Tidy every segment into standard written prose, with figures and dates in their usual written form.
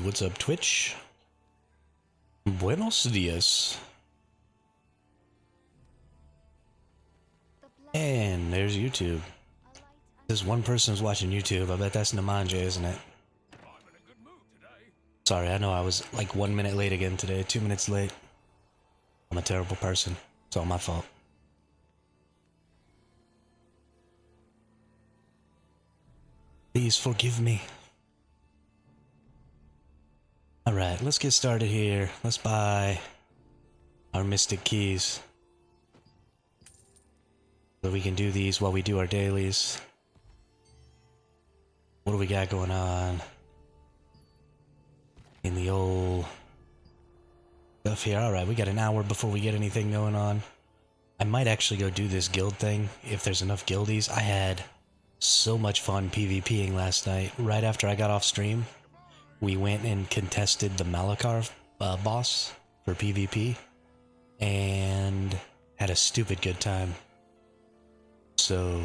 what's up, Twitch? Buenos dias. And there's YouTube. There's one person who's watching YouTube. I bet that's Namanja, isn't it? Sorry, I know I was like 1 minute late again today. 2 minutes late. I'm a terrible person. It's all my fault. Please forgive me. Alright, let's get started here. Let's buy our Mystic Keys. So we can do these while we do our dailies. What do we got going on in the old stuff here? Alright, we got an hour before we get anything going on. I might actually go do this guild thing if there's enough guildies. I had so much fun PvPing last night. Right after I got off stream, we went and contested the Malakar boss for PvP and had a stupid good time. So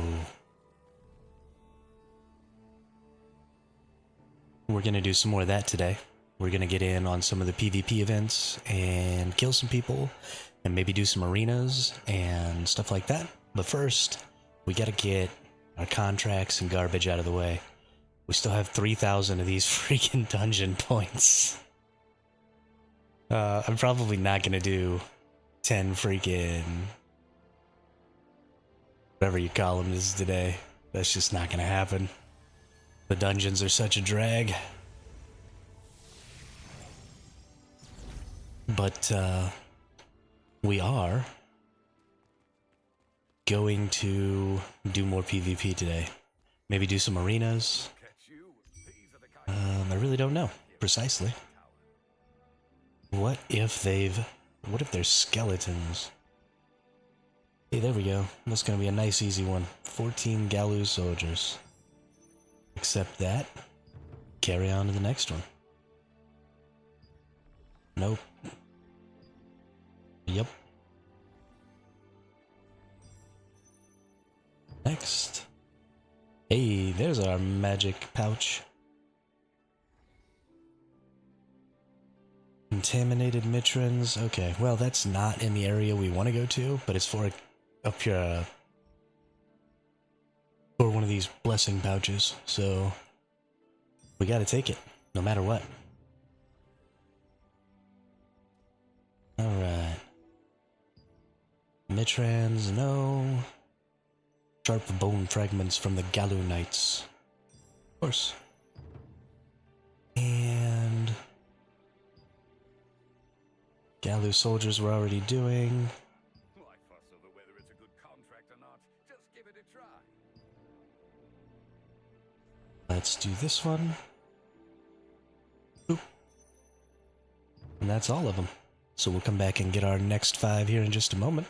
we're gonna do some more of that today. We're gonna get in on some of the PvP events and kill some people and maybe do some arenas and stuff like that. But first, we gotta get our contracts and garbage out of the way. We still have 3,000 of these freaking dungeon points. I'm probably not gonna do 10 freaking whatever you call them is today. That's just not gonna happen. The dungeons are such a drag. But we are going to do more PvP today. Maybe do some arenas. I really don't know precisely. What if there's skeletons? Hey, there we go. That's gonna be a nice easy one. 14 Galu soldiers. Accept that. Carry on to the next one. Nope. Yep. Next. Hey, there's our magic pouch. Contaminated Mitrans. Okay, well, that's not in the area we want to go to, but it's for up here for one of these blessing pouches, so we gotta take it, no matter what. Alright. Mitrans, no. Sharp bone fragments from the Galu Knights. Of course. And Galu soldiers we're already doing. Why fuss over whether it's a good contract or not? Just give it a try. Let's do this one. Boop. And that's all of them. So we'll come back and get our next 5 here in just a moment.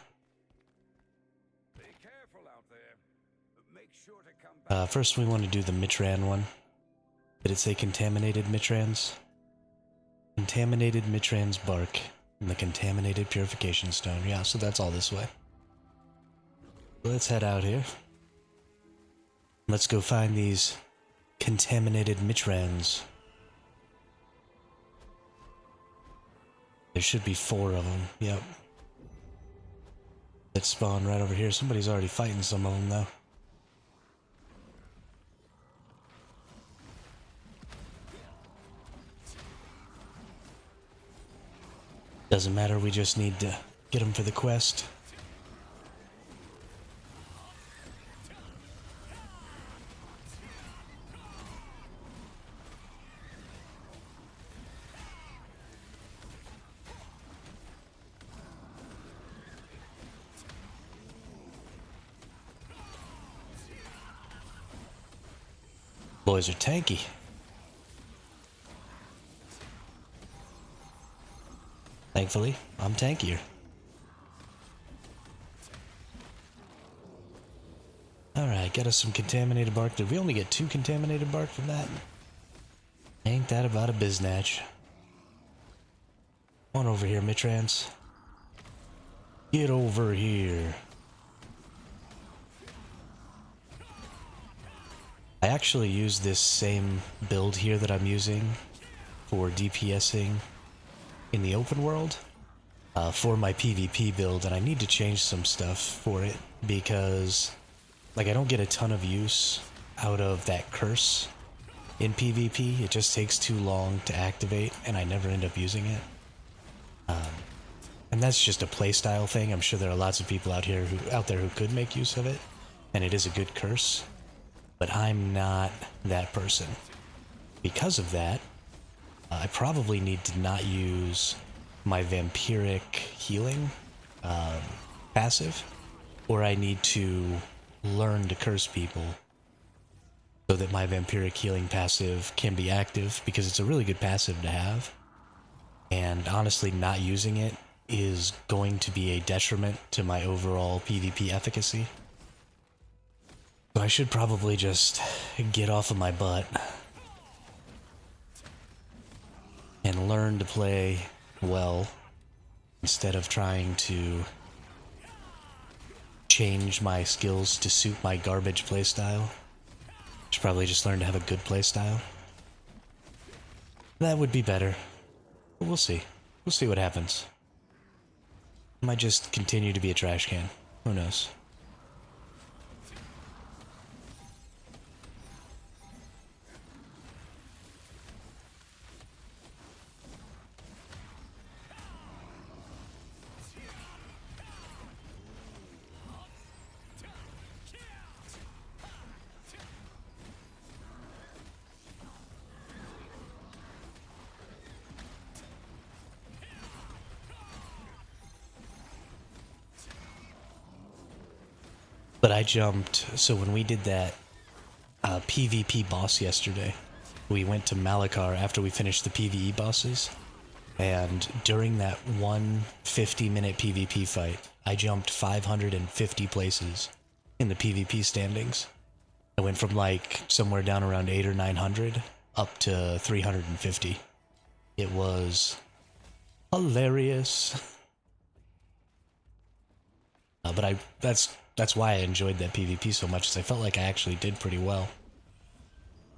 Be careful out there. Make sure to come back. First we want to do the Mitran one. Did it say contaminated Mitrans? Contaminated Mitrans bark and the contaminated purification stone. Yeah, so that's all this way. Let's head out here. Let's go find these contaminated Mitrans. There should be 4 of them. Yep. That spawn right over here. Somebody's already fighting some of them though. Doesn't matter, we just need to get them for the quest. Boys are tanky. Thankfully, I'm tankier. Alright, got us some contaminated bark. Did we only get 2 contaminated bark from that? Ain't that about a biznatch. Come on over here, Mitrans. Get over here. I actually use this same build here that I'm using for DPSing in the open world for my PvP build, and I need to change some stuff for it because, like, I don't get a ton of use out of that curse in PvP. It just takes too long to activate, and I never end up using it. And that's just a playstyle thing. I'm sure there are lots of people out there who could make use of it, and it is a good curse. But I'm not that person. Because of that, I probably need to not use my vampiric healing passive, or I need to learn to curse people so that my vampiric healing passive can be active, because it's a really good passive to have. And honestly, not using it is going to be a detriment to my overall PvP efficacy. So I should probably just get off of my butt and learn to play well instead of trying to change my skills to suit my garbage playstyle. Should probably just learn to have a good playstyle. That would be better. But we'll see. We'll see what happens. I might just continue to be a trash can. Who knows? But I jumped, so when we did that PvP boss yesterday, we went to Malachar after we finished the PvE bosses, and during that one 50-minute PvP fight, I jumped 550 places in the PvP standings. I went from like somewhere down around 800 or 900 up to 350. It was hilarious. But that's why I enjoyed that PvP so much, is I felt like I actually did pretty well.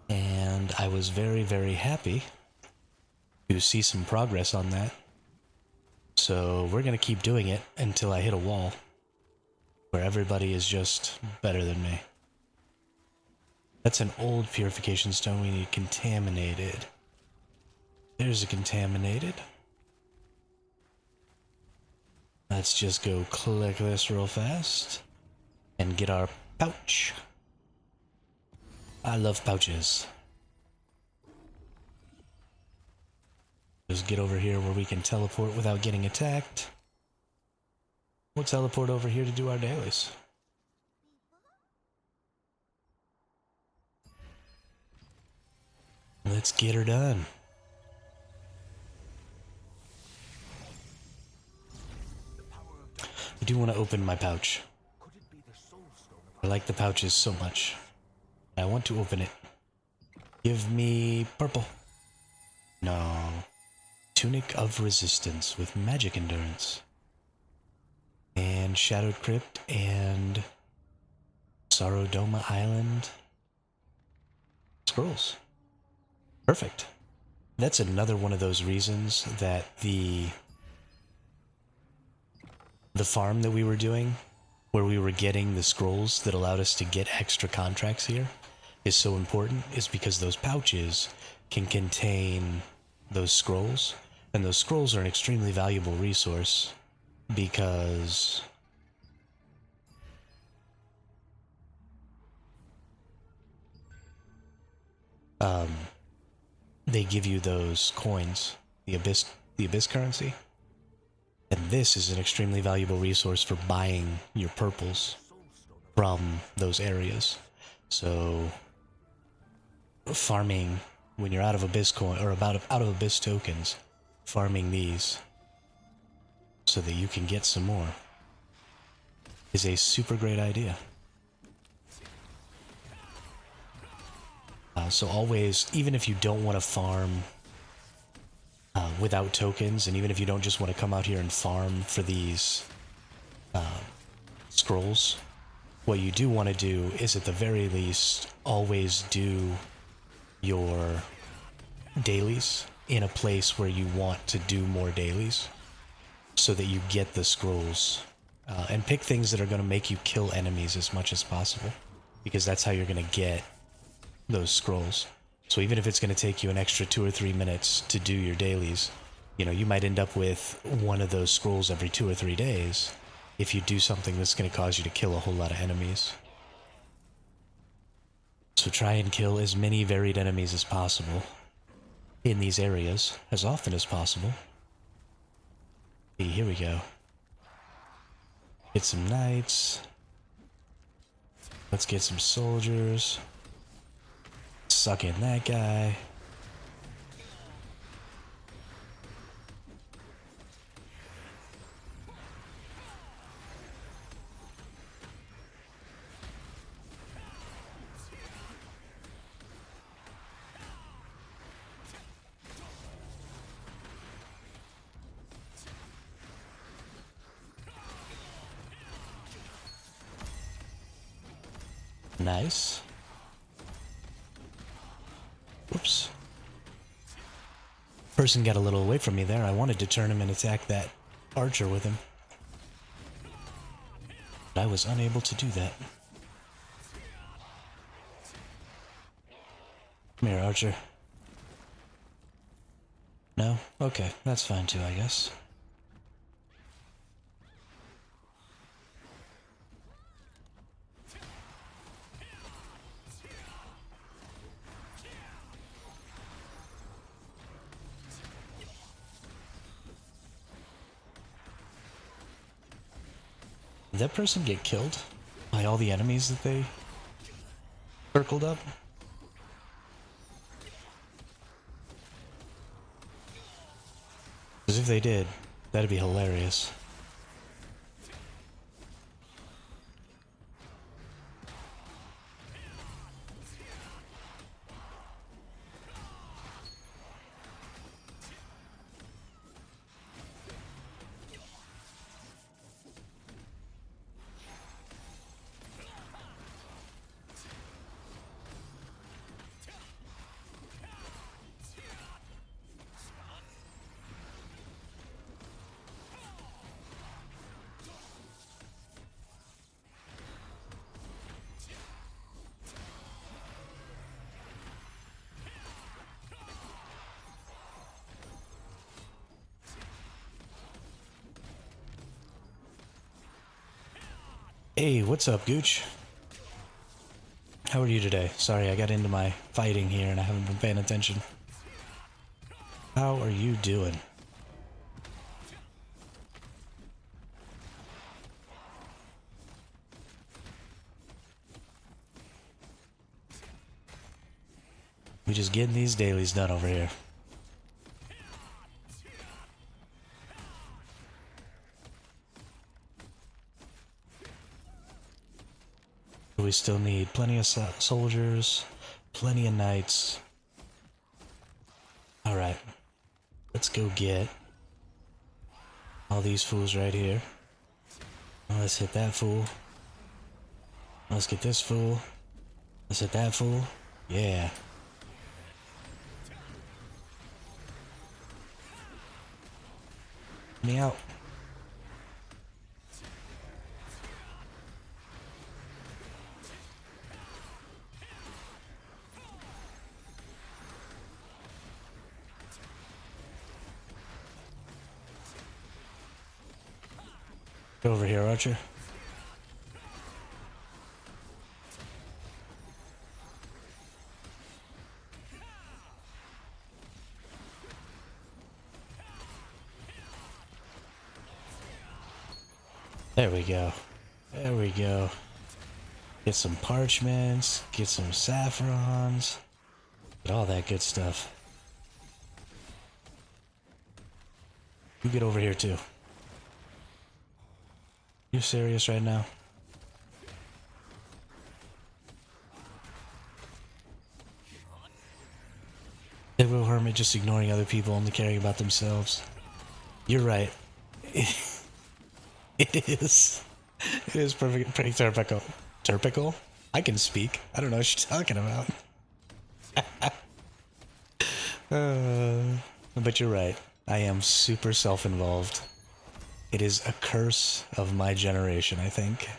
And I was very, very happy to see some progress on that. So we're going to keep doing it until I hit a wall where everybody is just better than me. That's an old purification stone. We need contaminated. There's a contaminated. Let's just go click this real fast and get our pouch. I love pouches. Just get over here where we can teleport without getting attacked. We'll teleport over here to do our dailies. Let's get her done. I do want to open my pouch. I like the pouches so much. I want to open it. Give me purple. No. Tunic of Resistance with magic endurance. And Shadowed Crypt and Sarodoma Island scrolls. Perfect. That's another one of those reasons that the farm that we were doing, where we were getting the scrolls that allowed us to get extra contracts here, is so important, is because those pouches can contain those scrolls, and those scrolls are an extremely valuable resource because they give you those coins, the abyss currency. And this is an extremely valuable resource for buying your purples from those areas. So farming when you're out of abyss coin or out of abyss tokens, farming these so that you can get some more is a super great idea. So always, even if you don't want to farm without tokens, and even if you don't just want to come out here and farm for these scrolls, what you do want to do is at the very least always do your dailies in a place where you want to do more dailies so that you get the scrolls. And pick things that are going to make you kill enemies as much as possible, because that's how you're going to get those scrolls. So even if it's going to take you an extra 2 or 3 minutes to do your dailies, you know, you might end up with one of those scrolls every 2 or 3 days if you do something that's going to cause you to kill a whole lot of enemies. So try and kill as many varied enemies as possible in these areas as often as possible. Hey, here we go. Get some knights. Let's get some soldiers. Suck in that guy. Nice. Whoops. Person got a little away from me there. I wanted to turn him and attack that archer with him, but I was unable to do that. Come here, archer. No? Okay, that's fine too, I guess. Did that person get killed by all the enemies that they circled up? Because if they did, that'd be hilarious. Hey, what's up, Gooch? How are you today? Sorry, I got into my fighting here and I haven't been paying attention. How are you doing? We just getting these dailies done over here. We still need plenty of soldiers, plenty of knights. Alright, let's go get all these fools right here. Let's hit that fool. Let's get this fool. Let's hit that fool. Yeah. Me out. Get over here, Archer. There we go. There we go. Get some parchments, get some saffrons, get all that good stuff. You get over here too. You serious right now? Typical hermit, just ignoring other people, only caring about themselves. You're right. It is. It is perfect, pretty typical. Typical? I can speak. I don't know what you're talking about. But you're right. I am super self-involved. It is a curse of my generation, I think.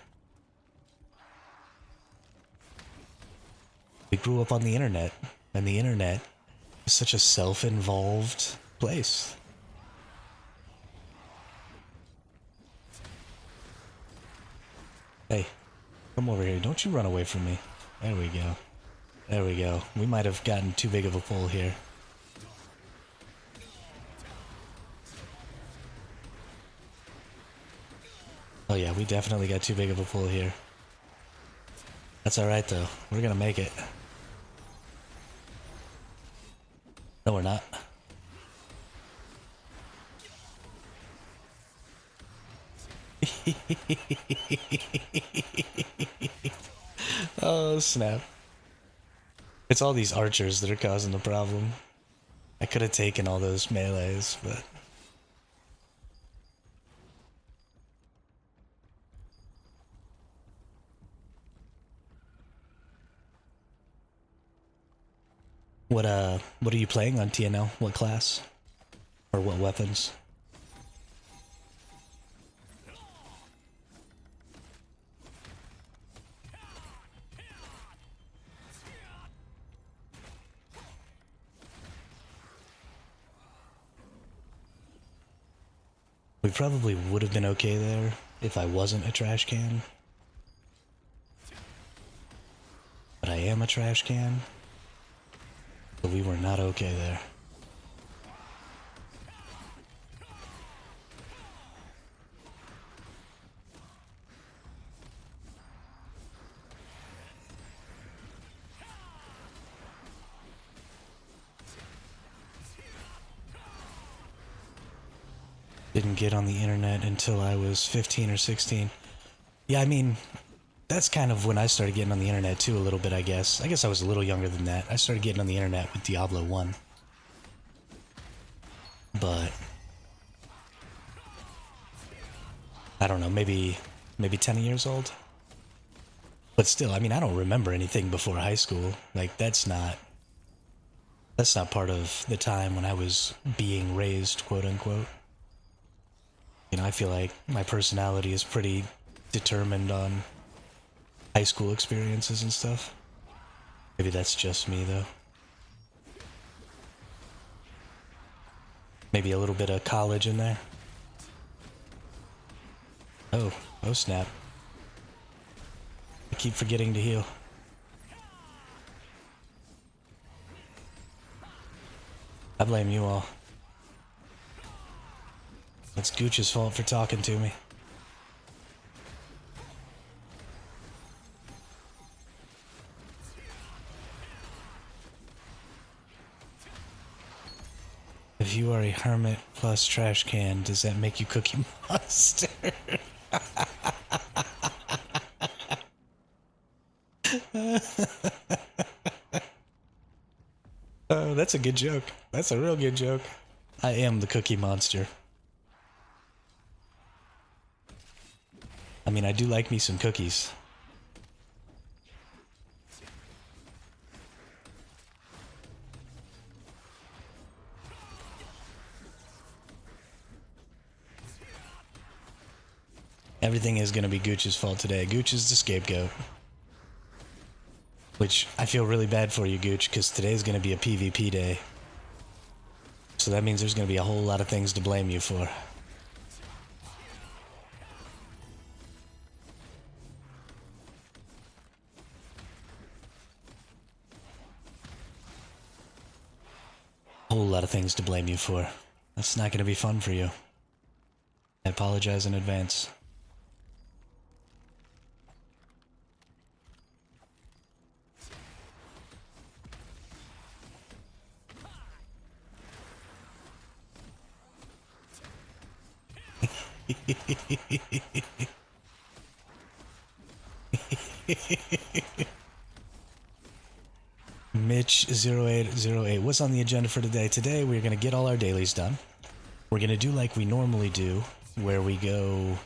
We grew up on the internet, and the internet is such a self-involved place. Hey, come over here. Don't you run away from me. There we go. There we go. We might have gotten too big of a pull here. Oh yeah, we definitely got too big of a pull here. That's alright though. We're gonna make it. No, we're not. Oh, snap. It's all these archers that are causing the problem. I could have taken all those melees, but... what are you playing on TNL? What class? Or what weapons? We probably would have been okay there if I wasn't a trash can. But I am a trash can. But we were not okay there. Didn't get on the internet until I was 15 or 16. Yeah, I mean, that's kind of when I started getting on the internet too, a little bit, I guess. I guess I was a little younger than that. I started getting on the internet with Diablo 1. But I don't know, maybe 10 years old. But still, I mean, I don't remember anything before high school. Like that's not part of the time when I was being raised, quote unquote. You know, I feel like my personality is pretty determined on high school experiences and stuff. Maybe that's just me, though. Maybe a little bit of college in there. Oh snap. I keep forgetting to heal. I blame you all. It's Gooch's fault for talking to me. If you are a hermit plus trash can, does that make you Cookie Monster? Oh, that's a good joke. That's a real good joke. I am the Cookie Monster. I mean, I do like me some cookies. Everything is going to be Gooch's fault today. Gooch is the scapegoat. Which, I feel really bad for you, Gooch, because today's going to be a PvP day. So that means there's going to be a whole lot of things to blame you for. Whole lot of things to blame you for. That's not going to be fun for you. I apologize in advance. Mitch0808, what's on the agenda for today? Today we're going to get all our dailies done. We're going to do like we normally do, where we go,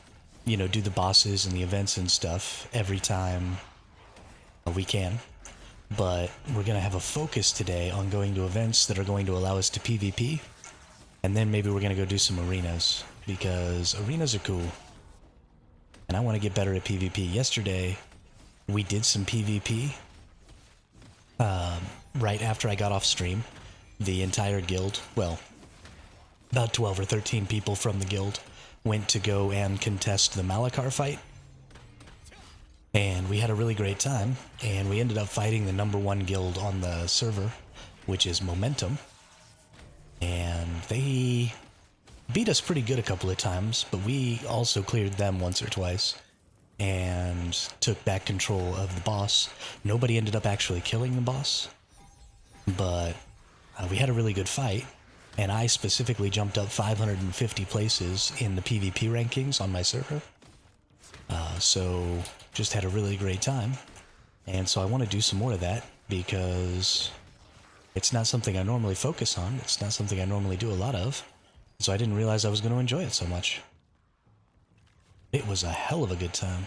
you know, do the bosses and the events and stuff every time we can. But we're going to have a focus today on going to events that are going to allow us to PvP And then maybe we're gonna go do some arenas, because arenas are cool. And I want to get better at PvP. Yesterday, we did some PvP. Right after I got off stream, the entire guild, well, about 12 or 13 people from the guild went to go and contest the Malachar fight. And we had a really great time, and we ended up fighting the #1 guild on the server, which is Momentum. And they beat us pretty good a couple of times, but we also cleared them once or twice and took back control of the boss. Nobody ended up actually killing the boss, but we had a really good fight, and I specifically jumped up 550 places in the PvP rankings on my server. So just had a really great time, and so I want to do some more of that, because it's not something I normally focus on. It's not something I normally do a lot of, so I didn't realize I was going to enjoy it so much. It was a hell of a good time.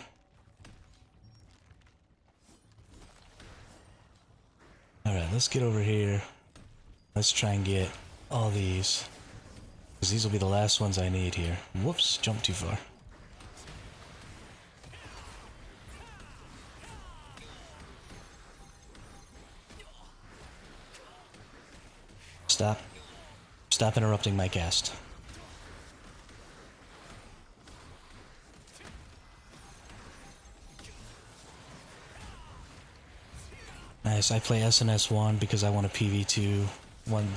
Alright, let's get over here. Let's try and get all these, because these will be the last ones I need here. Whoops, jumped too far. Stop. Stop interrupting my cast. Nice, I play SnS wand because I want a PV2 one.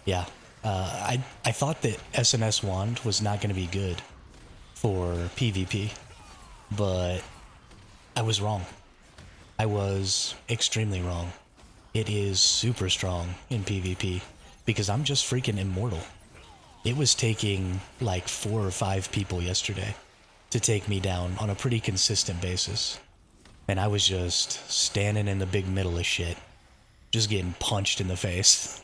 Yeah, I thought that SnS wand was not going to be good for PvP, but I was wrong. I was extremely wrong. It is super strong in PvP, because I'm just freaking immortal. It was taking like 4 or 5 people yesterday to take me down on a pretty consistent basis. And I was just standing in the big middle of shit, just getting punched in the face.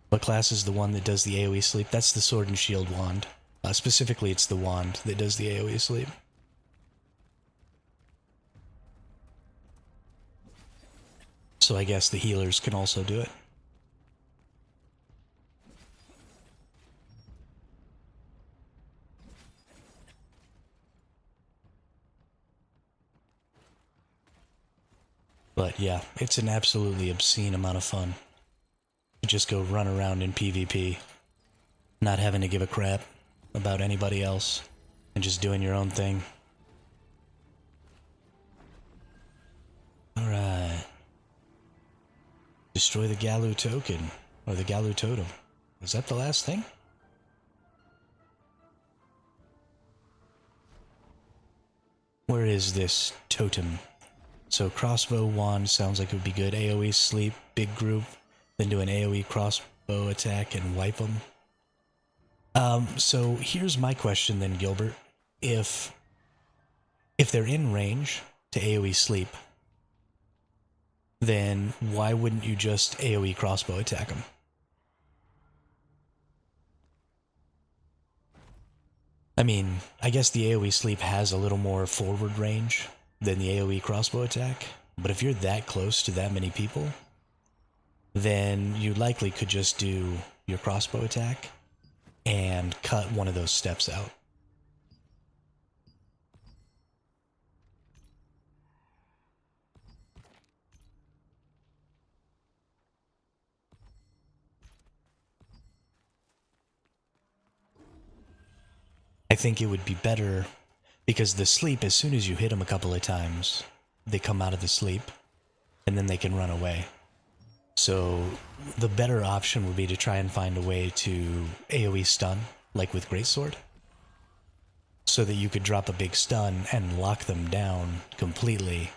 What class is the one that does the AoE sleep? That's the Sword and Shield wand. Specifically, it's the wand that does the AoE sleep. So I guess the healers can also do it. But yeah, it's an absolutely obscene amount of fun to just go run around in PvP, not having to give a crap about anybody else, and just doing your own thing. Alright. Destroy the Galu token, or the Galu totem. Is that the last thing? Where is this totem? So crossbow wand sounds like it would be good. AoE sleep, big group, then do an AoE crossbow attack and wipe them. So here's my question then, Gilbert. If they're in range to AoE sleep, then why wouldn't you just AoE crossbow attack them? I mean, I guess the AoE sleep has a little more forward range than the AoE crossbow attack, but if you're that close to that many people, then you likely could just do your crossbow attack and cut one of those steps out. I think it would be better, because the sleep, as soon as you hit them a couple of times, they come out of the sleep, and then they can run away. So the better option would be to try and find a way to AoE stun, like with Greatsword, so that you could drop a big stun and lock them down completely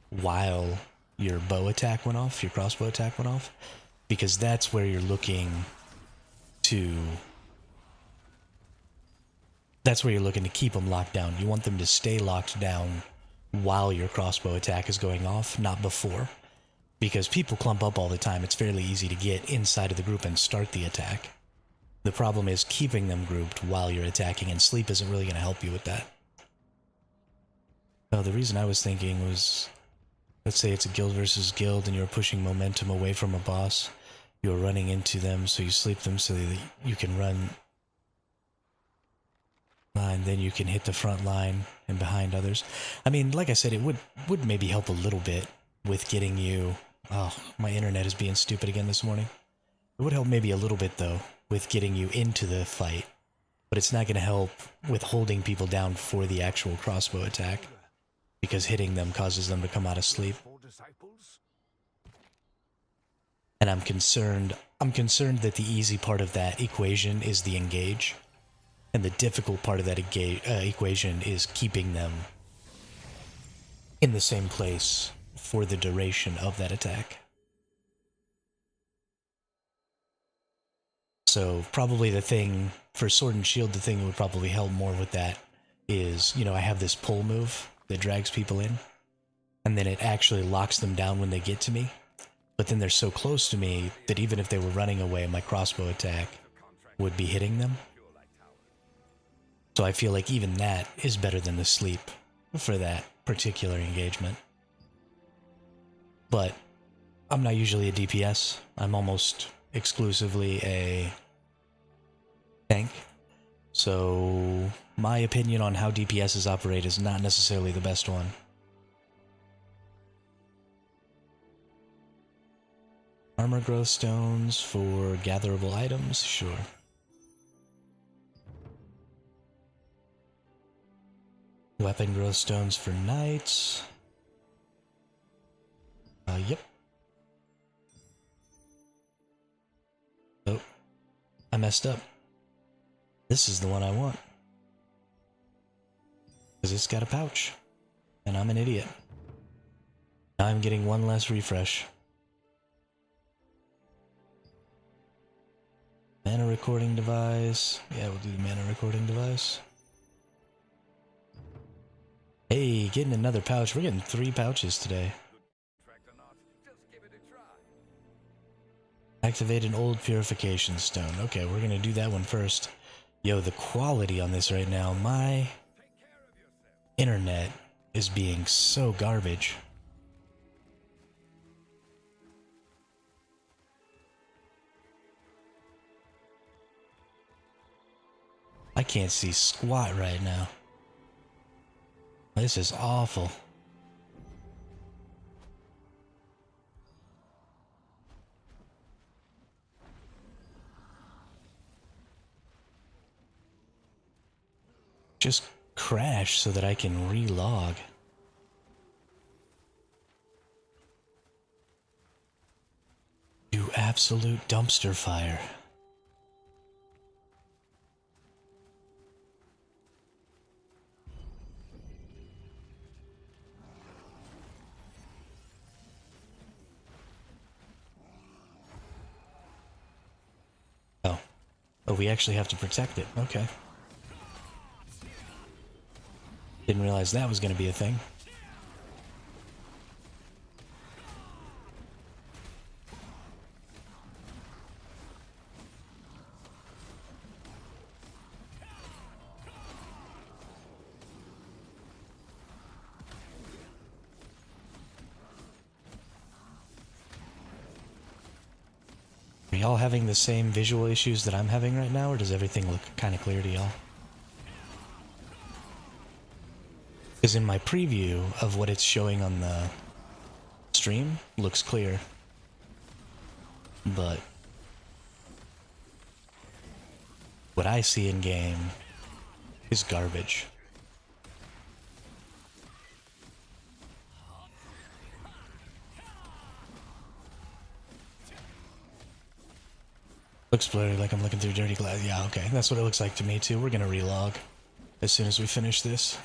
while your bow attack went off, your crossbow attack went off, because that's where you're looking to... That's where you're looking to keep them locked down. You want them to stay locked down while your crossbow attack is going off, not before. Because people clump up all the time. It's fairly easy to get inside of the group and start the attack. The problem is keeping them grouped while you're attacking, and sleep isn't really going to help you with that. Oh, the reason I was thinking was, let's say it's a guild versus guild and you're pushing momentum away from a boss. you're running into them, so you sleep them so that you can run, and then you can hit the front line and behind others. I mean, like I said, it would maybe help a little bit with getting you... Oh, my internet is being stupid again this morning. It would help maybe a little bit, though, with getting you into the fight. But it's not going to help with holding people down for the actual crossbow attack, because hitting them causes them to come out of sleep. And I'm concerned that the easy part of that equation is the engage, and the difficult part of that equation is keeping them in the same place for the duration of that attack. So probably the thing for Sword and Shield, the thing that would probably help more with that is, you know, I have this pull move that drags people in, and then it actually locks them down when they get to me. But then they're so close to me that even if they were running away, my crossbow attack would be hitting them. So I feel like even that is better than the sleep for that particular engagement. But I'm not usually a DPS. I'm almost exclusively a tank. So my opinion on how DPSs operate is not necessarily the best one. Armor growth stones for gatherable items? Sure. Weapon growth stones for knights? Yep. Oh, I messed up. This is the one I want. Because it's got a pouch. And I'm an idiot. Now I'm getting one less refresh. Mana recording device. Yeah, we'll do the mana recording device. Hey, getting another pouch. We're getting 3 pouches today. Activate an old purification stone. Okay, we're gonna do that one first. Yo, the quality on this right now, my internet is being so garbage. I can't see squat right now. This is awful. Just crash so that I can relog. Do absolute dumpster fire. Oh, we actually have to protect it. Okay. Didn't realize that was going to be a thing. Are y'all having the same visual issues that I'm having right now, or does everything look kind of clear to y'all? Because in my preview of what it's showing on the stream, looks clear. But what I see in game is garbage. Looks blurry, like I'm looking through dirty glass. Yeah, okay, that's what it looks like to me too. We're gonna relog as soon as we finish this.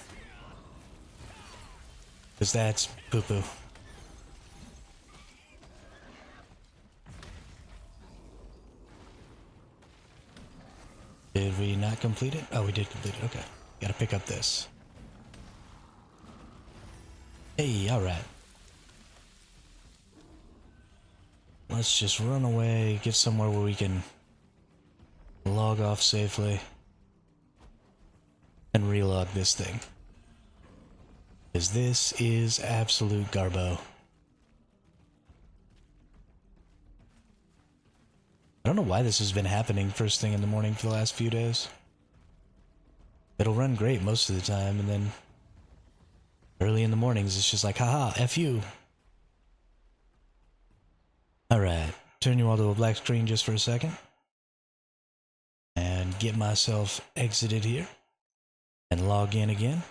Because that's poo-poo. Did we not complete it? Oh, we did complete it. Okay. Gotta pick up this. Hey, alright. Let's just run away, get somewhere where we can log off safely and relog this thing. Because this is absolute garbo. I don't know why this has been happening first thing in the morning for the last few days. It'll run great most of the time, and then early in the mornings it's just like, haha, F you. Alright, turn you all to a black screen just for a second. And get myself exited here. And log in again.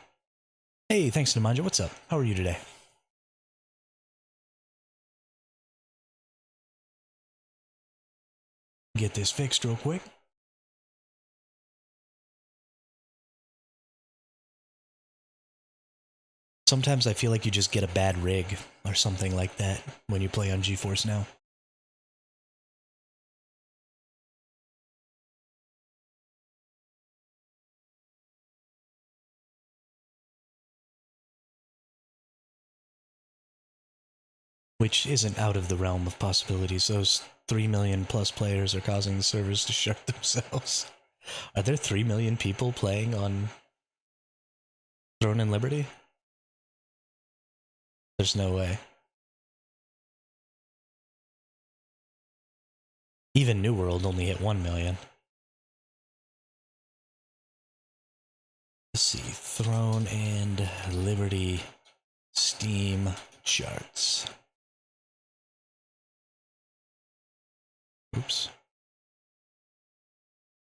Hey, thanks Nemanja, what's up? How are you today? Get this fixed real quick. Sometimes I feel like you just get a bad rig or something like that when you play on GeForce Now. Which isn't out of the realm of possibilities. Those 3 million plus players are causing the servers to shut themselves. Are there 3 million people playing on Throne and Liberty? There's no way. Even New World only hit 1 million. Let's see, Throne and Liberty Steam charts. Oops.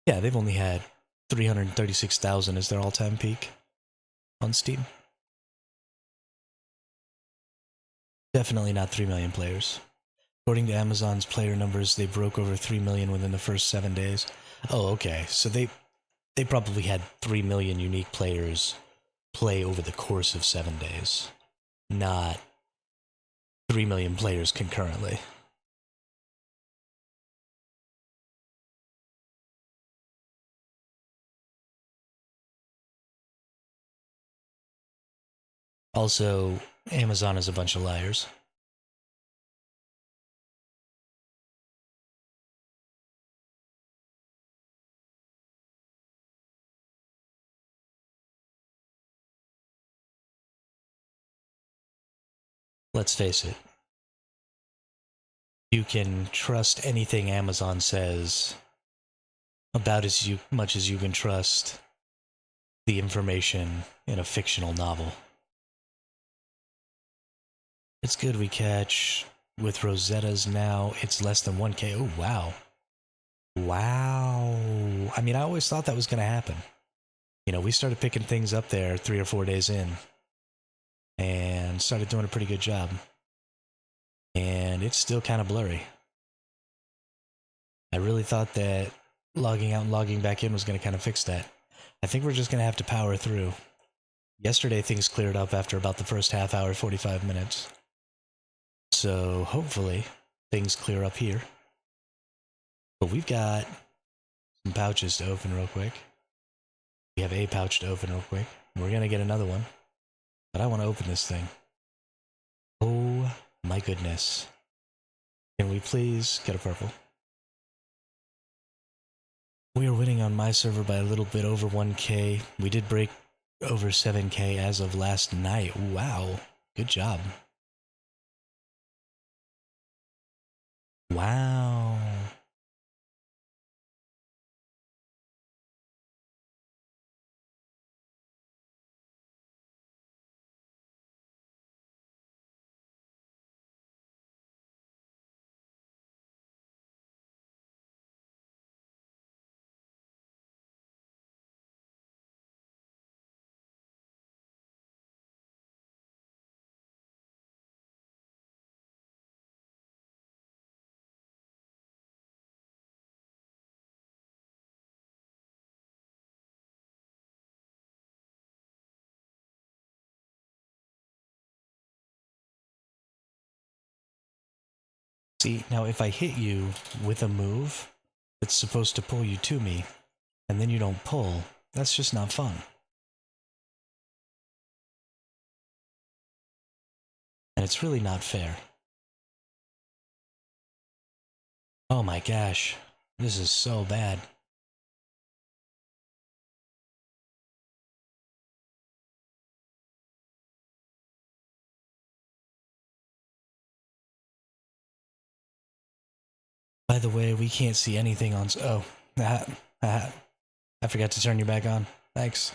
Yeah, they've only had 336,000 as their all-time peak on Steam. Definitely not 3 million players. According to Amazon's player numbers, they broke over 3 million within the first 7 days. Oh, okay. So they probably had 3 million unique players play over the course of 7 days. Not 3 million players concurrently. Also, Amazon is a bunch of liars. Let's face it. You can trust anything Amazon says about as much as you can trust the information in a fictional novel. It's good we catch with Rosetta's now. It's less than 1K. Oh, wow. Wow. I mean, I always thought that was going to happen. You know, we started picking things up there 3 or 4 days in and started doing a pretty good job. And it's still kind of blurry. I really thought that logging out and logging back in was going to kind of fix that. I think we're just going to have to power through. Yesterday, things cleared up after about the first half hour, 45 minutes. So hopefully, things clear up here. But we've got some pouches to open real quick. We have a pouch to open real quick. We're going to get another one. But I want to open this thing. Oh my goodness. Can we please get a purple? We are winning on my server by a little bit over 1K. We did break over 7K as of last night. Wow. Good job. Wow. See, now if I hit you with a move that's supposed to pull you to me, and then you don't pull, that's just not fun. And it's really not fair. Oh my gosh, this is so bad. By the way, we can't see anything on... Oh, I forgot to turn you back on. Thanks.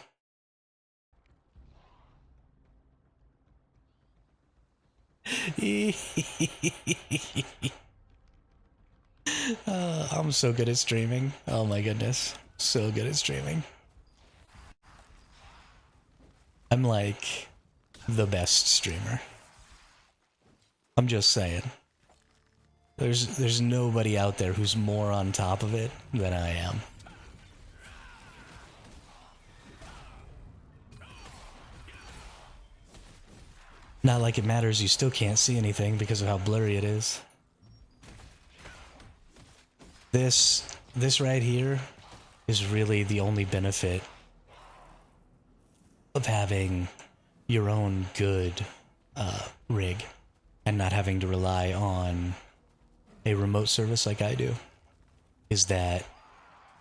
I'm so good at streaming. Oh my goodness. So good at streaming. I'm like the best streamer. I'm just saying. There's nobody out there who's more on top of it than I am. Not like it matters, you still can't see anything because of how blurry it is. This right here is really the only benefit of having your own good rig and not having to rely on a remote service like I do, is that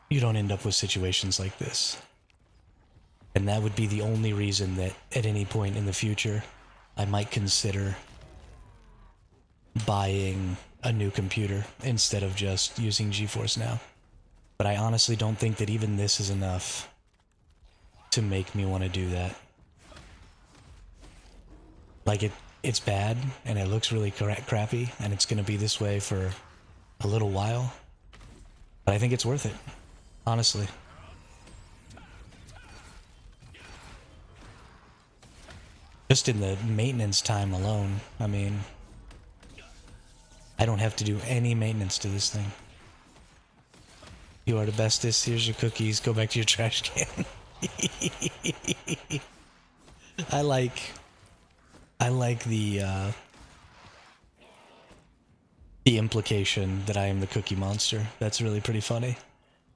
you don't end up with situations like this. And that would be the only reason that at any point in the future I might consider buying a new computer instead of just using GeForce Now. But I honestly don't think that even this is enough to make me want to do that. Like, it's bad, and it looks really crappy, and it's going to be this way for a little while. But I think it's worth it, honestly. Just in the maintenance time alone, I mean, I don't have to do any maintenance to this thing. You are the bestest, here's your cookies, go back to your trash can. I like the implication that I am the Cookie Monster. That's really pretty funny.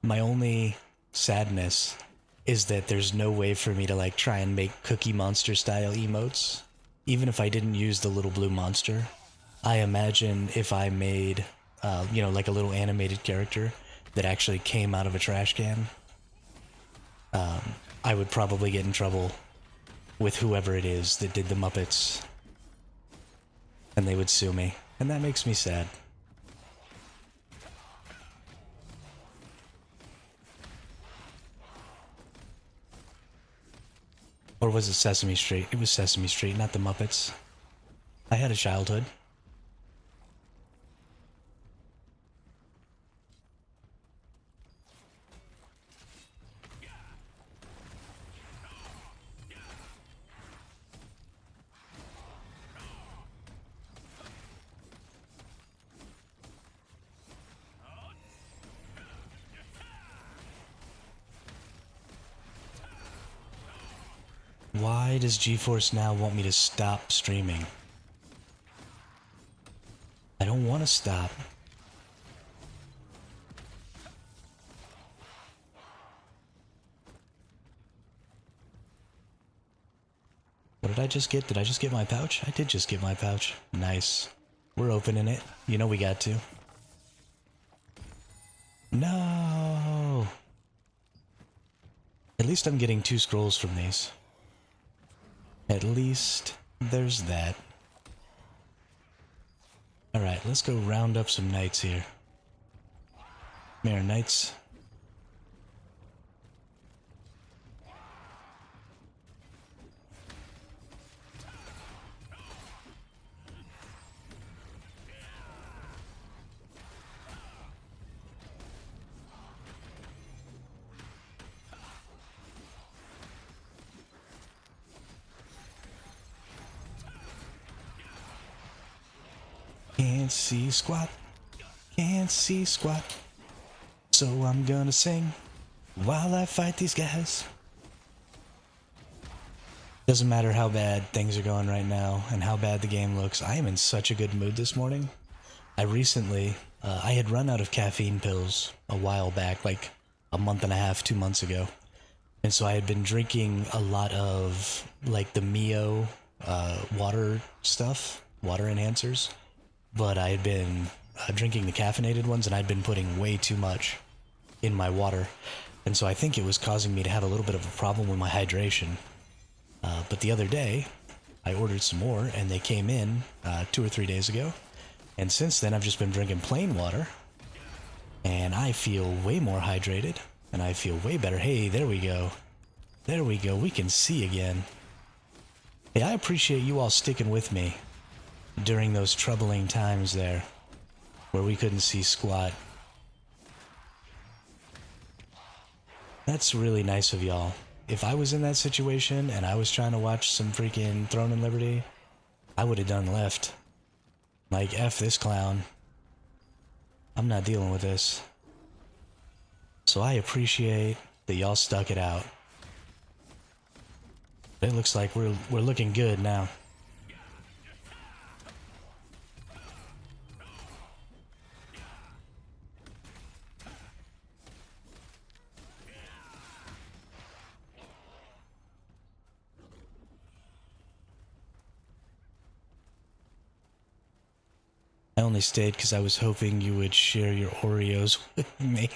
My only sadness is that there's no way for me to like try and make Cookie Monster style emotes. Even if I didn't use the little blue monster, I imagine if I made, you know, like a little animated character that actually came out of a trash can, I would probably get in trouble with whoever it is that did the Muppets. And they would sue me. And that makes me sad. Or was it Sesame Street? It was Sesame Street, not the Muppets. I had a childhood. Why does GeForce Now want me to stop streaming? I don't want to stop. What did I just get? Did I just get my pouch? I did just get my pouch. Nice. We're opening it. You know we got to. No! At least I'm getting 2 scrolls from these. At least there's that. Alright, let's go round up some knights here. Come here, knights. Can't see squat, can't see squat, so I'm gonna sing while I fight these guys. Doesn't matter how bad things are going right now and how bad the game looks, I am in such a good mood this morning. I recently, I had run out of caffeine pills a while back, like a month and a half, 2 months ago. And so I had been drinking a lot of like the Mio water stuff, water enhancers. But I had been drinking the caffeinated ones, and I'd been putting way too much in my water. And so I think it was causing me to have a little bit of a problem with my hydration. But the other day, I ordered some more, and they came in 2 or 3 days ago. And since then, I've just been drinking plain water. And I feel way more hydrated. And I feel way better. Hey, there we go. There we go. We can see again. Hey, I appreciate you all sticking with me during those troubling times there where we couldn't see squat. That's really nice of y'all. If I was in that situation and I was trying to watch some freaking Throne and Liberty, I would have done left. Like, F this clown. I'm not dealing with this. So I appreciate that y'all stuck it out. It looks like we're looking good now. I only stayed because I was hoping you would share your Oreos with me.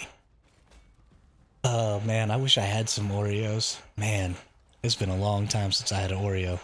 Oh man, I wish I had some Oreos. Man, it's been a long time since I had an Oreo.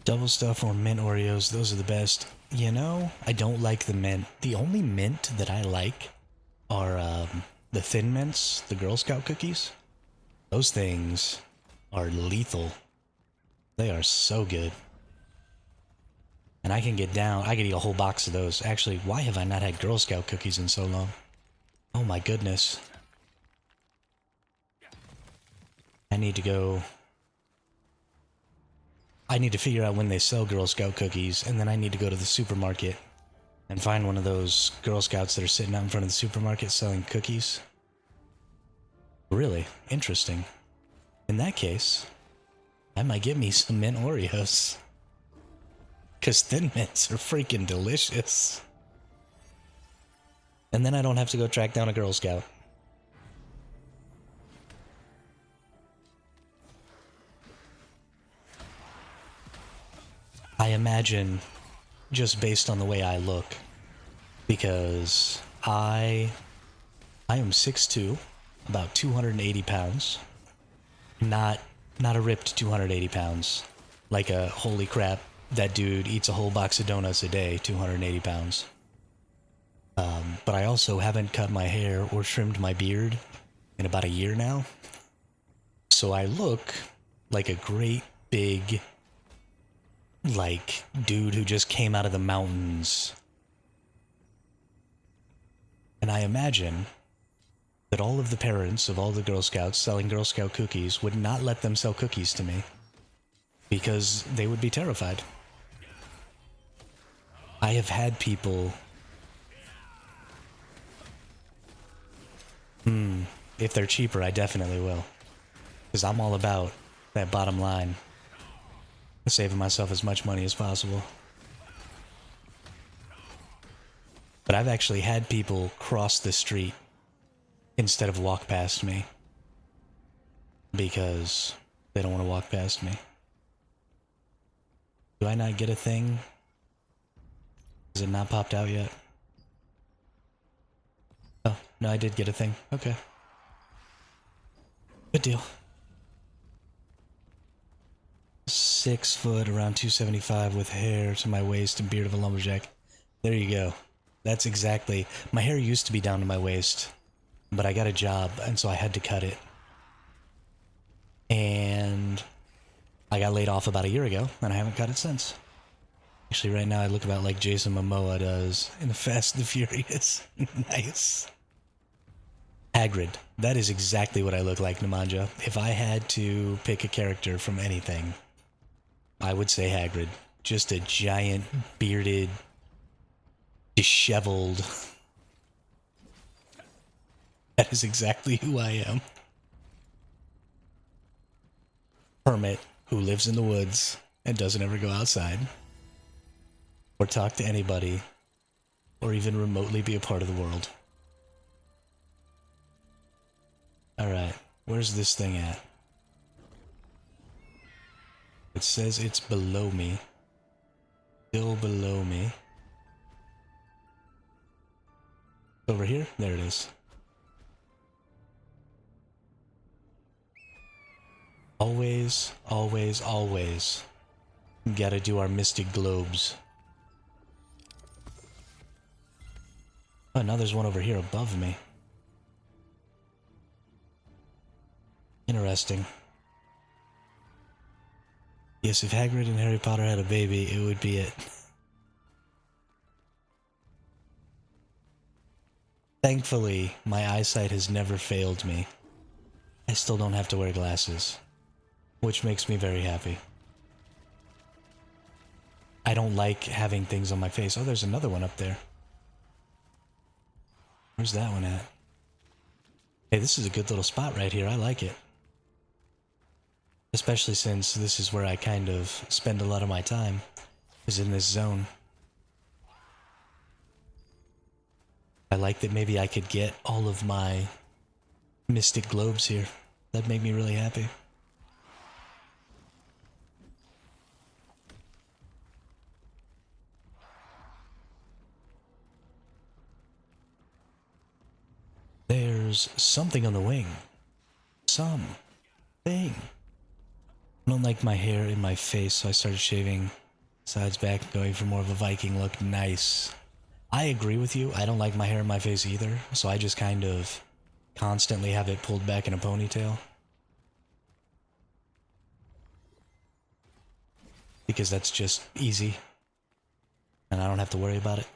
Double stuff or mint Oreos, those are the best. You know, I don't like the mint. The only mint that I like are the Thin Mints, the Girl Scout cookies. Those things are lethal. They are so good. And I can get down, I could eat a whole box of those. Actually, why have I not had Girl Scout cookies in so long? Oh my goodness. I need to go... I need to figure out when they sell Girl Scout cookies, and then I need to go to the supermarket and find one of those Girl Scouts that are sitting out in front of the supermarket selling cookies. Really interesting. In that case, I might get me some mint Oreos. Because Thin Mints are freaking delicious. And then I don't have to go track down a Girl Scout. I imagine, just based on the way I look, because I am 6'2", about 280 pounds. Not a ripped 280 pounds. Like a holy crap, that dude eats a whole box of donuts a day, 280 pounds. But I also haven't cut my hair or trimmed my beard in about a year now. So I look like a great big... like, dude who just came out of the mountains. And I imagine that all of the parents of all the Girl Scouts selling Girl Scout cookies would not let them sell cookies to me. Because they would be terrified. I have had people... if they're cheaper, I definitely will. Because I'm all about that bottom line. Saving myself as much money as possible. But I've actually had people cross the street instead of walk past me because they don't want to walk past me. Do I not get a thing? Is it not popped out yet? Oh, no, I did get a thing. Okay. Good deal. 6 foot, around 275, with hair to my waist and beard of a lumberjack. There you go. That's exactly... My hair used to be down to my waist, but I got a job, and so I had to cut it. And I got laid off about a year ago, and I haven't cut it since. Actually, right now I look about like Jason Momoa does in the Fast and the Furious. Nice. Hagrid. That is exactly what I look like, Nemanja. If I had to pick a character from anything, I would say Hagrid. Just a giant, bearded, disheveled... That is exactly who I am. Hermit who lives in the woods and doesn't ever go outside or talk to anybody or even remotely be a part of the world. Alright, where's this thing at? It says it's below me. Still below me. Over here? There it is. Always, always, always. Gotta do our mystic globes. Oh, now there's one over here above me. Interesting. Yes, if Hagrid and Harry Potter had a baby, it would be it. Thankfully, my eyesight has never failed me. I still don't have to wear glasses, which makes me very happy. I don't like having things on my face. Oh, there's another one up there. Where's that one at? Hey, this is a good little spot right here. I like it. Especially since this is where I kind of spend a lot of my time, is in this zone. I like that maybe I could get all of my mystic globes here. That'd make me really happy. There's something on the wing. Something. I don't like my hair in my face, so I started shaving sides back and going for more of a Viking look. Nice. I agree with you. I don't like my hair in my face either, so I just kind of constantly have it pulled back in a ponytail. Because that's just easy. And I don't have to worry about it.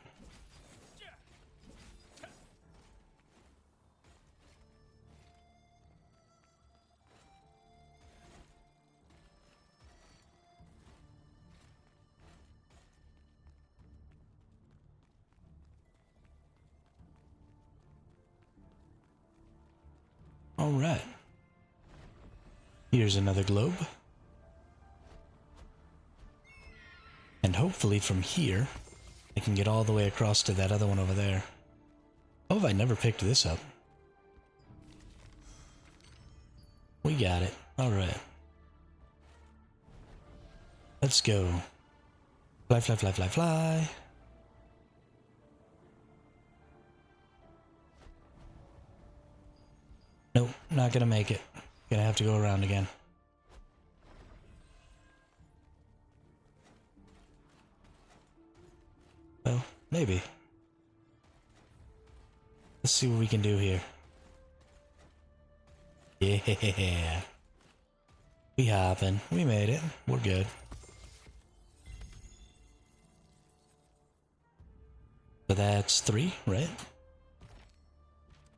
Alright. Here's another globe. And hopefully from here, I can get all the way across to that other one over there. Oh, have I never picked this up? We got it. Alright. Let's go. Fly, fly, fly, fly, fly. Nope, not gonna make it. Gonna have to go around again. Well, maybe. Let's see what we can do here. Yeah. We hopping. We made it. We're good. So that's 3, right?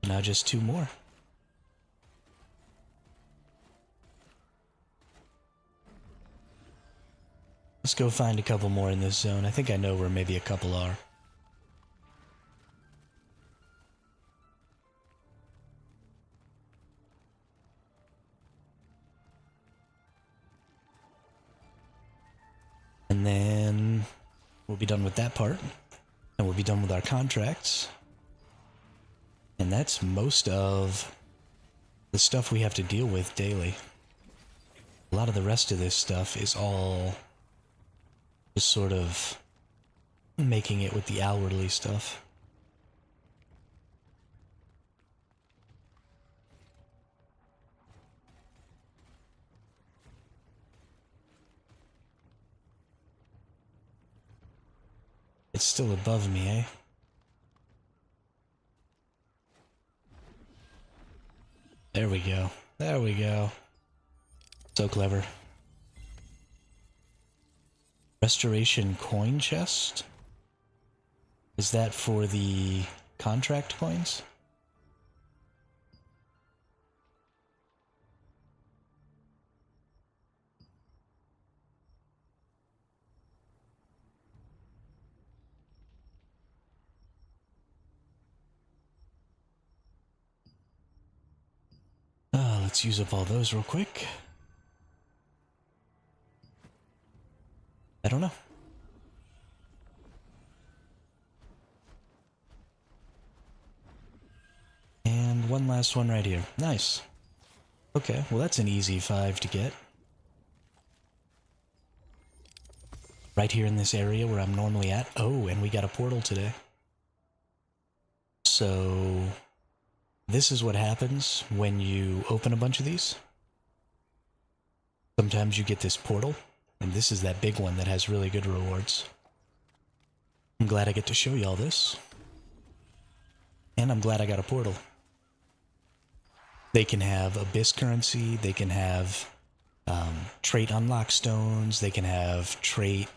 Now just 2 more. Let's go find a couple more in this zone. I think I know where maybe a couple are. And then we'll be done with that part. And we'll be done with our contracts. And that's most of the stuff we have to deal with daily. A lot of the rest of this stuff is all just sort of making it with the outwardly stuff. It's still above me, eh? There we go. There we go. So clever. Restoration coin chest? Is that for the contract coins? Let's use up all those real quick. I don't know. And one last one right here. Nice. Okay, well that's an easy 5 to get. Right here in this area where I'm normally at. Oh, and we got a portal today. So this is what happens when you open a bunch of these. Sometimes you get this portal, and this is that big one that has really good rewards. I'm glad I get to show you all this. And I'm glad I got a portal. They can have abyss currency, they can have trait unlock stones, they can have trait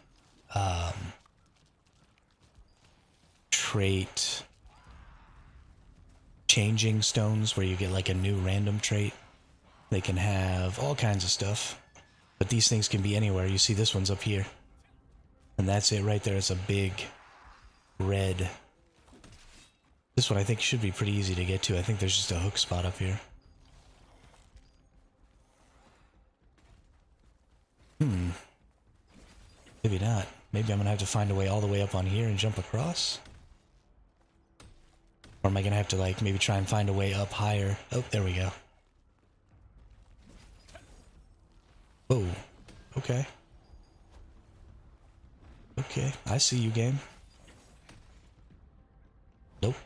changing stones where you get like a new random trait. They can have all kinds of stuff. But these things can be anywhere. You see this one's up here. And that's it right there. It's a big red. This one I think should be pretty easy to get to. I think there's just a hook spot up here. Maybe not. Maybe I'm gonna have to find a way all the way up on here and jump across. Or am I gonna have to like maybe try and find a way up higher? Oh, there we go. Oh, okay. Okay, I see you, game. Nope.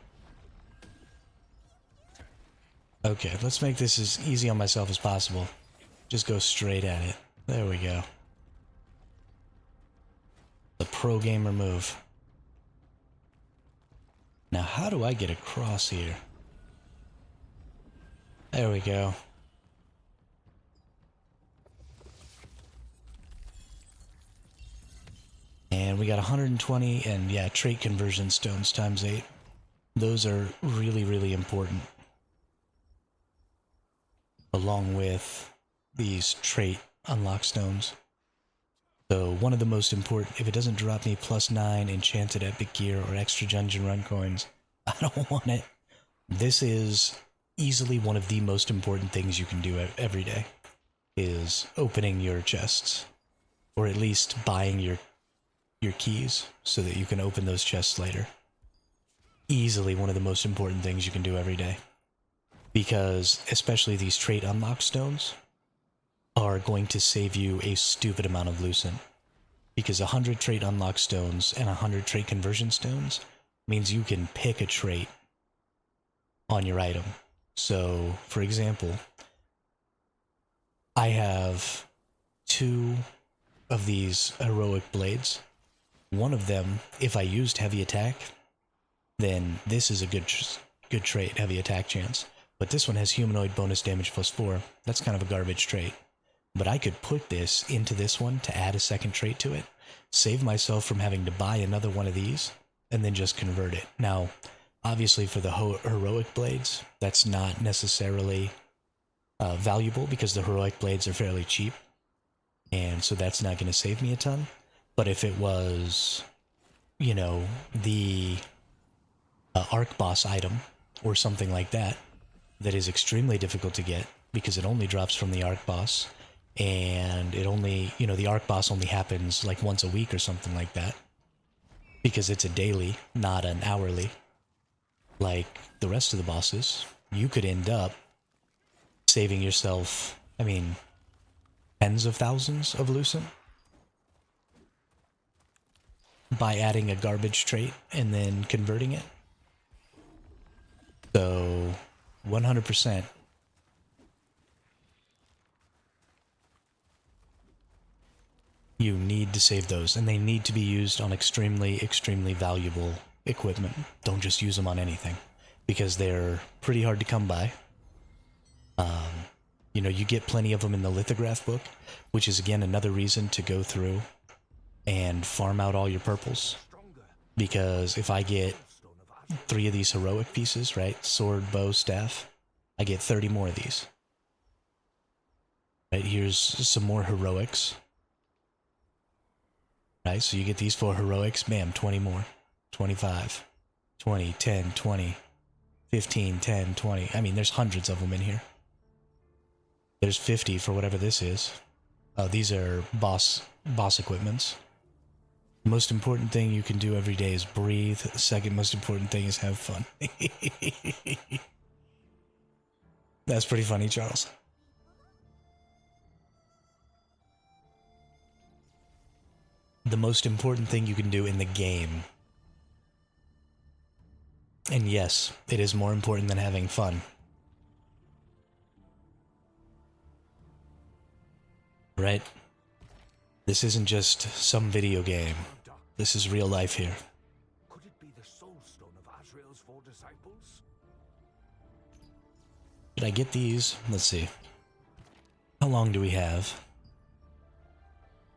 Okay, let's make this as easy on myself as possible. Just go straight at it. There we go. The pro gamer move. Now, how do I get across here? There we go. And we got 120, and yeah, trait conversion stones times 8. Those are really, really important. Along with these trait unlock stones. So one of the most important, if it doesn't drop me +9 enchanted epic gear or extra dungeon run coins, I don't want it. This is easily one of the most important things you can do every day, is opening your chests. Or at least buying your keys so that you can open those chests later. Easily one of the most important things you can do every day. Because especially these trait unlock stones are going to save you a stupid amount of lucent. Because 100 trait unlock stones and 100 trait conversion stones means you can pick a trait on your item. So, for example, I have 2 of these heroic blades. One of them, if I used heavy attack, then this is a good trait, heavy attack chance. But this one has humanoid bonus damage +4. That's kind of a garbage trait. But I could put this into this one to add a second trait to it, save myself from having to buy another one of these, and then just convert it. Now, obviously for the heroic blades, that's not necessarily valuable because the heroic blades are fairly cheap. And so that's not going to save me a ton. But if it was, you know, the arc boss item or something like that, that is extremely difficult to get because it only drops from the arc boss, and it only, you know, the arc boss only happens like once a week or something like that because it's a daily, not an hourly. Like the rest of the bosses, you could end up saving yourself, I mean, tens of thousands of lucent by adding a garbage trait and then converting it. So 100% you need to save those, and they need to be used on extremely, extremely valuable equipment. Don't just use them on anything because they're pretty hard to come by. You know, you get plenty of them in the lithograph book, which is again another reason to go through and farm out all your purples. Because if I get 3 of these heroic pieces, right? Sword, bow, staff, I get 30 more of these. Right, here's some more heroics. Right, so you get these 4 heroics, bam, 20 more. 25, 20, 10, 20, 15, 10, 20. I mean, there's hundreds of them in here. There's 50 for whatever this is. Oh, these are boss equipments. The most important thing you can do every day is breathe. The second most important thing is have fun. That's pretty funny, Charles. the most important thing you can do in the game. And yes, it is more important than having fun. Right? This isn't just some video game. This is real life here. Could it be the soul stone of Azrael's four disciples? Did I get these? Let's see. How long do we have?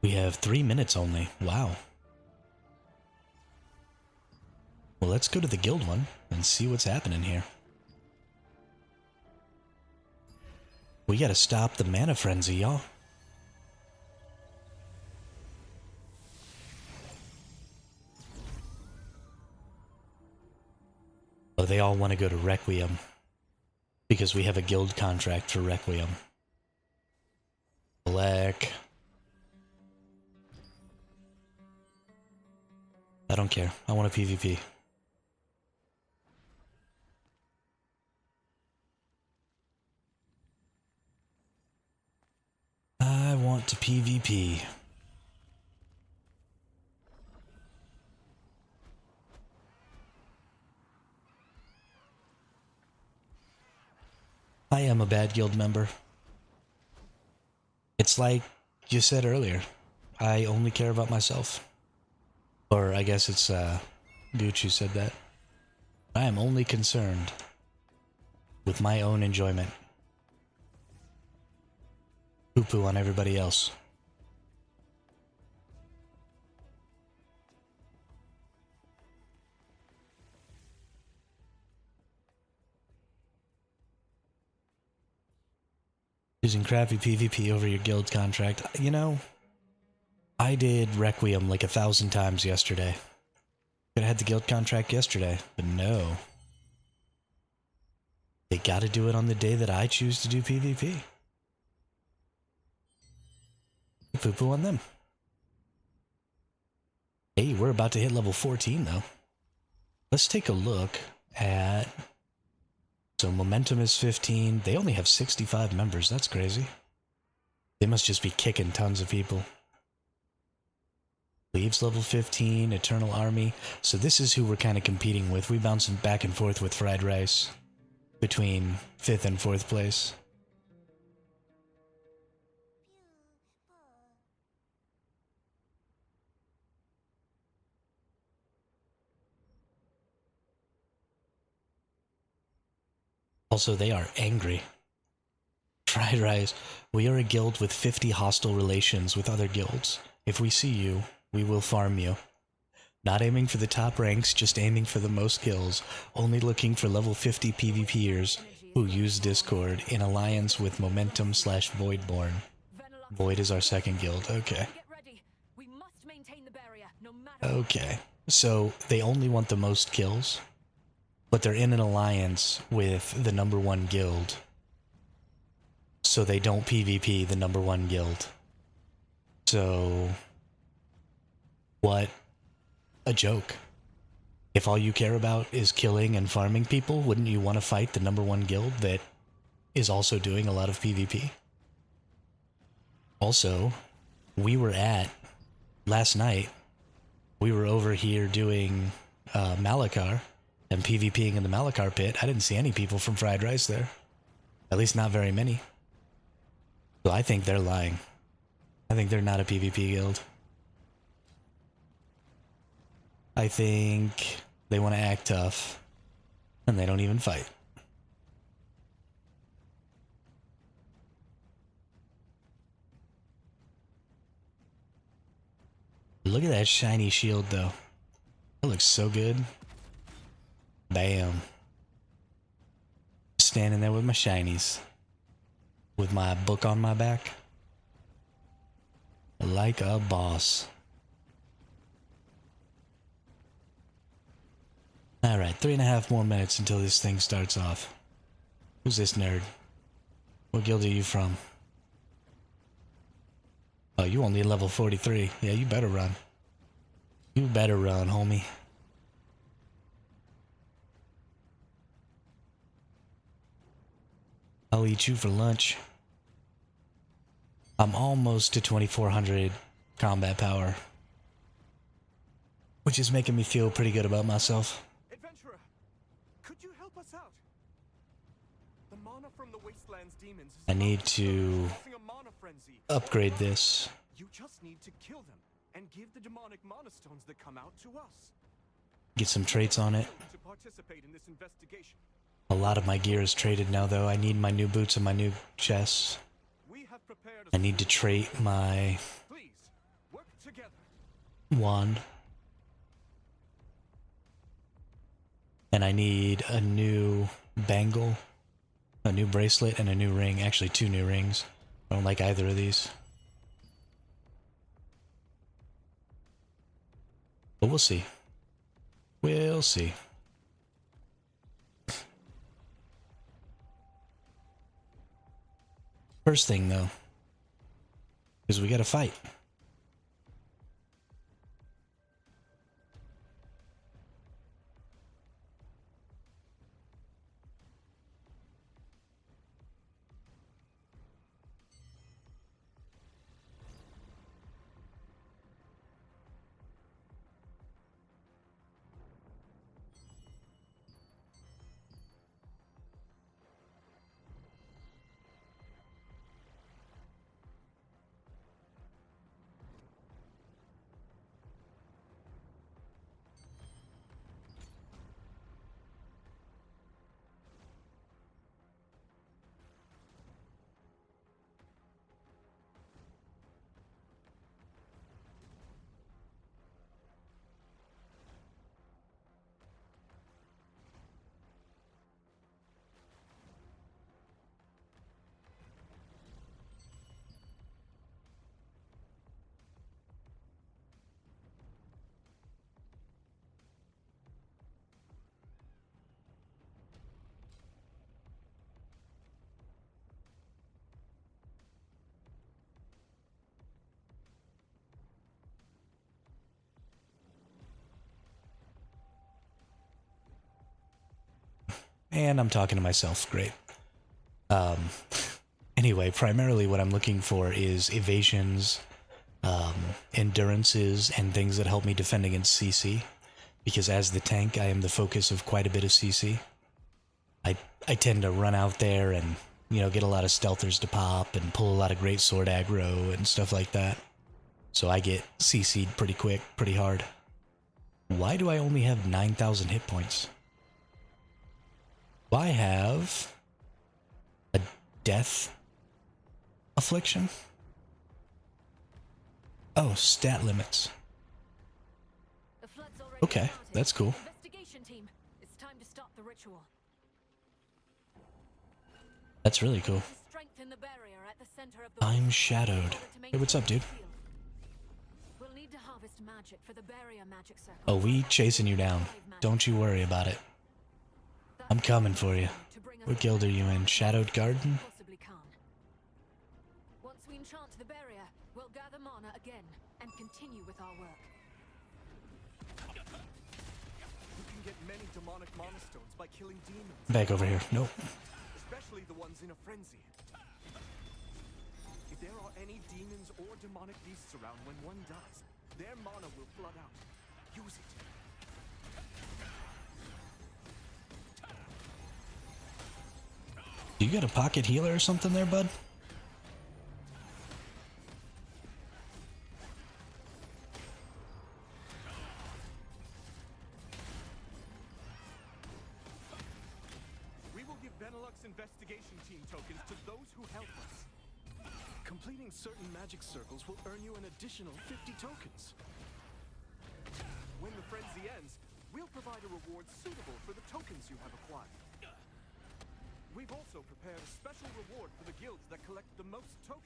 We have 3 minutes only. Wow. Well, let's go to the guild one and see what's happening here. We gotta stop the mana frenzy, y'all. Oh, they all want to go to Requiem. Because we have a guild contract for Requiem. Black. I don't care. I want a PvP. I want to PvP. I am a bad guild member. It's like you said earlier. I only care about myself. Or I guess it's Gooch who said that. I am only concerned with my own enjoyment. Poo-poo on everybody else. Using crappy PvP over your guild contract. You know, I did Requiem like 1,000 times yesterday. Could have had the guild contract yesterday, but no. They gotta do it on the day that I choose to do PvP. Poo-poo on them. Hey, we're about to hit level 14 though. Let's take a look at... So momentum is 15. They only have 65 members. That's crazy. They must just be kicking tons of people. Leaves level 15. Eternal Army. So this is who we're kind of competing with. We bounce back and forth with Fried Rice between 5th and 4th place. Also, they are angry. Fried Rice, we are a guild with 50 hostile relations with other guilds. If we see you, we will farm you. Not aiming for the top ranks, just aiming for the most kills. Only looking for level 50 PvPers who use Discord in alliance with Momentum / Voidborn. Void is our second guild, okay. Okay, so they only want the most kills, but they're in an alliance with the #1 guild, so they don't PvP the #1 guild. So, what a joke. If all you care about is killing and farming people, wouldn't you want to fight the #1 guild that is also doing a lot of PvP? Also, last night, we were over here doing Malakar and PvPing in the Malakar pit. I didn't see any people from Fried Rice there. At least not very many. So I think they're lying. I think they're not a PvP guild. I think they want to act tough, and they don't even fight. Look at that shiny shield, though. That looks so good. Bam. Standing there with my shinies. With my book on my back. Like a boss. Alright, 3.5 more minutes until this thing starts off. Who's this nerd? What guild are you from? Oh, you only level 43. Yeah, you better run. You better run, homie. I'll eat you for lunch. I'm almost to 2400 combat power. which is making me feel pretty good about myself. Adventurer, could you help us out? The mana from the Wasteland's demons is I need to causing a mana frenzy. upgrade this. You just need to kill them and give the demonic mana stones that come out to us. Get some traits on it. To participate in this investigation. A lot of my gear is traded now, though. I need my new boots and my new chests. We have prepared I need to trait my Please, work together. wand. And I need a new bangle, a new bracelet, and a new ring. Actually, 2 new rings. I don't like either of these. But we'll see. We'll see. First thing, though, is we gotta fight. And I'm talking to myself. Great. Anyway, primarily what I'm looking for is evasions, endurances, and things that help me defend against CC. Because as the tank, I am the focus of quite a bit of CC. I tend to run out there and, you know, get a lot of stealthers to pop and pull a lot of great sword aggro and stuff like that. So I get CC'd pretty quick, pretty hard. Why do I only have 9,000 hit points? Do I have a death affliction? Oh, stat limits. Okay, that's cool. Investigation team, it's time to stop the ritual. That's really cool. Strengthen the barrier at the center of the I'm shadowed. Hey, what's up, dude? We'll need to harvest magic for the barrier magic circle. Oh, we chasing you down. Don't you worry about it. I'm coming for you. What guild are you in? Shadowed Garden? Possibly can't. Once we enchant the barrier, we'll gather mana again and continue with our work. You can get many demonic mana stones by killing demons, Back over here. Nope. especially the ones in a frenzy. If there are any demons or demonic beasts around when one dies, their mana will flood out. Use it. You got a pocket healer or something there, bud? We will give Benelux investigation team tokens to those who help us. Completing certain magic circles will earn you an additional 50 tokens. When the frenzy ends, we'll provide a reward suitable for the tokens you have acquired. We've also prepared a special reward for the guilds that collect the most tokens.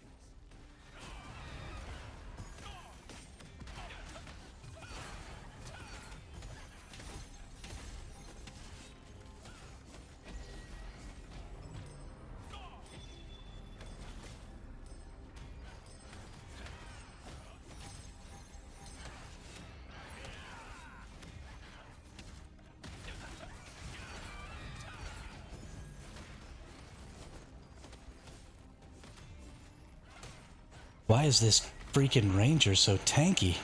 Why is this freaking ranger so tanky?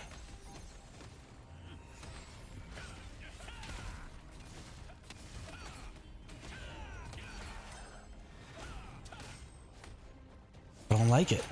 don't like it.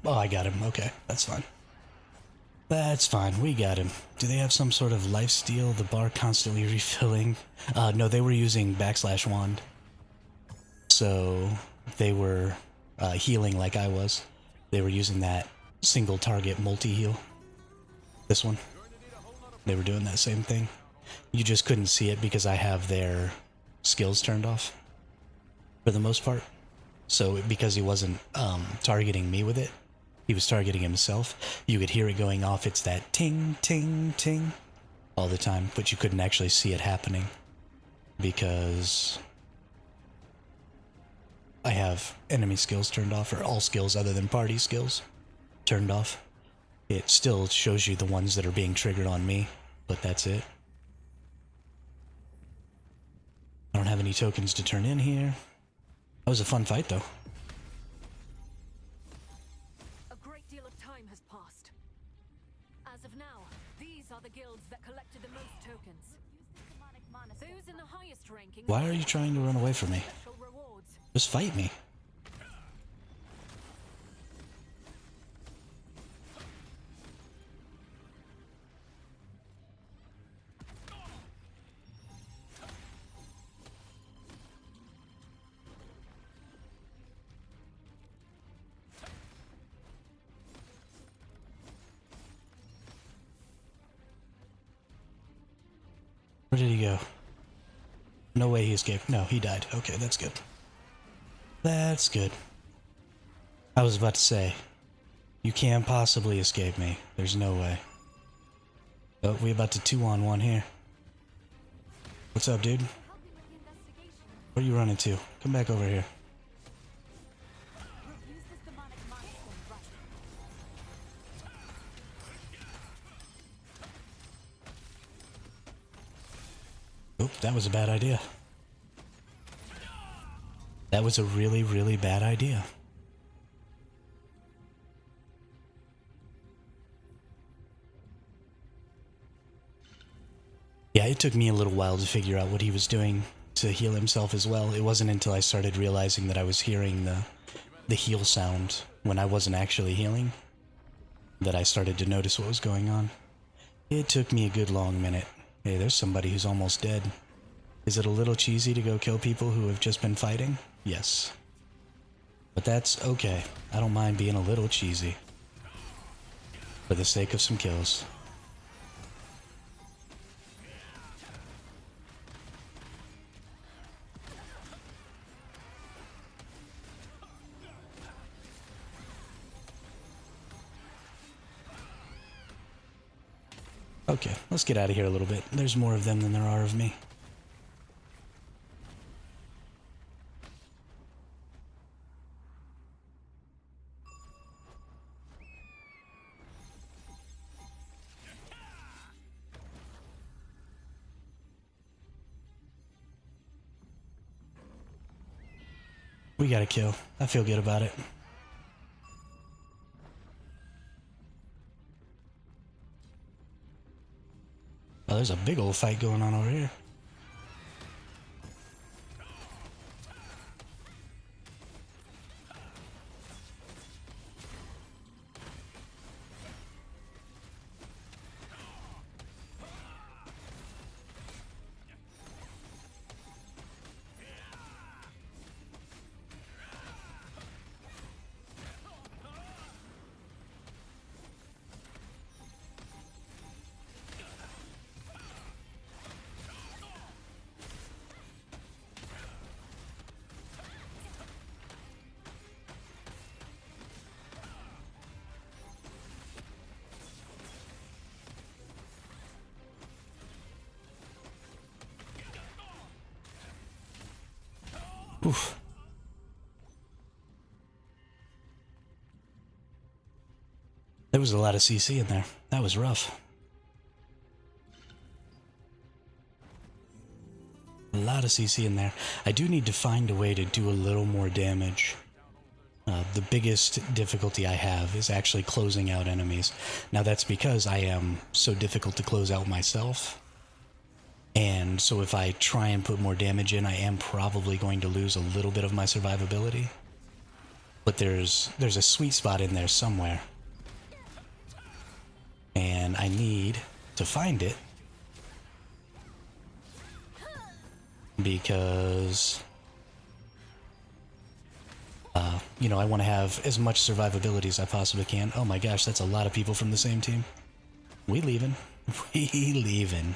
Oh, I got him. Okay, that's fine. That's fine, we got him. Do they have some sort of life steal? The bar constantly refilling? No, they were using backslash wand. So, they were healing like I was. They were using that single target multi-heal. This one. They were doing that same thing. You just couldn't see it because I have their skills turned off. For the most part. So because he wasn't targeting me with it, he was targeting himself. You could hear it going off. It's that ting, ting, ting all the time, but you couldn't actually see it happening because I have enemy skills turned off, or all skills other than party skills turned off. It still shows you the ones that are being triggered on me, but that's it. I don't have any tokens to turn in here. That was a fun fight, though. A great deal of time has passed. As of now, these are the guilds that collected the most tokens. Those in the highest ranking. Why are you trying to run away from me? Special rewards. Just fight me. Where did he go? No way he escaped. No, he died. Okay, that's good. That's good. I was about to say, you can't possibly escape me. There's no way. Oh, we about to 2-on-1 here. What's up, dude? Where are you running to? Come back over here. Oop, that was a bad idea. That was a really, really bad idea. Yeah, it took me a little while to figure out what he was doing to heal himself as well. It wasn't until I started realizing that I was hearing the heal sound when I wasn't actually healing that I started to notice what was going on. It took me a good long minute. Hey, there's somebody who's almost dead. Is it a little cheesy to go kill people who have just been fighting? Yes. But that's okay. I don't mind being a little cheesy. For the sake of some kills. Okay, let's get out of here a little bit. There's more of them than there are of me. We got a kill. I feel good about it. Oh, there's a big old fight going on over here. Oof. There was a lot of CC in there. That was rough. A lot of CC in there. I do need to find a way to do a little more damage. The biggest difficulty I have is actually closing out enemies. Now that's because I am so difficult to close out myself. And so if I try and put more damage in, I am probably going to lose a little bit of my survivability. But there's a sweet spot in there somewhere. And I need to find it. Because, you know, I want to have as much survivability as I possibly can. Oh my gosh, that's a lot of people from the same team. We leaving. We leaving.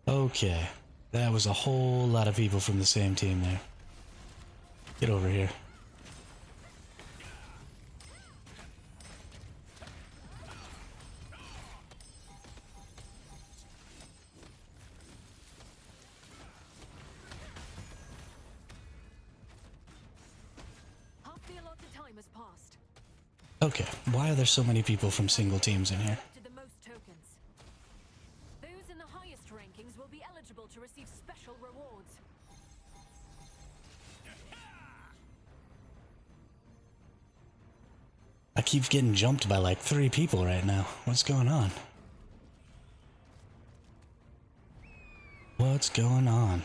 Okay, that was a whole lot of people from the same team there. Get over here. Half the allotted time has passed. Okay, why are there so many people from single teams in here? To the most tokens. Those in the highest rankings will be eligible to receive special rewards. I keep getting jumped by like 3 people right now. What's going on? What's going on?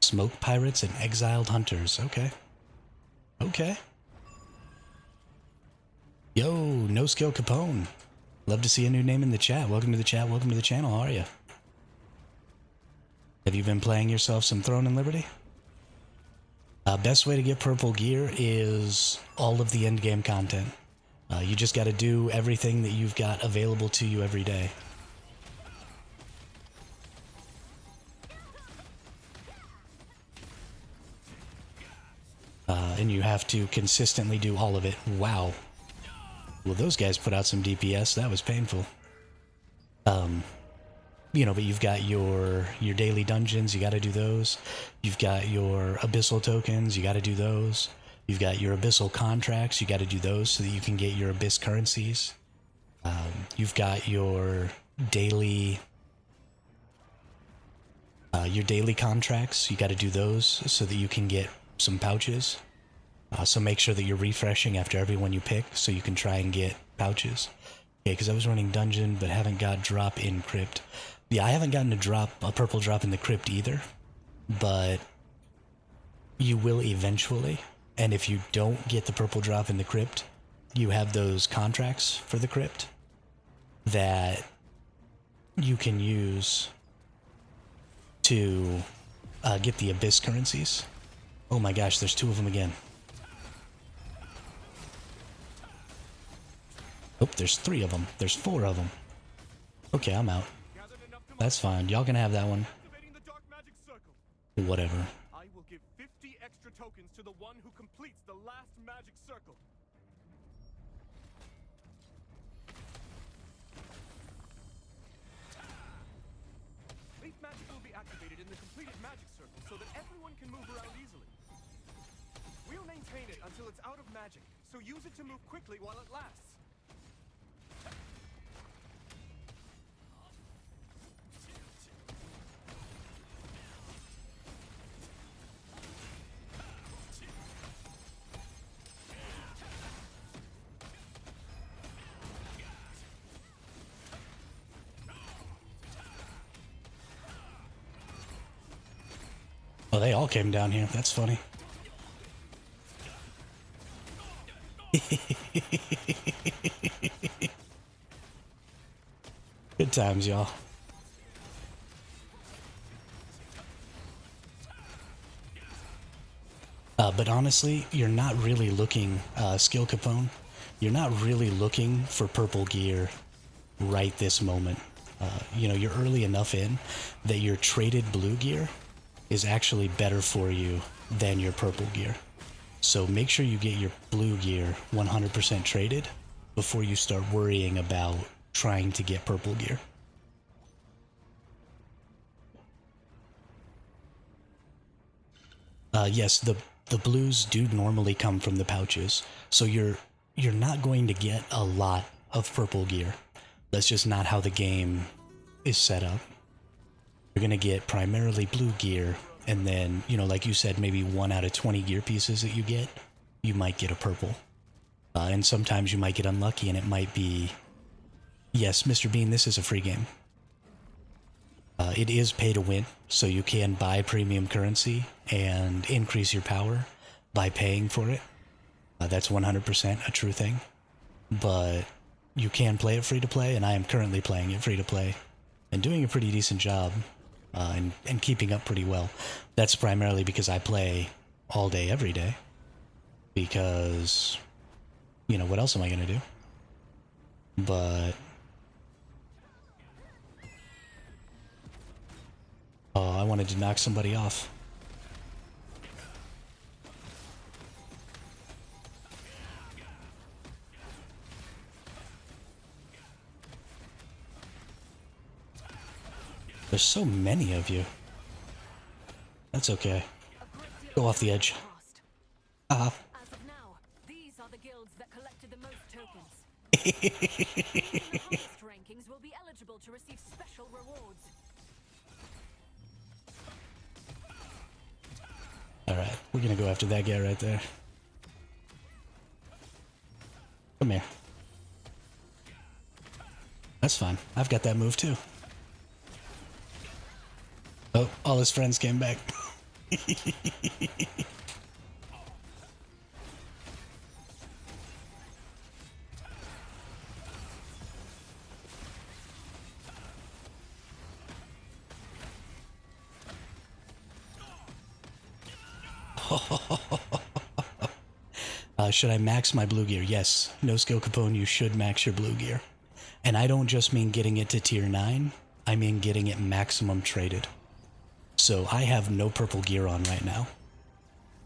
Smoke pirates and exiled hunters. Okay. Okay. Yo, No Skill Capone. Love to see a new name in the chat. Welcome to the chat. Welcome to the channel. How are you? Have you been playing yourself some Throne and Liberty? Best way to get purple gear is all of the endgame content. You just got to do everything that you've got available to you every day. And you have to consistently do all of it. Wow. Well, those guys put out some DPS. That was painful. You know, but you've got your daily dungeons. You got to do those. You've got your abyssal tokens. You got to do those. You've got your abyssal contracts. You got to do those so that you can get your abyss currencies. You've got your daily contracts. You got to do those so that you can get some pouches. So make sure that you're refreshing after every one you pick so you can try and get pouches. Okay, because I was running dungeon but haven't got drop in crypt. Yeah, I haven't gotten a purple drop in the crypt either, but you will eventually. And if you don't get the purple drop in the crypt, you have those contracts for the crypt that you can use to get the abyss currencies. Oh my gosh, there's 2 of them again. Oh, there's 3 of them. There's 4 of them. Okay, I'm out. That's fine. Y'all can have that one. Activating the dark magic circle. Whatever. I will give 50 extra tokens to the one who completes the last magic circle. Leaf magic will be activated in the completed magic circle so that everyone can move around easily. We'll maintain it until it's out of magic, so use it to move quickly while it lasts. Oh, they all came down here. That's funny. Good times, y'all. But honestly, you're not really looking, Skill Capone, you're not really looking for purple gear right this moment. You know, you're early enough in that your traded blue gear is actually better for you than your purple gear. So make sure you get your blue gear 100% traded before you start worrying about trying to get purple gear. Yes, the blues do normally come from the pouches, so you're not going to get a lot of purple gear. That's just not how the game is set up. You're gonna get primarily blue gear, and then, you know, like you said, maybe 1 out of 20 gear pieces that you get, you might get a purple. And sometimes you might get unlucky and it might be, yes, Mr. Bean, this is a free game. It is pay to win, so you can buy premium currency and increase your power by paying for it. That's 100% a true thing. But you can play it free to play, and I am currently playing it free to play and doing a pretty decent job. And keeping up pretty well. That's primarily because I play all day, every day. Because, you know, what else am I going to do? But... oh, I wanted to knock somebody off. There's so many of you. That's okay. Go off the edge. As of now, these are the guilds that collected the most tokens. The highest rankings will be eligible to receive special rewards. Alright, we're gonna go after that guy right there. Come here. That's fine. I've got that move too. Oh, all his friends came back. Should I max my blue gear? Yes. No Skill Capone, you should max your blue gear. And I don't just mean getting it to tier 9, I mean getting it maximum traded. So I have no purple gear on right now.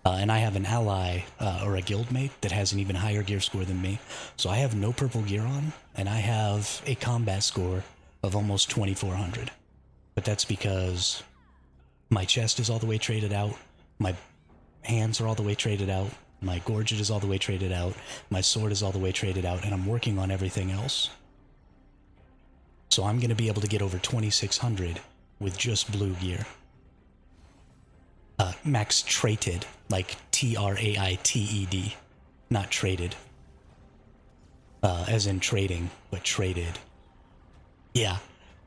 And I have an ally, or a guildmate, that has an even higher gear score than me. So I have no purple gear on, and I have a combat score of almost 2400. But that's because my chest is all the way traded out, my hands are all the way traded out, my gorget is all the way traded out, my sword is all the way traded out, and I'm working on everything else. So I'm going to be able to get over 2600 with just blue gear. Max traded, like T-R-A-I-T-E-D, not traded. As in trading, but traded. Yeah,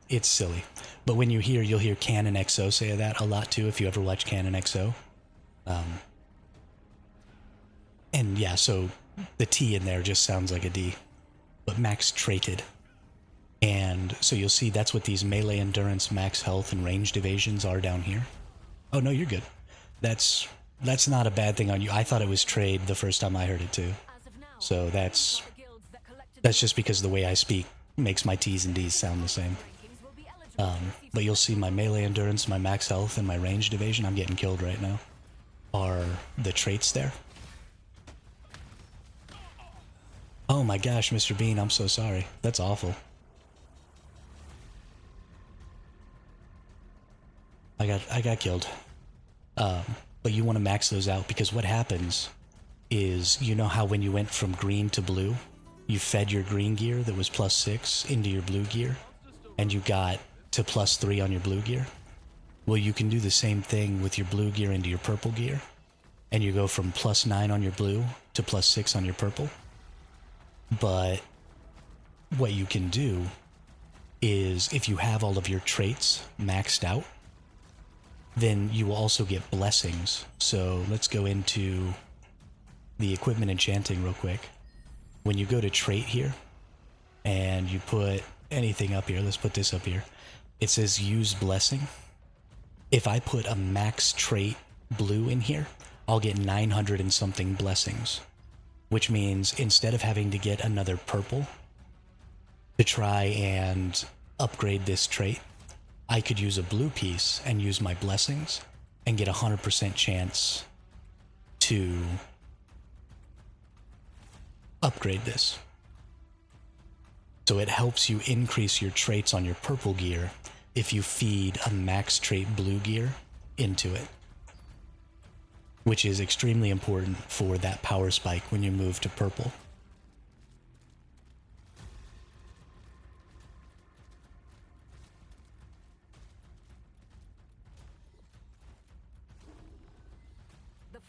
it's silly. But when you'll hear Canon XO say that a lot too, if you ever watch Canon XO. And yeah, so the T in there just sounds like a D. But max traded. And so you'll see that's what these melee endurance, max health, and ranged evasions are down here. Oh no, you're good. That's not a bad thing on you. I thought it was trade the first time I heard it too. So that's That's just because the way I speak makes my T's and D's sound the same. rankings will be eligible to receive But you'll see my melee endurance, my max health, and my ranged evasion, I'm getting killed right now, are the traits there. Oh my gosh, Mr. Bean, I'm so sorry. That's awful. I got killed. But you want to max those out, because what happens is, you know how when you went from green to blue, you fed your green gear that was +6 into your blue gear, and you got to +3 on your blue gear? Well, you can do the same thing with your blue gear into your purple gear, and you go from +9 on your blue to +6 on your purple. But what you can do is, if you have all of your traits maxed out, then you will also get blessings. So let's go into the equipment enchanting real quick. When you go to trait here, and you put anything up here, let's put this up here, it says use blessing. If I put a max trait blue in here, I'll get 900 and something blessings, which means instead of having to get another purple to try and upgrade this trait, I could use a blue piece and use my blessings and get 100% chance to upgrade this. So it helps you increase your traits on your purple gear if you feed a max trait blue gear into it, which is extremely important for that power spike when you move to purple.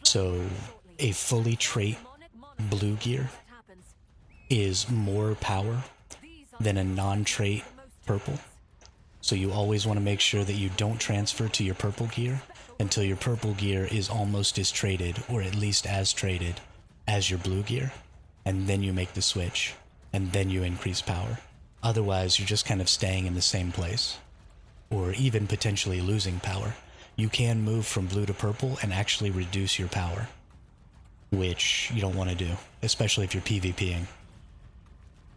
So a fully trait blue gear is more power than a non-trait purple. So you always want to make sure that you don't transfer to your purple gear until your purple gear is almost as traded, or at least as traded, as your blue gear. And then you make the switch, and then you increase power. Otherwise, you're just kind of staying in the same place, or even potentially losing power. You can move from blue to purple and actually reduce your power, which you don't want to do, especially if you're PvPing.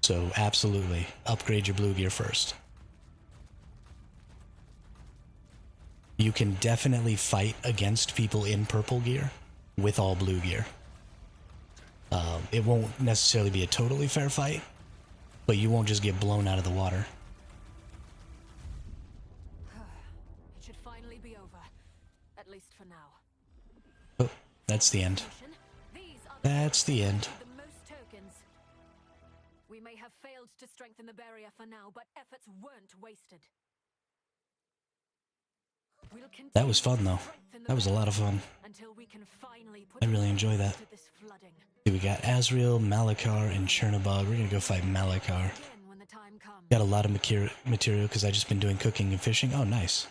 So absolutely, upgrade your blue gear first. You can definitely fight against people in purple gear with all blue gear. It won't necessarily be a totally fair fight, but you won't just get blown out of the water. It should finally be over, at least for now. Oh, that's the end. These are That's the end. the most tokens. We may have failed to strengthen the barrier for now, but efforts weren't wasted. We'll That was continue fun, to though. strengthen the That was a lot of barrier fun. until we can finally put I really an enjoy end that. to this flooding. We got Azrael, Malakar, and Chernobog. We're gonna go fight Malakar. Again when the time comes. Got a lot of material because I just been doing cooking and fishing. Oh, nice.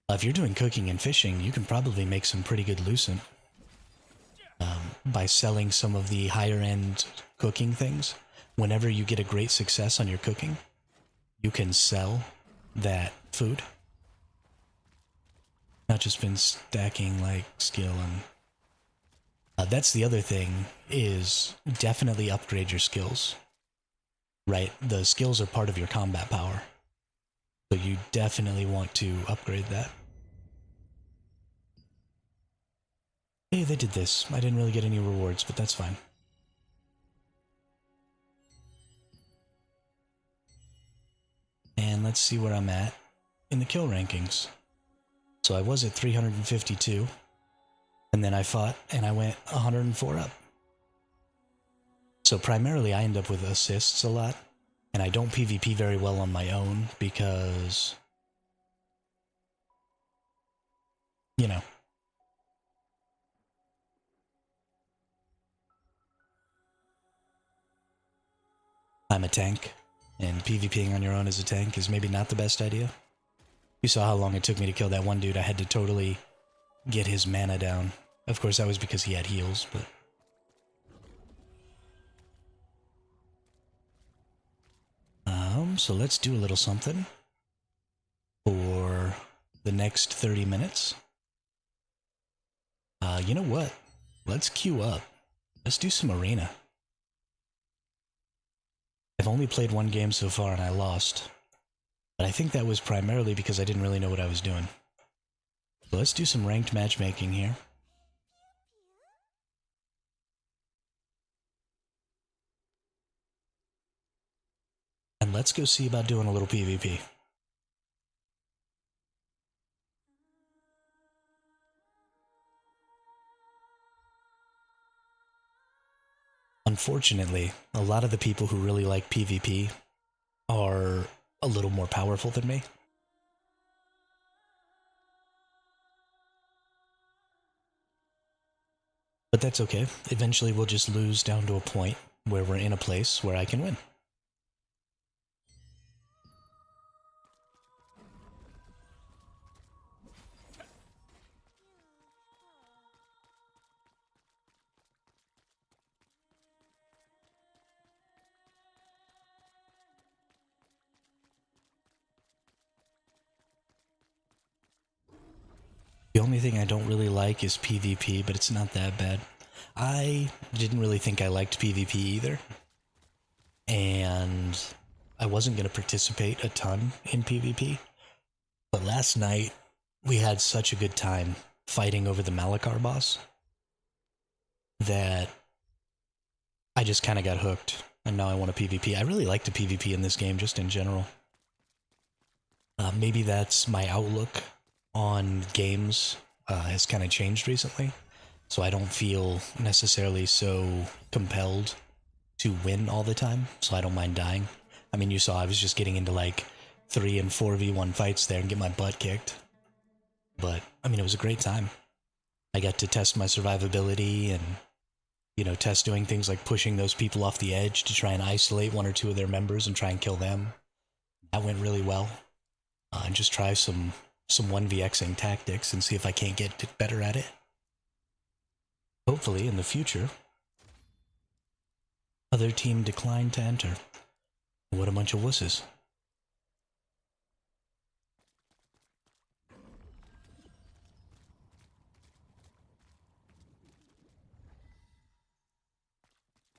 If you're doing cooking and fishing, you can probably make some pretty good lucent by selling some of the higher end cooking things. Whenever you get a great success on your cooking, you can sell that food. Not just been stacking like skill, and that's the other thing, is definitely upgrade your skills. Right? The skills are part of your combat power. So you definitely want to upgrade that. Hey, they did this. I didn't really get any rewards, but that's fine. And let's see where I'm at in the kill rankings. So I was at 352, and then I fought, and I went 104 up. So primarily I end up with assists a lot, and I don't PvP very well on my own because, you know. I'm a tank, and PvPing on your own as a tank is maybe not the best idea. You saw how long it took me to kill that one dude. I had to totally get his mana down. Of course, that was because he had heals, but... so let's do a little something for the next 30 minutes. You know what? Let's queue up. Let's do some arena. I've only played one game so far and I lost. But I think that was primarily because I didn't really know what I was doing. So let's do some ranked matchmaking here. And let's go see about doing a little PvP. Unfortunately, a lot of the people who really like PvP are a little more powerful than me. But that's okay. Eventually we'll just lose down to a point where we're in a place where I can win. The only thing I don't really like is PvP, but it's not that bad. I didn't really think I liked PvP either. And I wasn't going to participate a ton in PvP. But last night, we had such a good time fighting over the Malakar boss that I just kind of got hooked. And now I want a PvP. I really like the PvP in this game, just in general. Maybe that's my outlook on games has kind of changed recently, so I don't feel necessarily so compelled to win all the time, so I don't mind dying. I mean, you saw I was just getting into like 3 and 4v1 fights there and get my butt kicked. But, I mean, it was a great time. I got to test my survivability and, you know, test doing things like pushing those people off the edge to try and isolate 1 or 2 of their members and try and kill them. That went really well. And just try some 1vxing tactics and see if I can't get better at it. Hopefully, in the future. Other team declined to enter. What a bunch of wusses.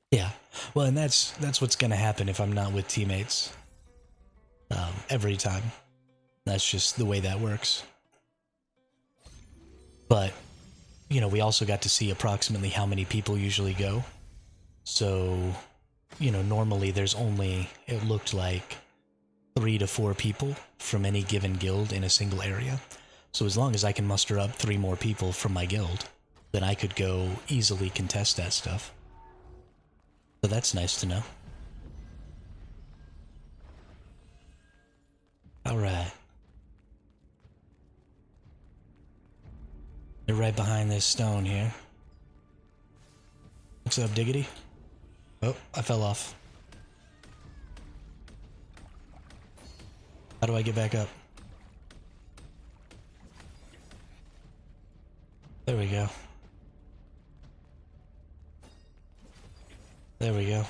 Yeah, well, and that's what's gonna happen if I'm not with teammates. Every time. That's just the way that works. But, you know, we also got to see approximately how many people usually go. So, you know, normally there's only, it looked like 3 to 4 people from any given guild in a single area. So as long as I can muster up 3 more people from my guild, then I could go easily contest that stuff. So that's nice to know. Alright. They're right behind this stone here. What's up, Diggity? Oh, I fell off. How do I get back up? There we go. There we go.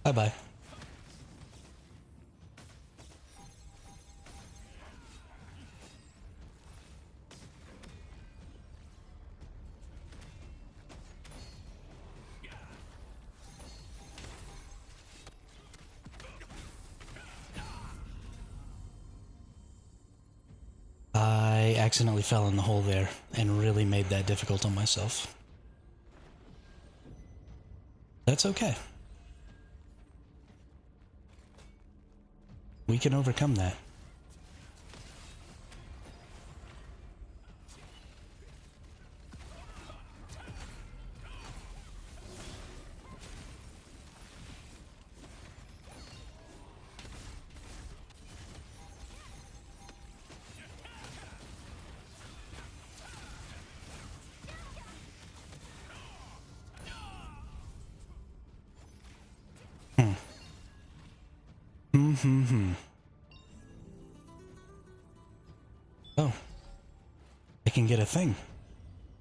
Bye-bye. I accidentally fell in the hole there and really made that difficult on myself. That's okay. We can overcome that. Oh. I can get a thing.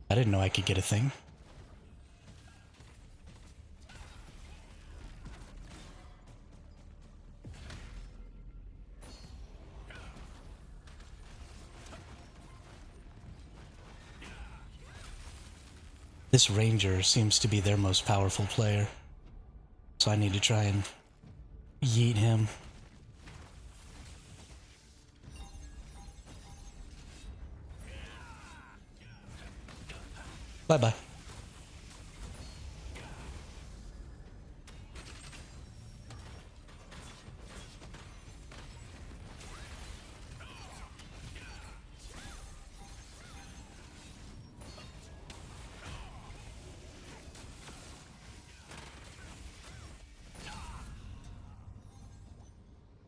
I didn't know I could get a thing. This ranger seems to be their most powerful player, so I need to try and yeet him. Bye-bye.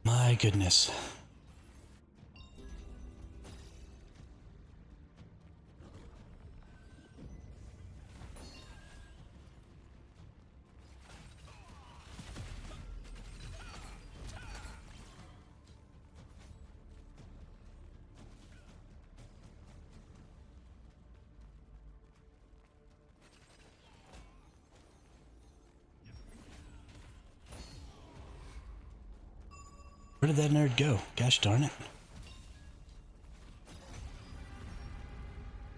My goodness. Where did that nerd go? Gosh darn it.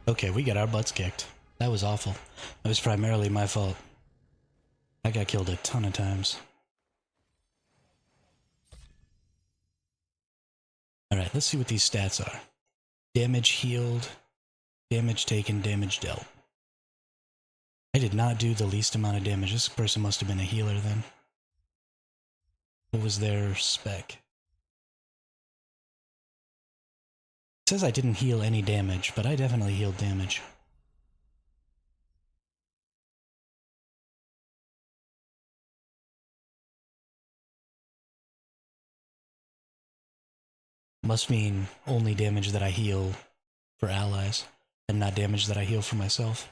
Okay, we got our butts kicked. That was awful. That was primarily my fault. I got killed a ton of times. Alright, let's see what these stats are. Damage healed, damage taken, damage dealt. I did not do the least amount of damage. This person must have been a healer then. What was their spec? It says I didn't heal any damage, but I definitely healed damage. Must mean only damage that I heal for allies, and not damage that I heal for myself.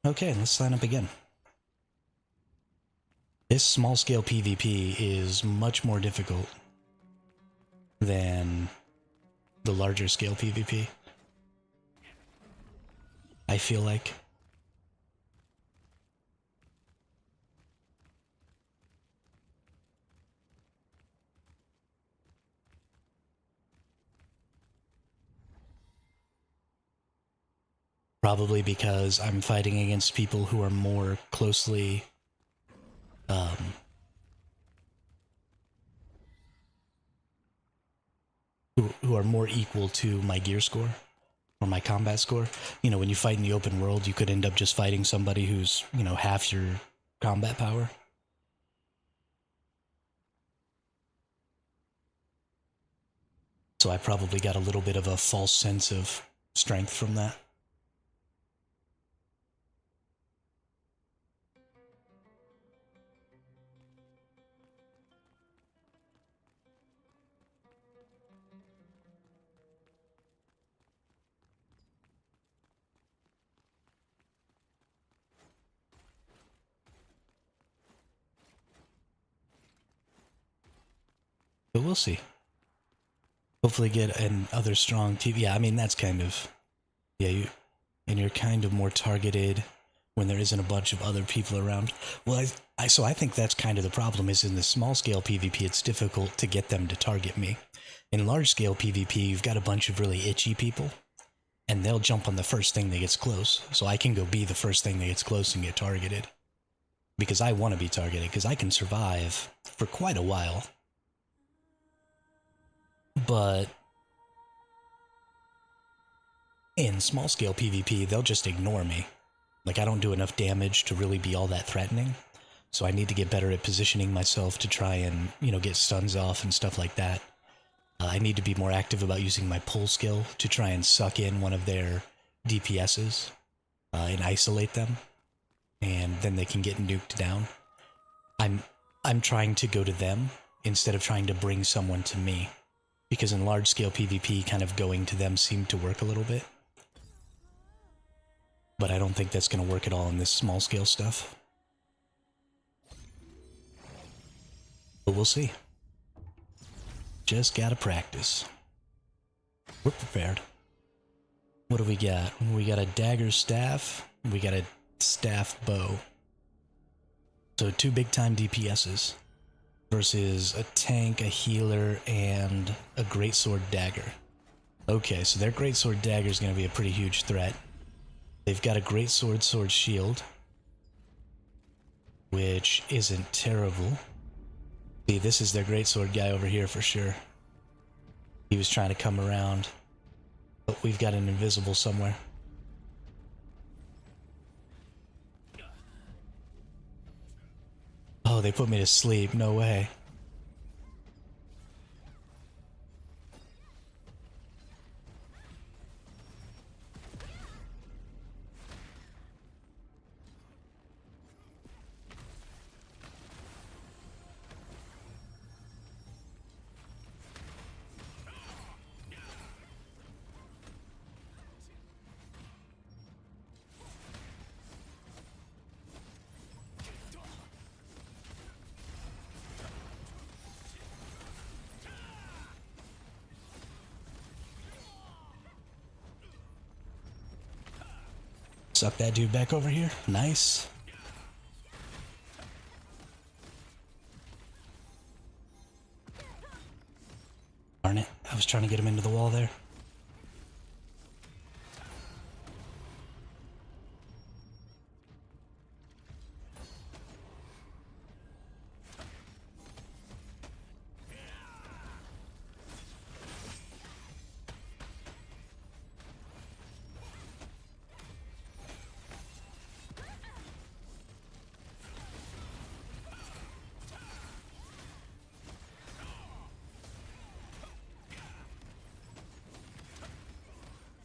Okay, let's sign up again. This small-scale PvP is much more difficult than the larger-scale PvP. I feel like. Probably because I'm fighting against people who are more closely who are more equal to my gear score or my combat score. You know, when you fight in the open world, you could end up just fighting somebody who's, you know, half your combat power. So I probably got a little bit of a false sense of strength from that. But we'll see. Hopefully get another strong TV. Yeah, I mean, that's kind of... Yeah, you're kind of more targeted when there isn't a bunch of other people around. Well, so I think that's kind of the problem, is in the small-scale PvP, it's difficult to get them to target me. In large-scale PvP, you've got a bunch of really itchy people, and they'll jump on the first thing that gets close. So I can go be the first thing that gets close and get targeted. Because I want to be targeted, because I can survive for quite a while. But in small-scale PvP, they'll just ignore me. Like, I don't do enough damage to really be all that threatening. So I need to get better at positioning myself to try and, you know, get stuns off and stuff like that. I need to be more active about using my pull skill to try and suck in one of their DPSs and isolate them. And then they can get nuked down. I'm trying to go to them instead of trying to bring someone to me. Because in large-scale PvP, kind of going to them seemed to work a little bit. But I don't think that's going to work at all in this small-scale stuff. But we'll see. Just gotta practice. We're prepared. What do we got? We got a dagger staff. We got a staff bow. So 2 big-time DPSs versus a tank, a healer, and a greatsword dagger. Okay, so their greatsword dagger is going to be a pretty huge threat. They've got a greatsword sword shield, which isn't terrible. See, this is their greatsword guy over here for sure. He was trying to come around, but we've got an invisible somewhere. Oh, they put me to sleep. No way. Suck that dude back over here. Nice. Darn it. I was trying to get him into the wall there.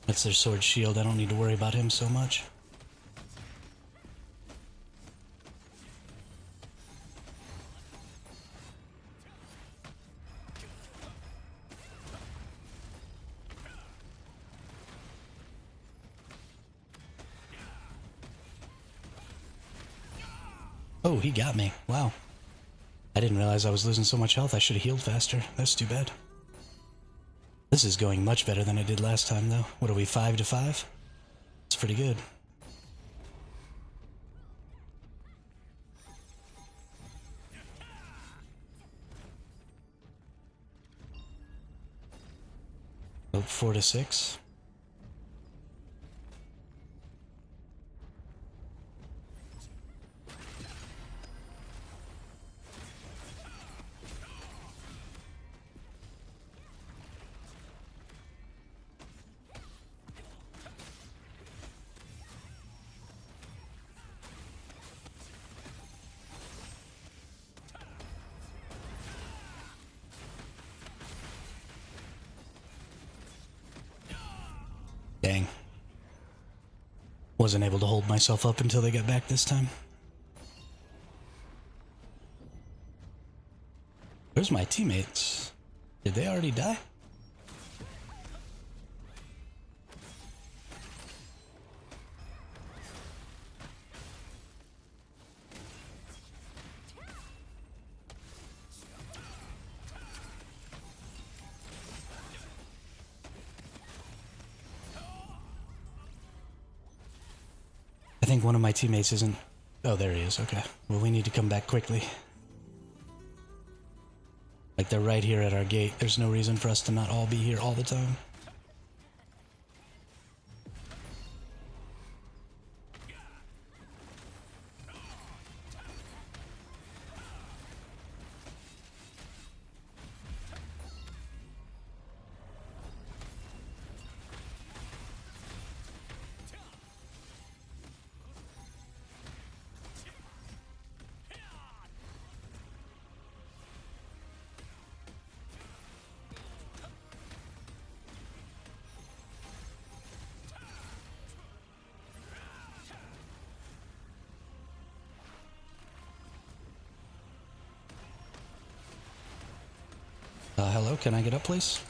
That's their sword shield. I don't need to worry about him so much. Oh, he got me. Wow. I didn't realize I was losing so much health. I should have healed faster. That's too bad. This is going much better than it did last time, though. What are we, 5 to 5? It's pretty good. Oh, 4 to 6. Dang. Wasn't able to hold myself up until they got back this time. Where's my teammates? Did they already die? I think one of my teammates isn't... Oh, there he is. Okay. Well, we need to come back quickly. Like, they're right here at our gate. There's no reason for us to not all be here all the time. Hello, can I get up, please?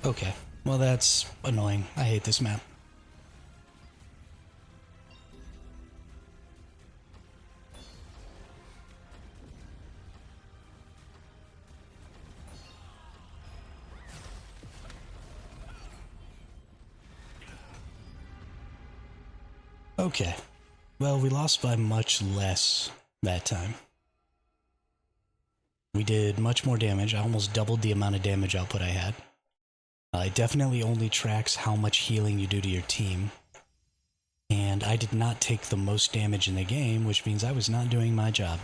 Okay, Well, that's annoying. I hate this map. Okay. Well, we lost by much less that time. We did much more damage. I almost doubled the amount of damage output I had. It definitely only tracks how much healing you do to your team. And I did not take the most damage in the game, which means I was not doing my job.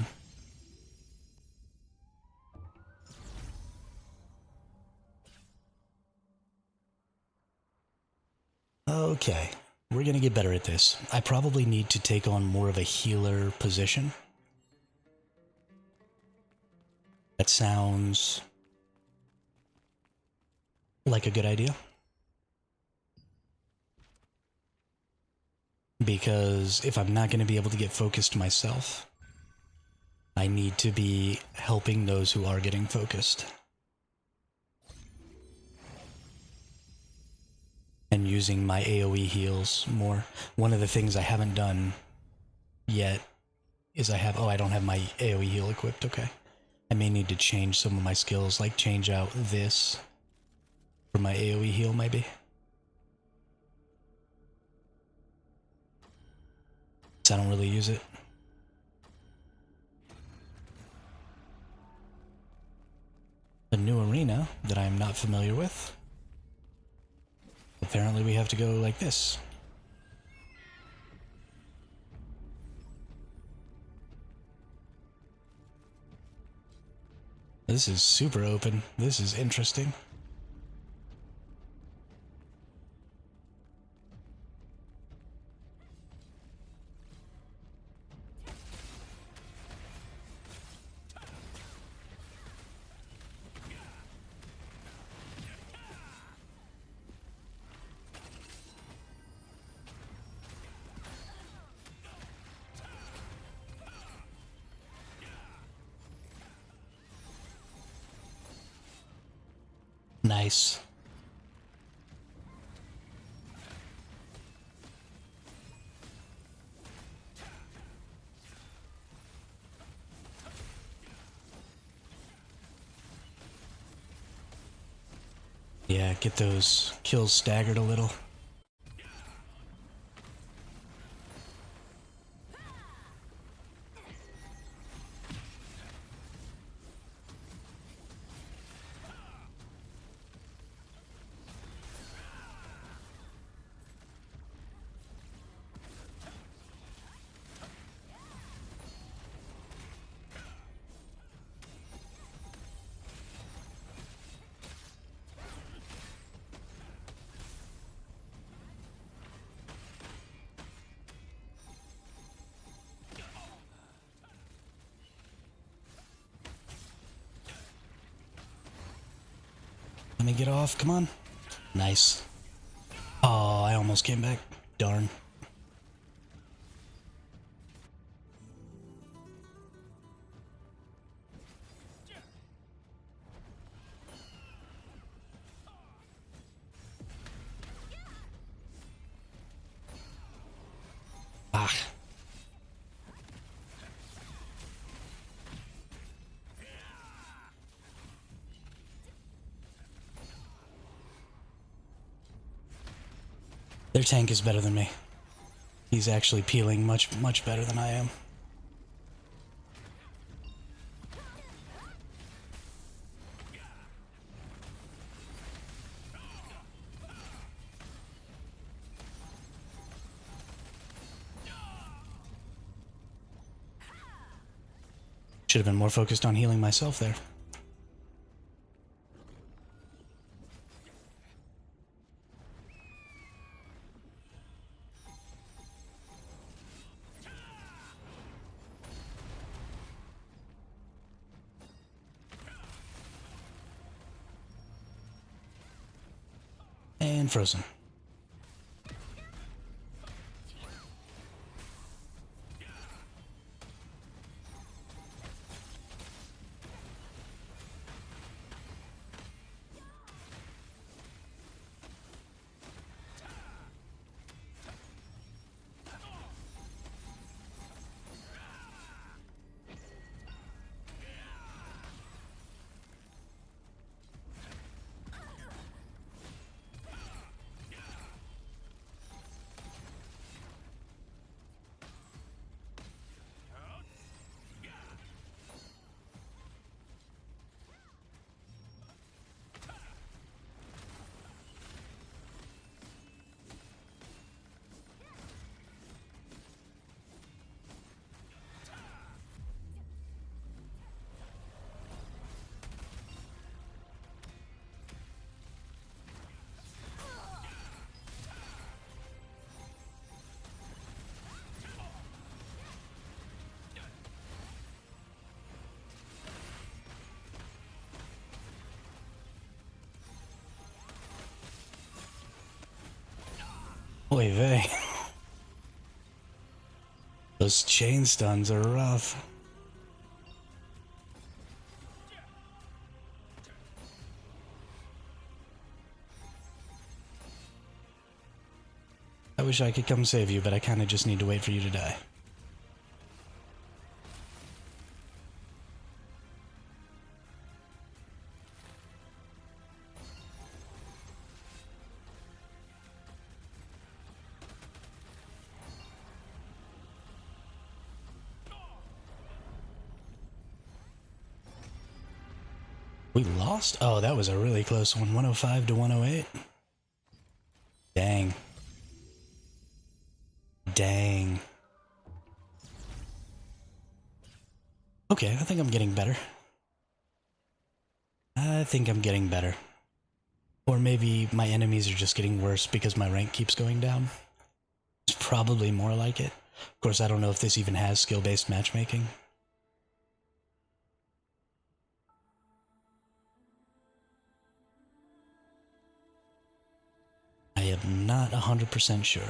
Okay, we're gonna get better at this. I probably need to take on more of a healer position. That sounds like a good idea. Because if I'm not going to be able to get focused myself, I need to be helping those who are getting focused. And using my AoE heals more. One of the things I haven't done yet is I don't have my AoE heal equipped, okay. I may need to change some of my skills, like change out this for my AoE heal maybe. So I don't really use it. A new arena that I am not familiar with. Apparently we have to go like this. This is super open. This is interesting. Nice. Yeah, get those kills staggered a little. Let me get off, come on. Nice. Oh, I almost came back. Darn. Ah. Their tank is better than me. He's actually peeling much better than I am. Should have been more focused on healing myself there. And frozen. Oy vey. Those chain stuns are rough. I wish I could come save you, but I kind of just need to wait for you to die. We lost? Oh, that was a really close one. 105 to 108. Dang. Dang. Okay, I think I'm getting better. I think I'm getting better. Or maybe my enemies are just getting worse because my rank keeps going down. It's probably more like it. Of course, I don't know if this even has skill-based matchmaking. I am not 100% sure.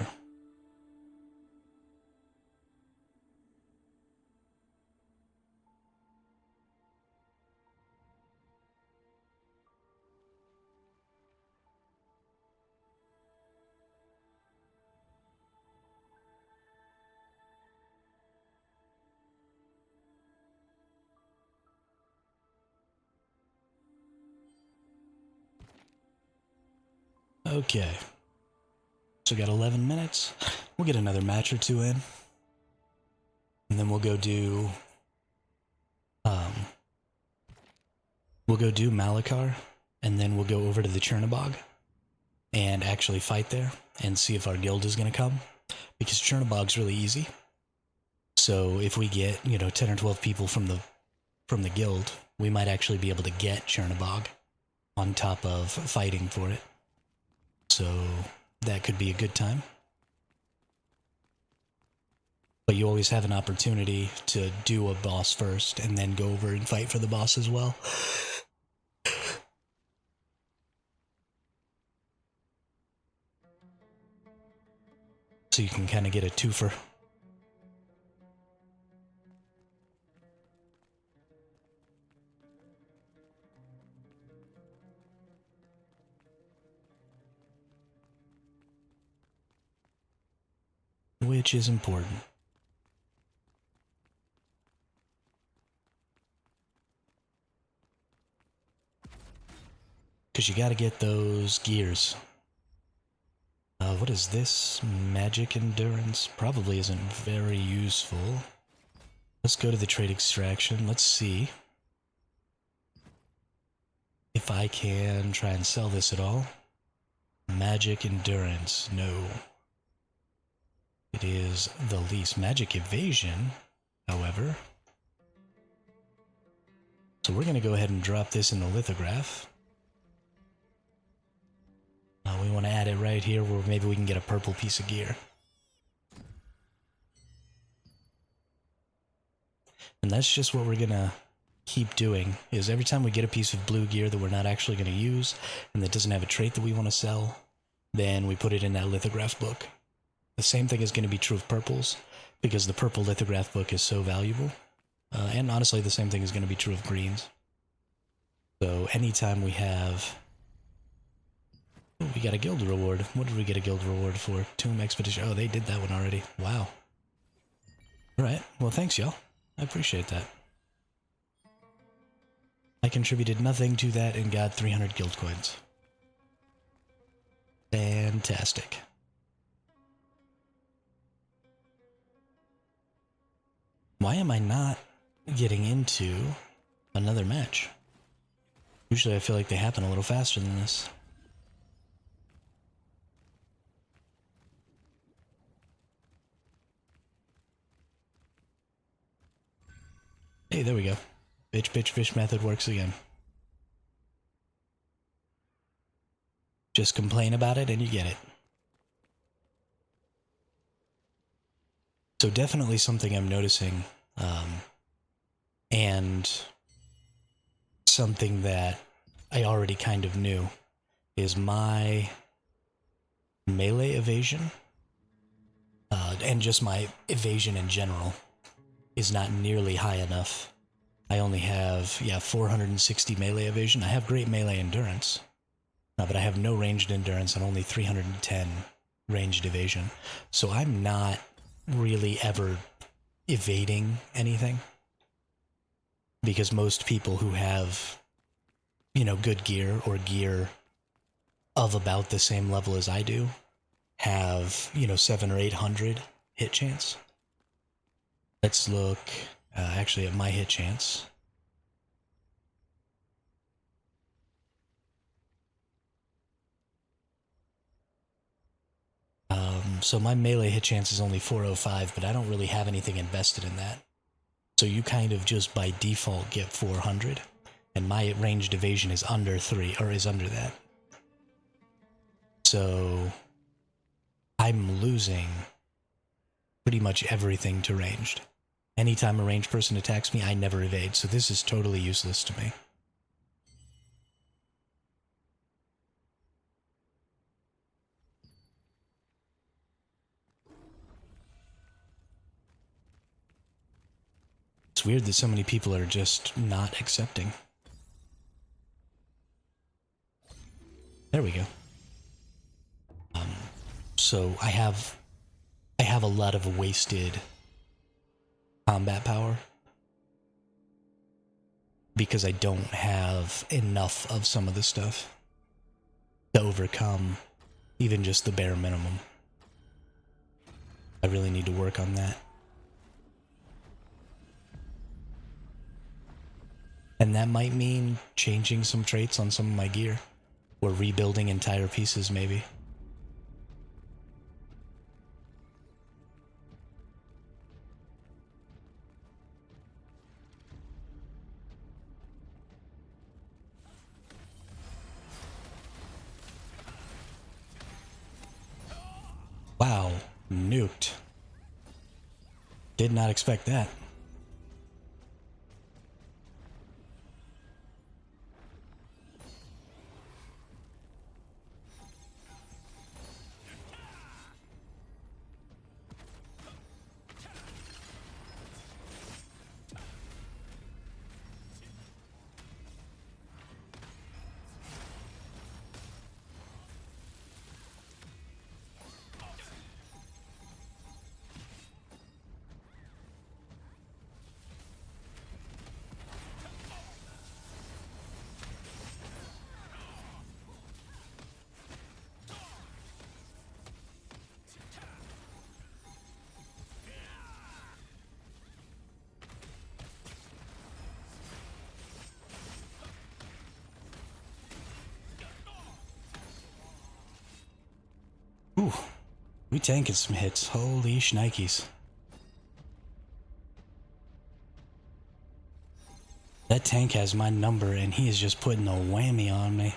Okay. So we got 11 minutes. We'll get another match or two in. And then we'll go do Malachar, and then we'll go over to the Chernobog and actually fight there and see if our guild is going to come, because Chernobog's really easy. So if we get, 10 or 12 people from the guild, we might actually be able to get Chernobog on top of fighting for it. So that could be a good time. But you always have an opportunity to do a boss first and then go over and fight for the boss as well. So you can kind of get a twofer. Which is important. Because you got to get those gears. What is this? Magic endurance? Probably isn't very useful. Let's go to the trade extraction. Let's see if I can try and sell this at all. Magic endurance. No. It is the least. Magic evasion, however. So we're going to go ahead and drop this in the lithograph. We want to add it right here where maybe we can get a purple piece of gear. And that's just what we're going to keep doing, is every time we get a piece of blue gear that we're not actually going to use and that doesn't have a trait that we want to sell, then we put it in that lithograph book. The same thing is going to be true of purples, because the purple lithograph book is so valuable. And honestly, the same thing is going to be true of greens. So anytime we have... Oh, we got a guild reward. What did we get a guild reward for? Tomb Expedition. Oh, they did that one already. Wow. Alright, well thanks y'all. I appreciate that. I contributed nothing to that and got 300 guild coins. Fantastic. Why am I not getting into another match? Usually I feel like they happen a little faster than this. Hey, there we go. Bitch, bitch, fish method works again. Just complain about it and you get it. So definitely something I'm noticing, and something that I already kind of knew, is my melee evasion and just my evasion in general is not nearly high enough. I only have, 460 melee evasion. I have great melee endurance, but I have no ranged endurance and only 310 ranged evasion. So I'm not really ever evading anything, because most people who have, good gear or gear of about the same level as I do have, 700 or 800 hit chance. Let's look actually at my hit chance. So my melee hit chance is only 405, but I don't really have anything invested in that. So you kind of just by default get 400, and my ranged evasion is under 3, or is under that. So I'm losing pretty much everything to ranged. Anytime a ranged person attacks me, I never evade, so this is totally useless to me. It's weird that so many people are just not accepting. There we go. So I have a lot of wasted combat power because I don't have enough of some of the stuff to overcome even just the bare minimum. I really need to work on that. And that might mean changing some traits on some of my gear, or rebuilding entire pieces maybe. Wow, nuked. Did not expect that. Ooh, we tanking some hits. Holy shnikes. That tank has my number and he is just putting a whammy on me.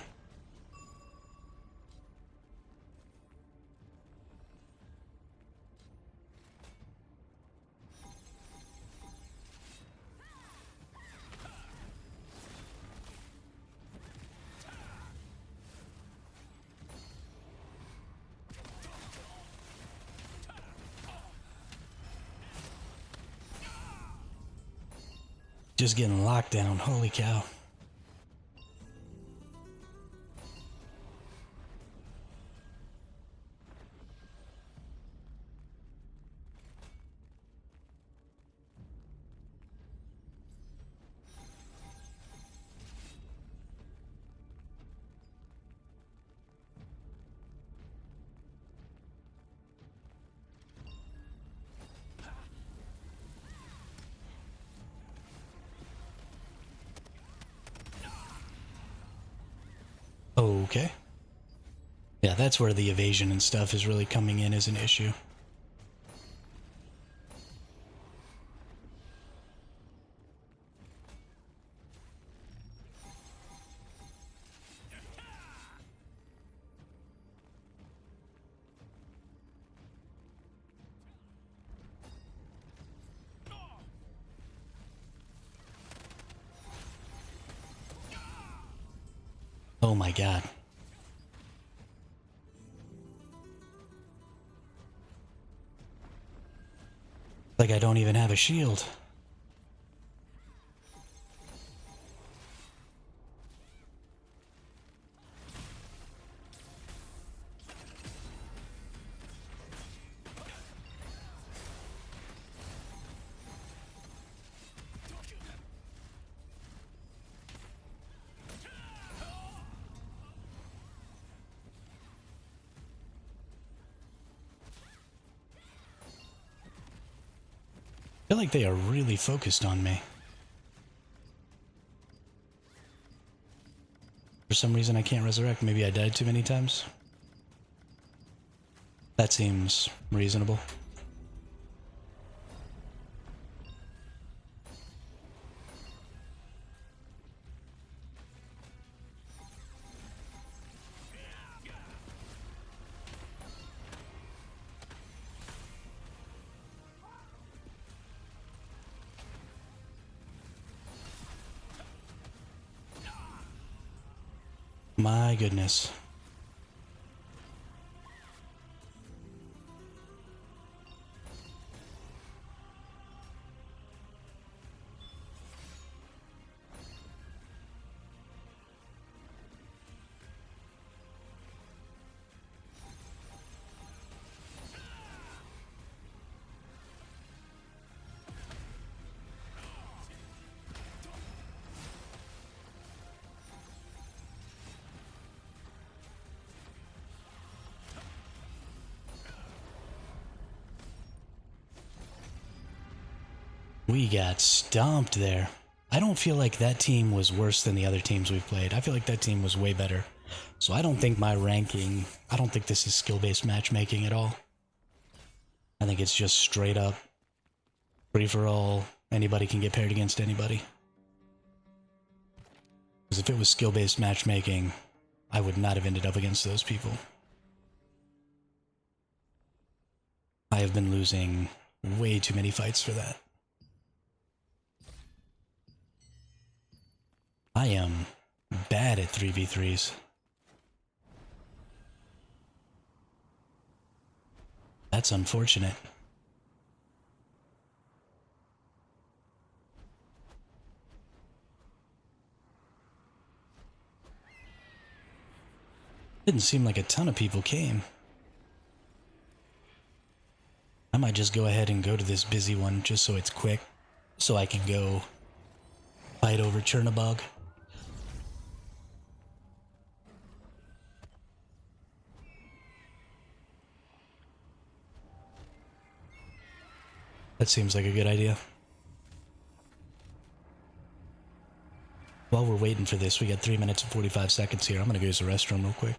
Just getting locked down. Holy cow. Okay. Yeah, that's where the evasion and stuff is really coming in as an issue. Oh my god. Like I don't even have a shield. I feel like they are really focused on me. For some reason I can't resurrect. Maybe I died too many times. That seems reasonable. My goodness. We got stomped there. I don't feel like that team was worse than the other teams we've played. I feel like that team was way better. So I don't think my ranking, I don't think this is skill-based matchmaking at all. I think it's just straight up free-for-all. Anybody can get paired against anybody. Because if it was skill-based matchmaking, I would not have ended up against those people. I have been losing way too many fights for that. I am bad at 3v3s. That's unfortunate. Didn't seem like a ton of people came. I might just go ahead and go to this busy one just so it's quick, so I can go fight over Chernobog. That seems like a good idea. While we're waiting for this, we got 3 minutes and 45 seconds here. I'm gonna go use the restroom real quick.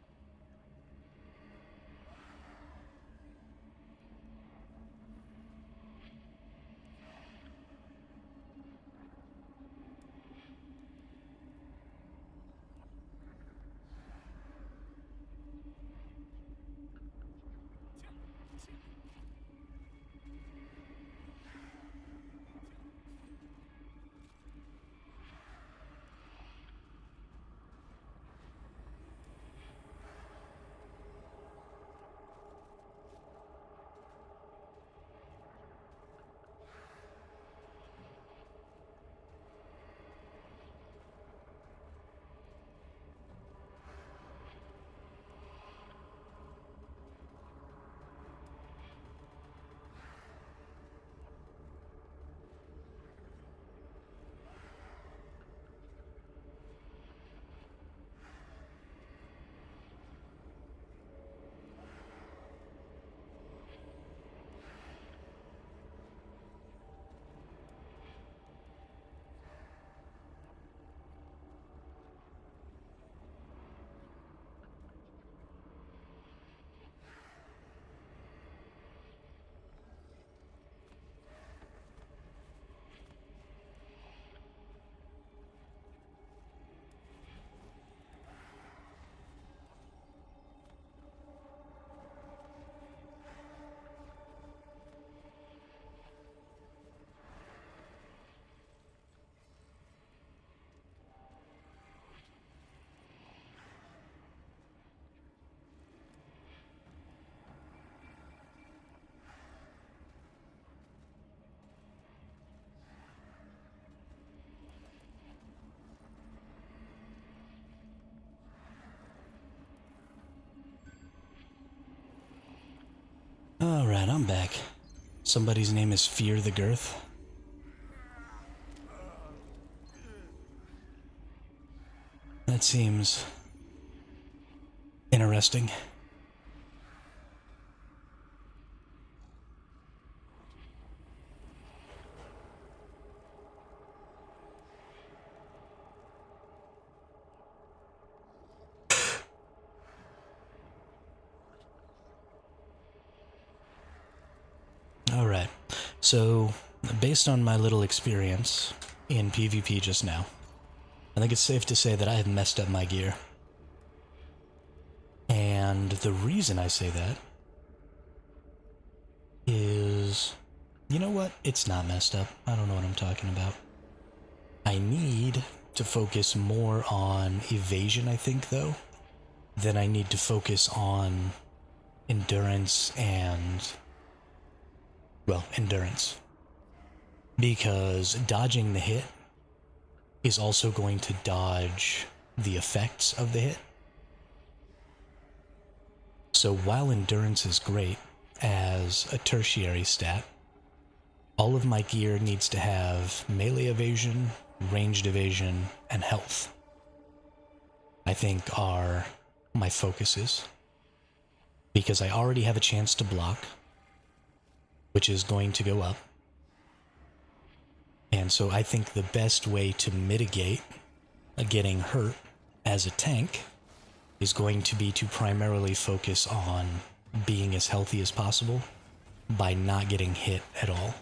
Alright, I'm back. Somebody's name is Fear the Girth. That seems interesting. Alright, so based on my little experience in PvP just now, I think it's safe to say that I have messed up my gear. And the reason I say that is, you know what? It's not messed up. I don't know what I'm talking about. I need to focus more on evasion, I think, though, than I need to focus on endurance and, well, endurance. Because dodging the hit is also going to dodge the effects of the hit. So while endurance is great as a tertiary stat, all of my gear needs to have melee evasion, ranged evasion, and health. I think are my focuses. Because I already have a chance to block, which is going to go up. And so I think the best way to mitigate getting hurt as a tank is going to be to primarily focus on being as healthy as possible by not getting hit at all.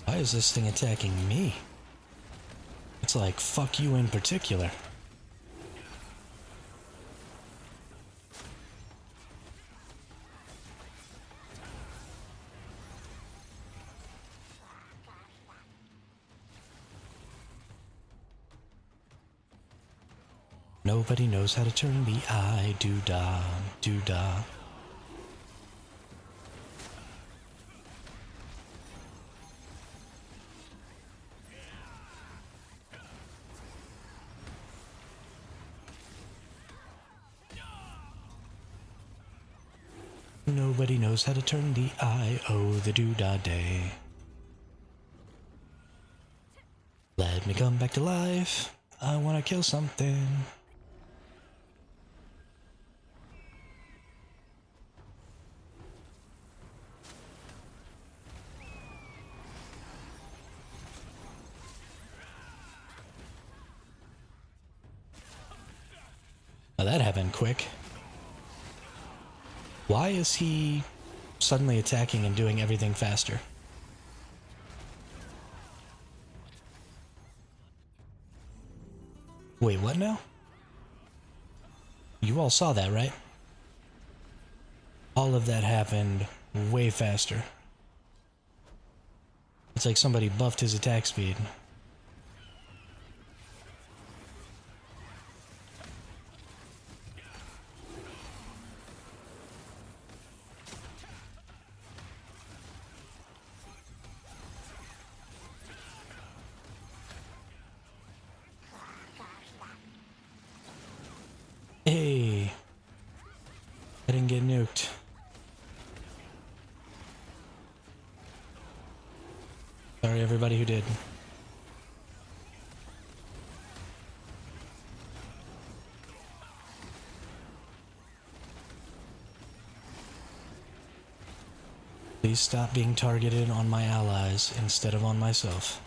Why is this thing attacking me? It's like, fuck you in particular. Nobody knows how to turn the eye, doo-dah, doo-dah. Nobody knows how to turn the eye, oh, the doo-dah day. Let me come back to life. I wanna kill something. Now that happened quick. Why is he suddenly attacking and doing everything faster? Wait, what now? You all saw that, right? All of that happened way faster. It's like somebody buffed his attack speed. Hey, I didn't get nuked. Sorry everybody who did. Please stop being targeted on my allies instead of on myself.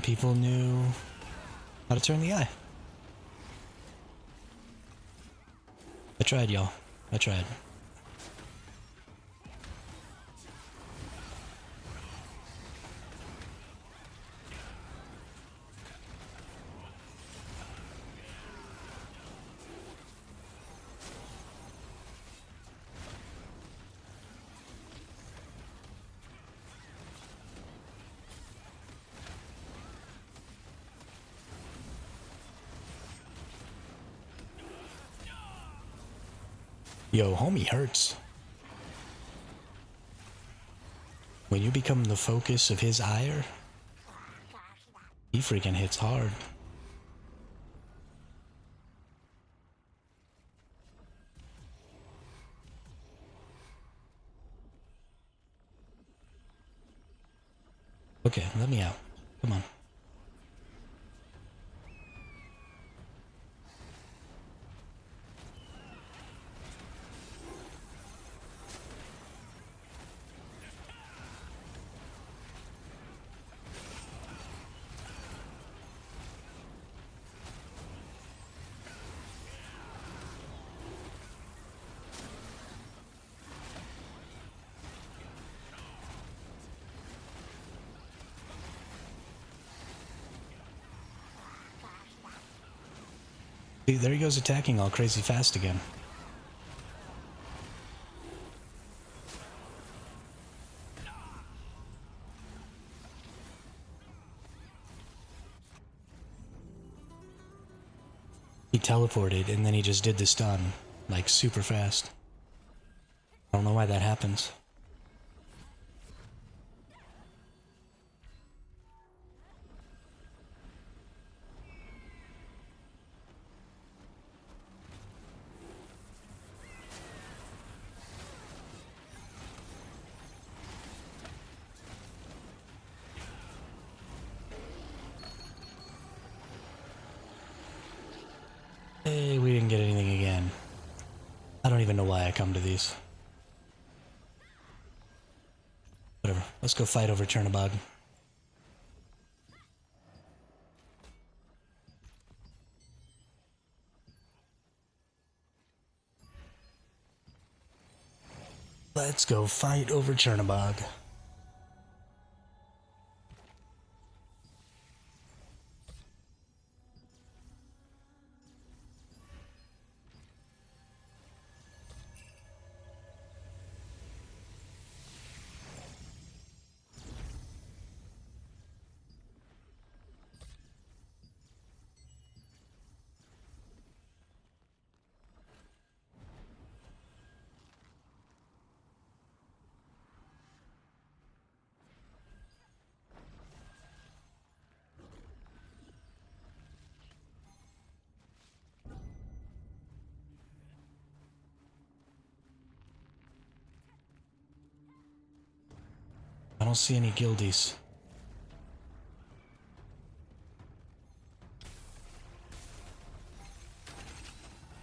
some people knew how to turn the eye. I tried, y'all. I tried. Yo, homie hurts. When you become the focus of his ire, he freaking hits hard. Okay, let me out. Come on. See, there he goes attacking all crazy fast again. He teleported and then he just did the stun, like super fast. I don't know why that happens. Hey, we didn't get anything again. I don't even know why I come to these. Whatever. Let's go fight over Chernobog. Let's go fight over Chernobog. I don't see any guildies.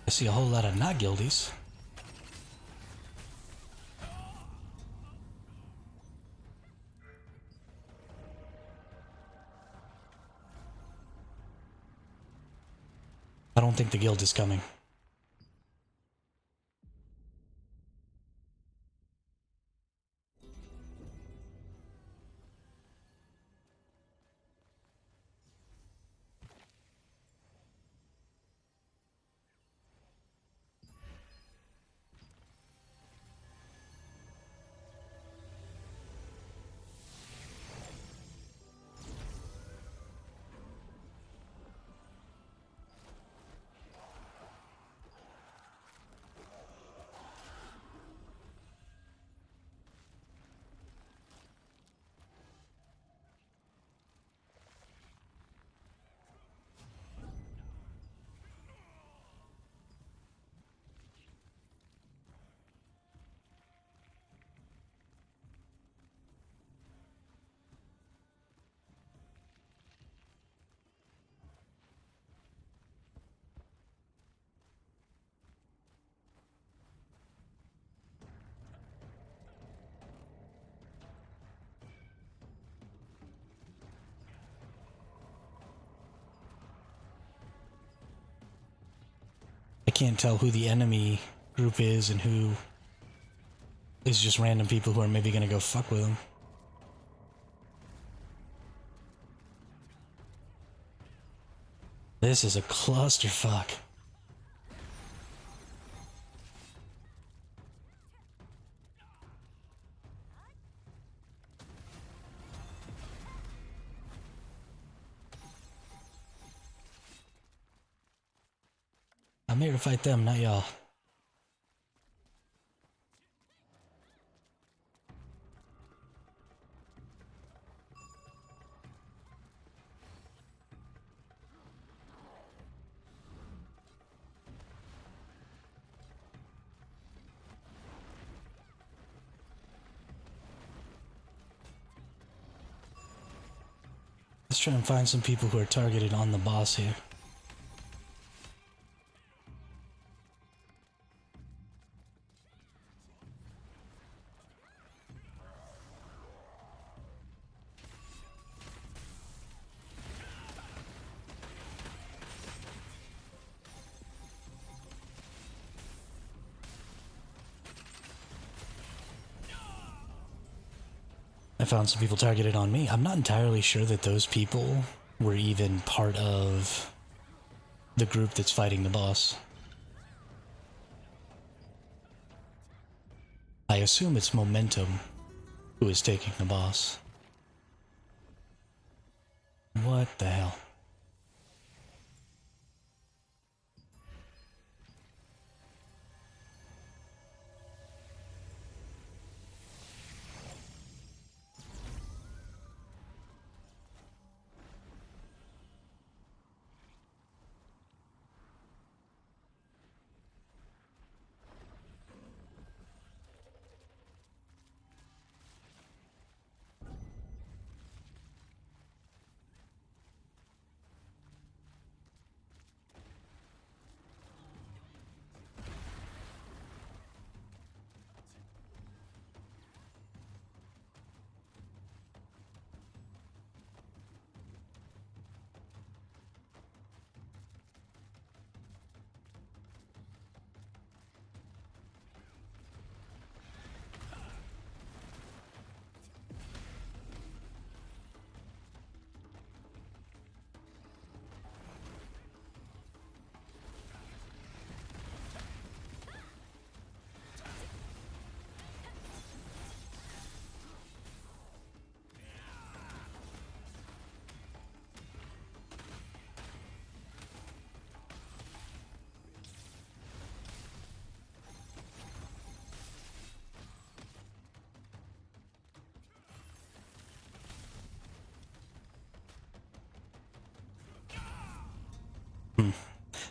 I see a whole lot of not guildies. I don't think the guild is coming. can't tell who the enemy group is and who is just random people who are maybe gonna go fuck with them. This is a clusterfuck. I'm here to fight them, not y'all. Let's try and find some people who are targeted on the boss here. I found some people targeted on me. I'm not entirely sure that those people were even part of the group that's fighting the boss. I assume it's Momentum who is taking the boss. What the hell?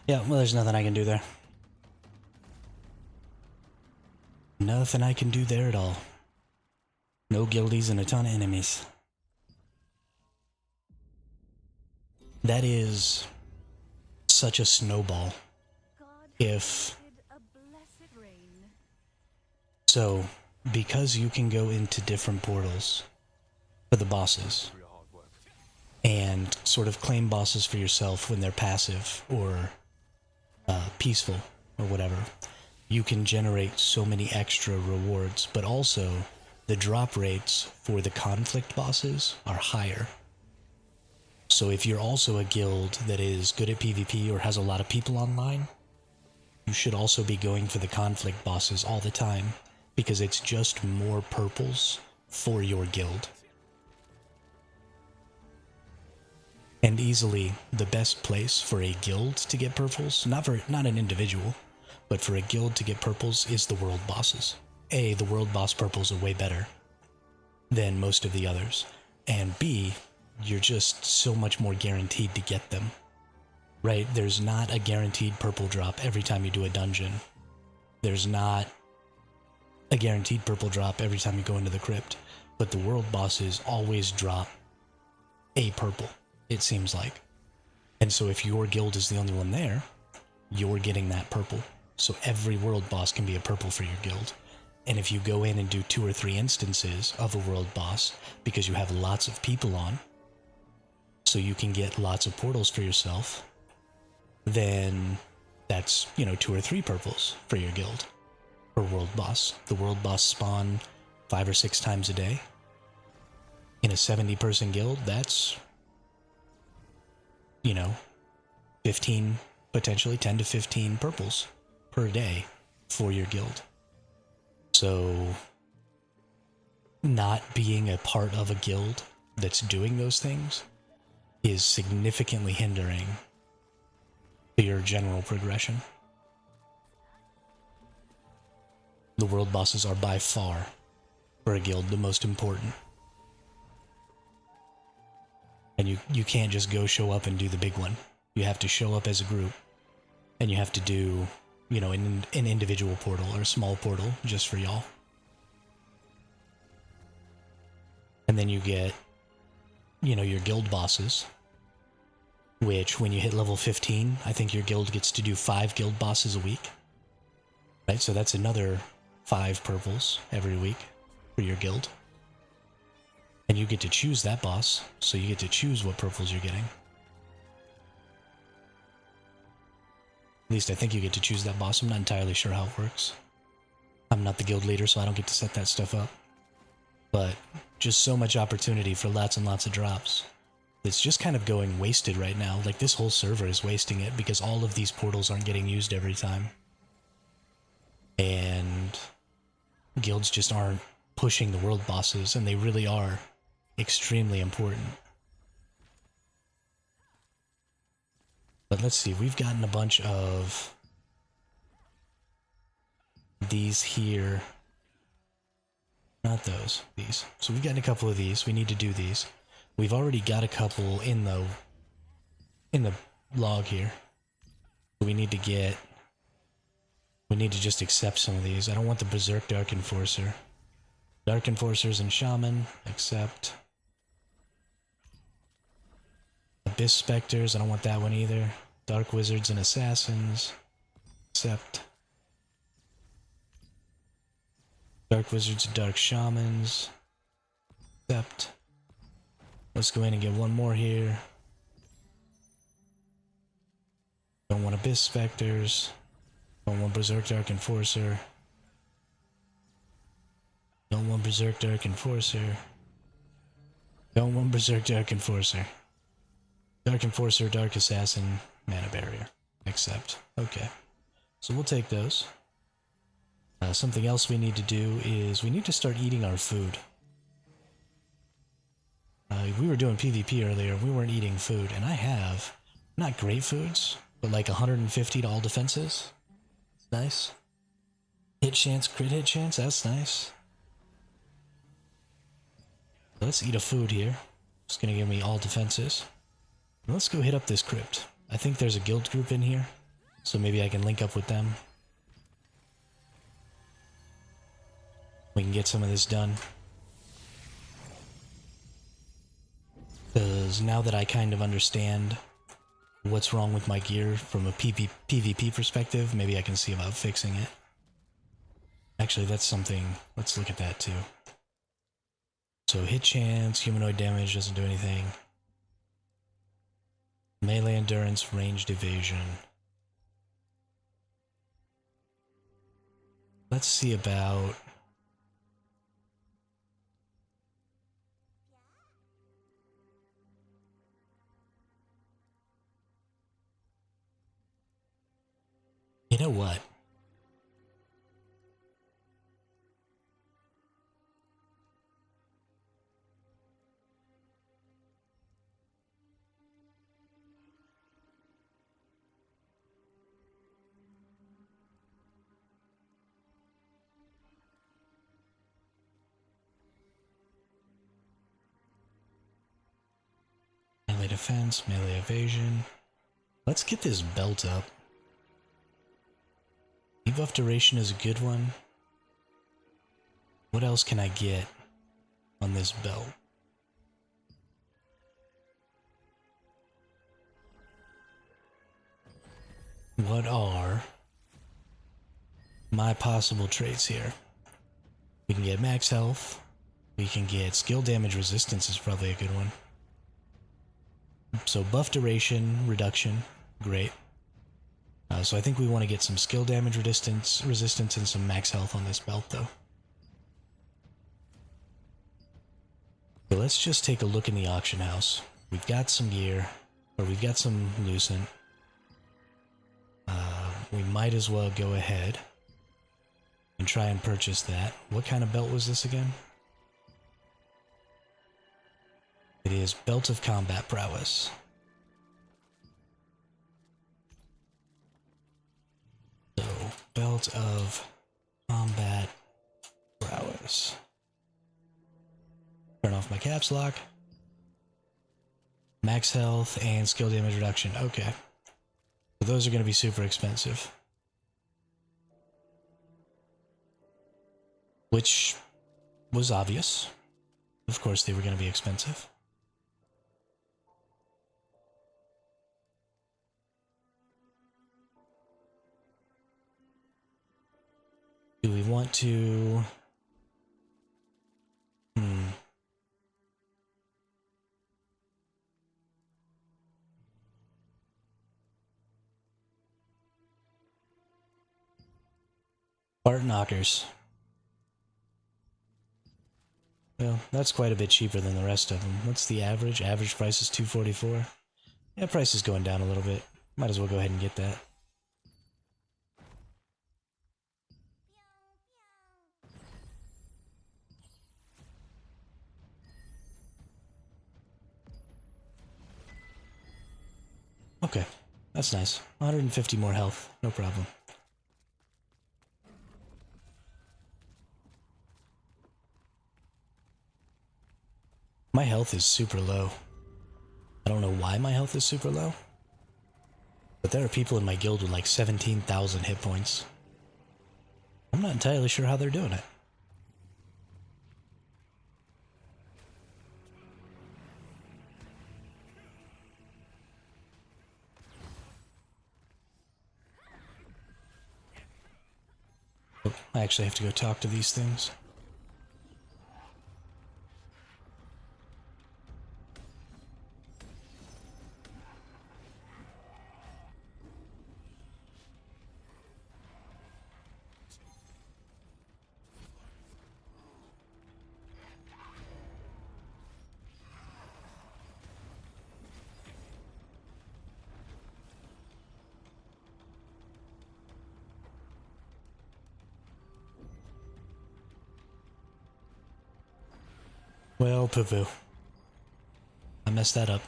Yeah, well, there's nothing I can do there. Nothing I can do there at all. No guildies and a ton of enemies. That is such a snowball. If so, because you can go into different portals for the bosses and sort of claim bosses for yourself when they're passive or peaceful or whatever, you can generate so many extra rewards, but also the drop rates for the conflict bosses are higher. So if you're also a guild that is good at PvP or has a lot of people online, you should also be going for the conflict bosses all the time, because it's just more purples for your guild. And easily the best place for a guild to get purples, not an individual, but for a guild to get purples is the world bosses. A, the world boss purples are way better than most of the others. And B, you're just so much more guaranteed to get them. Right? There's not a guaranteed purple drop every time you do a dungeon. There's not a guaranteed purple drop every time you go into the crypt. But the world bosses always drop a purple, it seems like. And so if your guild is the only one there, you're getting that purple. So every world boss can be a purple for your guild. And if you go in and do 2 or 3 instances of a world boss, because you have lots of people on, so you can get lots of portals for yourself, then that's, 2 or 3 purples for your guild. For world boss. The world boss spawn 5 or 6 times a day. In a 70-person guild, that's, 15, potentially 10 to 15 purples per day for your guild. So, not being a part of a guild that's doing those things is significantly hindering your general progression. The world bosses are by far, for a guild, the most important. And you can't just go show up and do the big one. You have to show up as a group, and you have to do, an individual portal or a small portal just for y'all. And then you get, your guild bosses, which when you hit level 15, I think your guild gets to do 5 guild bosses a week. Right, so that's another 5 purples every week for your guild. And you get to choose that boss, so you get to choose what purples you're getting. At least I think you get to choose that boss. I'm not entirely sure how it works. I'm not the guild leader, so I don't get to set that stuff up. But just so much opportunity for lots and lots of drops. It's just kind of going wasted right now. Like, this whole server is wasting it because all of these portals aren't getting used every time. And guilds just aren't pushing the world bosses, and they really are extremely important. But let's see, we've gotten a bunch of these here. Not those, these. So we've gotten a couple of these. We need to do these. We've already got a couple in the log here. We need to just accept some of these. I don't want the Berserk Dark Enforcer. Dark Enforcers and Shaman, accept. Abyss Specters, I don't want that one either. Dark Wizards and Assassins, accept. Dark Wizards and Dark Shamans, accept. Let's go in and get one more here. Don't want Abyss Specters. Don't want Berserk Dark Enforcer. Don't want Berserk Dark Enforcer. Don't want Berserk Dark Enforcer. Dark Enforcer, Dark Assassin, Mana Barrier. Accept. Okay. So we'll take those. Something else we need to do is we need to start eating our food. We were doing PvP earlier, we weren't eating food, and I have, not great foods, but like 150 to all defenses. It's nice. Hit chance, crit hit chance, that's nice. Let's eat a food here. It's gonna give me all defenses. Let's go hit up this crypt. I think there's a guild group in here, so maybe I can link up with them. We can get some of this done. Because now that I kind of understand what's wrong with my gear from a PvP perspective, maybe I can see about fixing it. Actually, that's something, let's look at that too. So hit chance, humanoid damage doesn't do anything. Melee endurance, ranged evasion. Let's see about... You know what? Melee defense, melee evasion. Let's get this belt up. Debuff duration is a good one. What else can I get on this belt? What are my possible traits here? We can get max health. We can get skill damage resistance is probably a good one. So buff duration reduction, great. So I think we want to get some skill damage resistance and some max health on this belt, though. So let's just take a look in the auction house. We've got some gear, or we've got some lucent. We might as well go ahead and try and purchase that. What kind of belt was this again? It is Belt of Combat Prowess. So, Belt of Combat Prowess. Turn off my caps lock. Max health and skill damage reduction. Okay. So those are going to be super expensive. Which was obvious. Of course they were going to be expensive. Do we want to... Bart knockers. Well, that's quite a bit cheaper than the rest of them. What's the average? Average price is $244. Yeah, price is going down a little bit. Might as well go ahead and get that. Okay, that's nice. 150 more health, no problem. My health is super low. I don't know why my health is super low, but there are people in my guild with like 17,000 hit points. I'm not entirely sure how they're doing it. Oh, I actually have to go talk to these things. Well, poo-poo. I messed that up.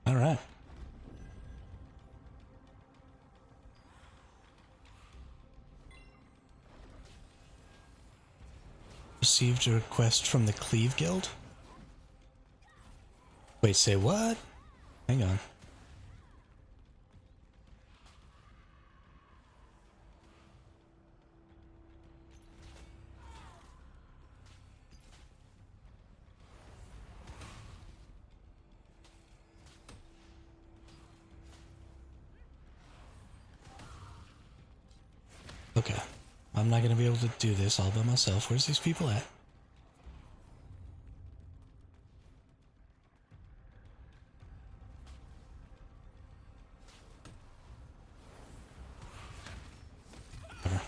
All right. Received a request from the Cleave Guild? Wait, say what? Hang on. Okay. I'm not gonna be able to do this all by myself. Where's these people at? Whatever.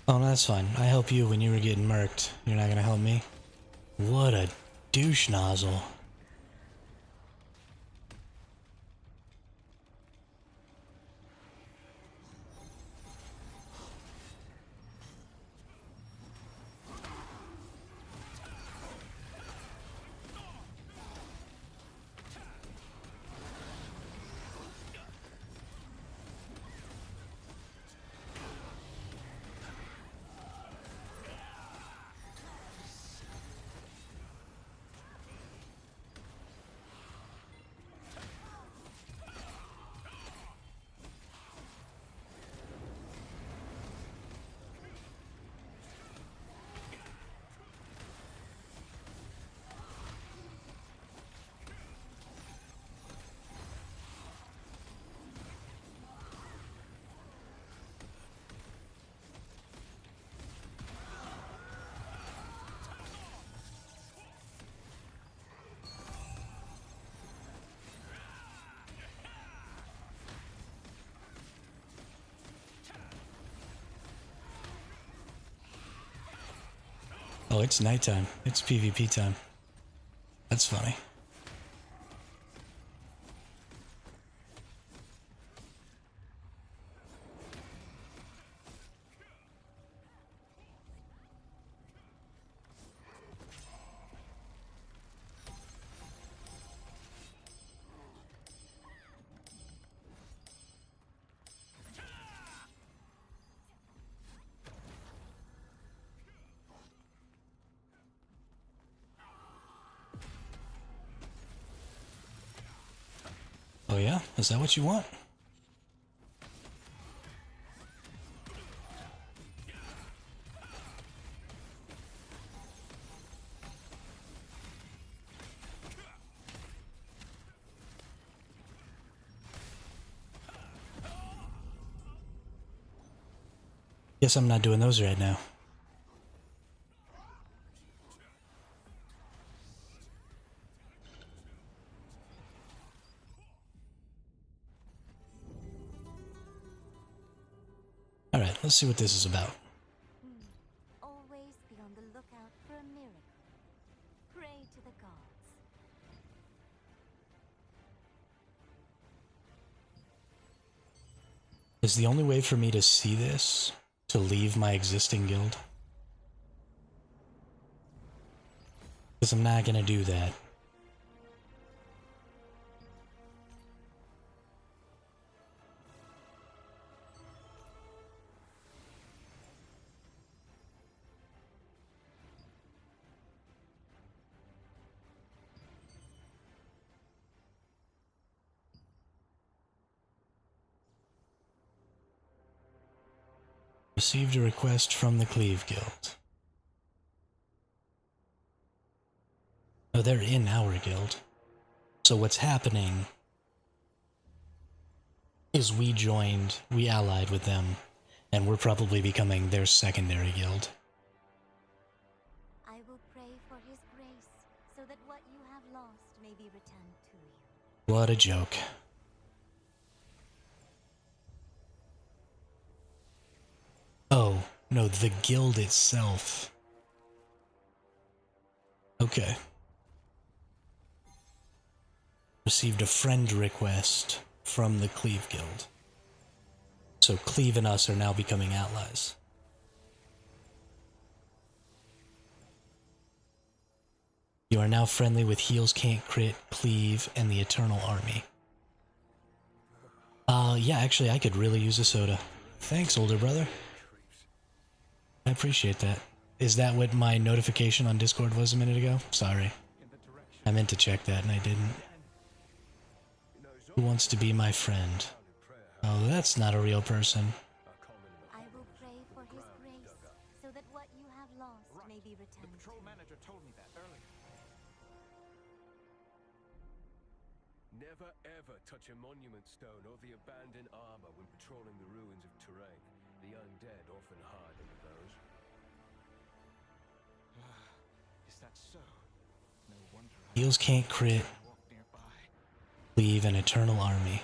Oh, no, that's fine. I help you when you were getting murked. You're not gonna help me? What a douche nozzle. Oh, it's nighttime. It's PvP time. That's funny. Oh yeah? Is that what you want? Guess I'm not doing those right now. Alright, let's see what this is about. Always be on the lookout for a miracle. Pray to the gods. Is the only way for me to see this to leave my existing guild? Because I'm not gonna do that. Received a request from the Cleave Guild. Oh, they're in our guild. So what's happening is we allied with them, and we're probably becoming their secondary guild. I will pray for his grace, so that what you have lost may be returned to you. What a joke. Oh, no, the guild itself. Okay. Received a friend request from the Cleave Guild. So Cleave and us are now becoming allies. You are now friendly with Heals Can't Crit, Cleave, and the Eternal Army. Yeah, actually, I could really use a soda. Thanks, older brother. I appreciate that. Is that what my notification on Discord was a minute ago? Sorry. I meant to check that and I didn't. Who wants to be my friend? Oh, that's not a real person. I will pray for his grace, so that what you have lost may be returned. The patrol manager told me that earlier. Never ever touch a monument stone or the abandoned armor when patrolling the ruins of terrain. The undead often hide under those. Is that so? No wonder Heals Can't Crit, walked nearby. Cleave, and Eternal Army.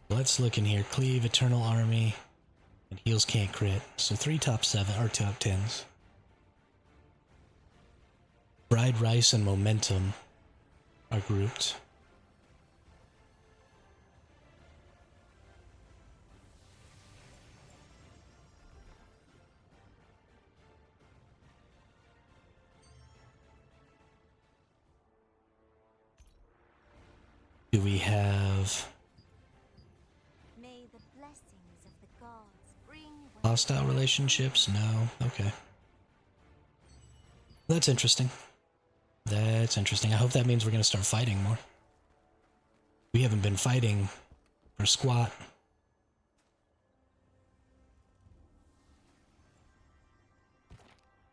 Let's look in here. Cleave, Eternal Army, and Heals Can't Crit. So 3 top 7, or top 10s. Bride Rice and Momentum are grouped. Do we have May the blessings of the gods bring hostile relationships? No. Okay. That's interesting. That's interesting. I hope that means we're going to start fighting more. We haven't been fighting for squat.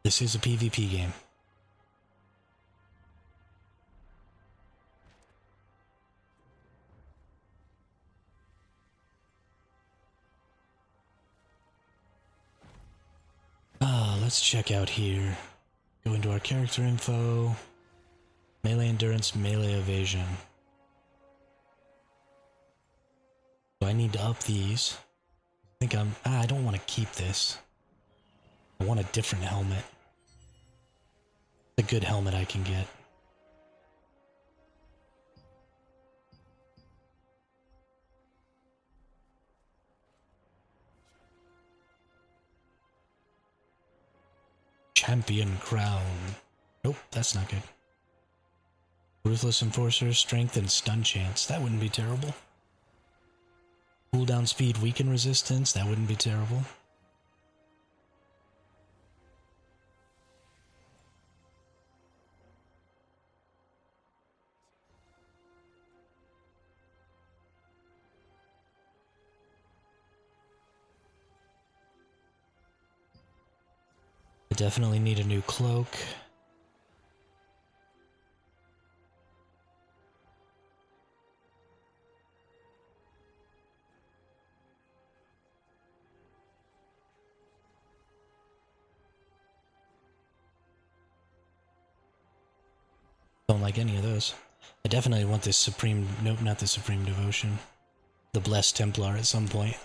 This is a PvP game. Let's check out here. Go into our character info. Melee endurance, melee evasion. So I need to up these. I think I don't want to keep this. I want a different helmet. A good helmet I can get. Champion crown. Nope, that's not good. Ruthless Enforcer, strength, and stun chance. That wouldn't be terrible. Cooldown speed, weaken resistance. That wouldn't be terrible. I definitely need a new cloak. Don't like any of those. I definitely want this Supreme... Nope, not the Supreme Devotion. The Blessed Templar at some point.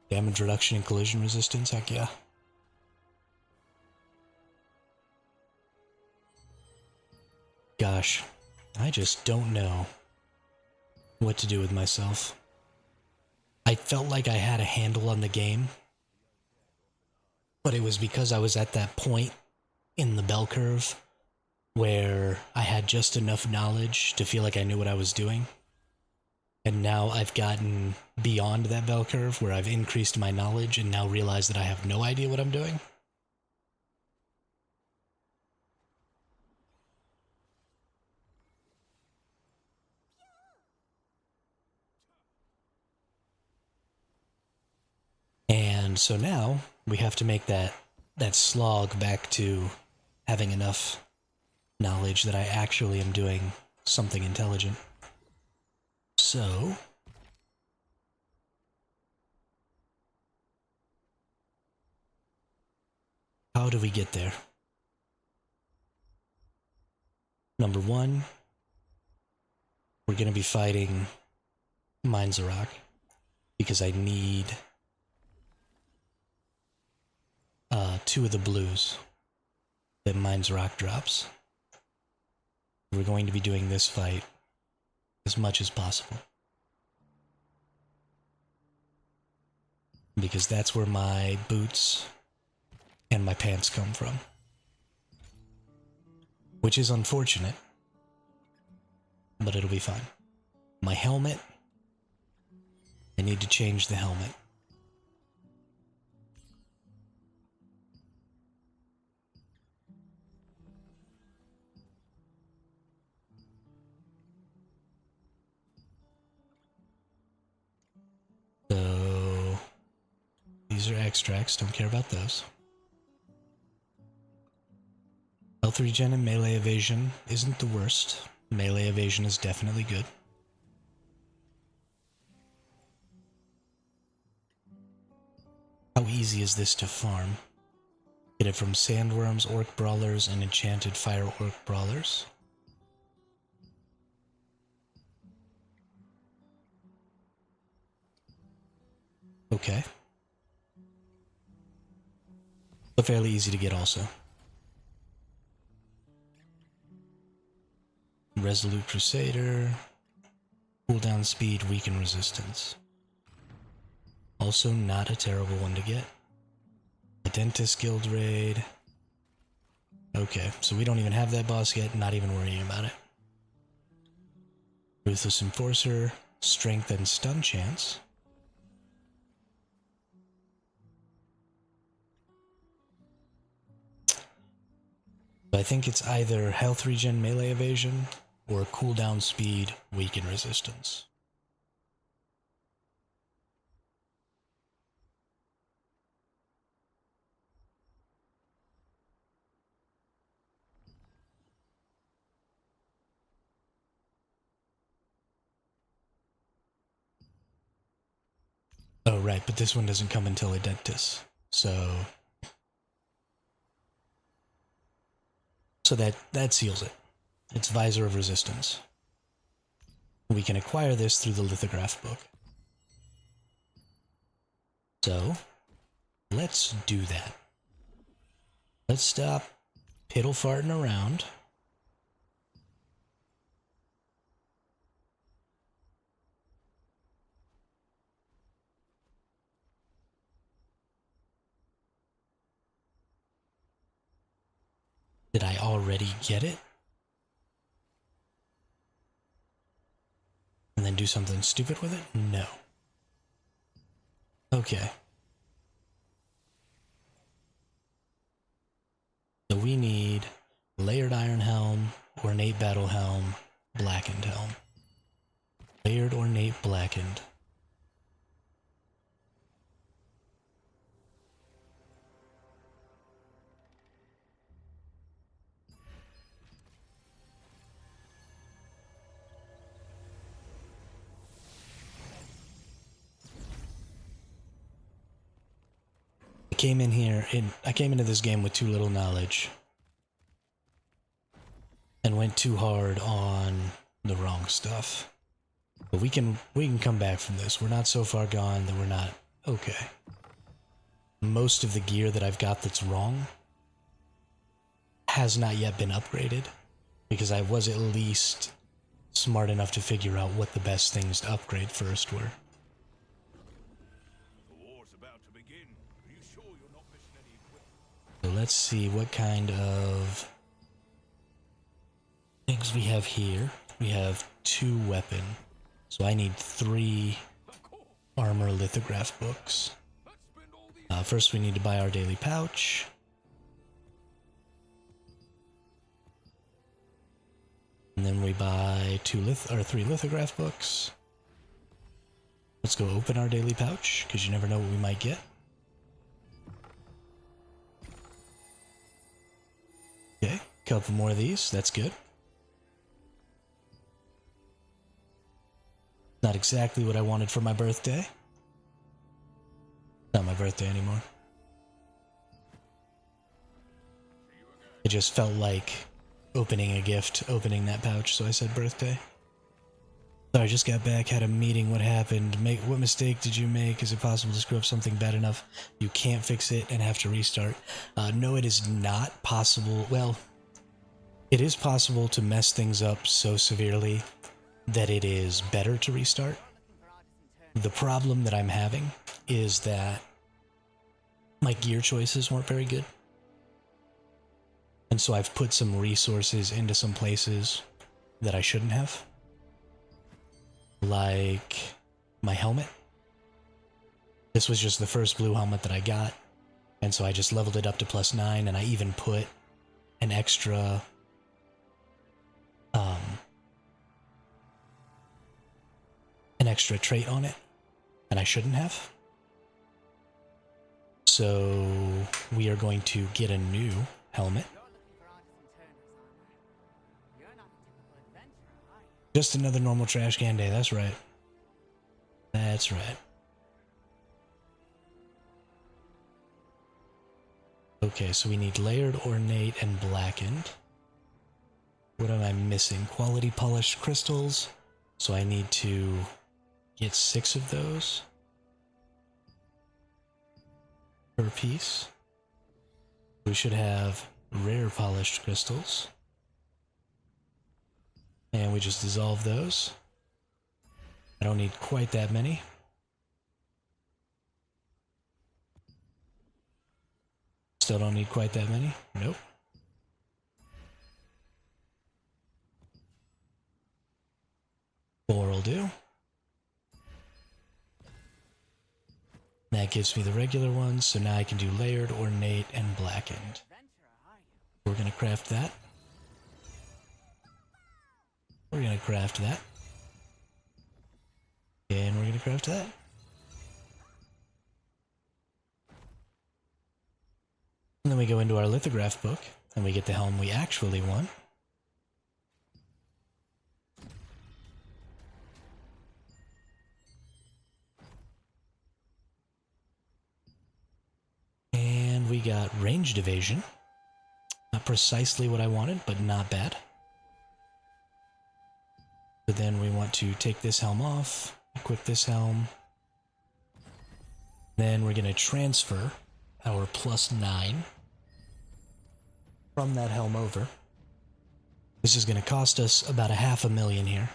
Damage reduction and collision resistance, heck yeah. Gosh, I just don't know what to do with myself. I felt like I had a handle on the game, but it was because I was at that point in the bell curve where I had just enough knowledge to feel like I knew what I was doing. And now I've gotten beyond that bell curve where I've increased my knowledge and now realize that I have no idea what I'm doing. And so now we have to make that slog back to having enough knowledge that I actually am doing something intelligent. So how do we get there? Number one, we're going to be fighting Minzarock because I need 2 of the blues that Minzarock drops. We're going to be doing this fight as much as possible, because that's where my boots and my pants come from. Which is unfortunate, but it'll be fine. My helmet, I need to change the helmet. So these are extracts, don't care about those. Health regen and melee evasion isn't the worst. Melee evasion is definitely good. How easy is this to farm? Get it from sandworms, orc brawlers, and enchanted fire orc brawlers. Okay. But fairly easy to get also. Resolute Crusader. Cooldown speed, weaken resistance. Also not a terrible one to get. A Dentist Guild Raid. Okay, so we don't even have that boss yet, not even worrying about it. Ruthless Enforcer, strength and stun chance. I think it's either health regen, melee evasion, or cooldown speed, weaken resistance. Oh, right, but this one doesn't come until Adentis, so that seals it. It's Visor of Resistance. We can acquire this through the lithograph book. So, let's do that. Let's stop piddle farting around. Did I already get it? And then do something stupid with it? No. Okay. So we need layered iron helm, ornate battle helm, blackened helm. Layered, ornate, blackened. I came into this game with too little knowledge and went too hard on the wrong stuff. But we can come back from this. We're not so far gone that we're not okay. Most of the gear that I've got that's wrong has not yet been upgraded because I was at least smart enough to figure out what the best things to upgrade first were. So let's see what kind of things we have here. We have 2 weapon. So I need 3 armor lithograph books. First we need to buy our daily pouch. And then we buy 3 lithograph books. Let's go open our daily pouch, because you never know what we might get. Okay, couple more of these, that's good. Not exactly what I wanted for my birthday. Not my birthday anymore. It just felt like opening a gift, opening that pouch, so I said birthday. Sorry, I just got back, had a meeting, what happened? What mistake did you make? Is it possible to screw up something bad enough you can't fix it and have to restart? No, it is not possible. Well, it is possible to mess things up so severely that it is better to restart. The problem that I'm having is that my gear choices weren't very good. And so I've put some resources into some places that I shouldn't have. Like my helmet. This was just the first blue helmet that I got. And so I just leveled it up to +9, and I even put an extra trait on it, and I shouldn't have. So we are going to get a new helmet. Just another normal trash can day, that's right. That's right. Okay, so we need layered, ornate, and blackened. What am I missing? Quality polished crystals. So I need to get 6 of those per piece. We should have rare polished crystals. And we just dissolve those. I don't need quite that many. Still don't need quite that many. Nope. Four will do. That gives me the regular ones, so now I can do layered, ornate, and blackened. We're gonna craft that. We're gonna craft that. And we're gonna craft that. And then we go into our lithograph book, and we get the helm we actually want. And we got ranged evasion. Not precisely what I wanted, but not bad. So then we want to take this helm off, equip this helm. Then we're going to transfer our +9 from that helm over. This is going to cost us about $500,000 here.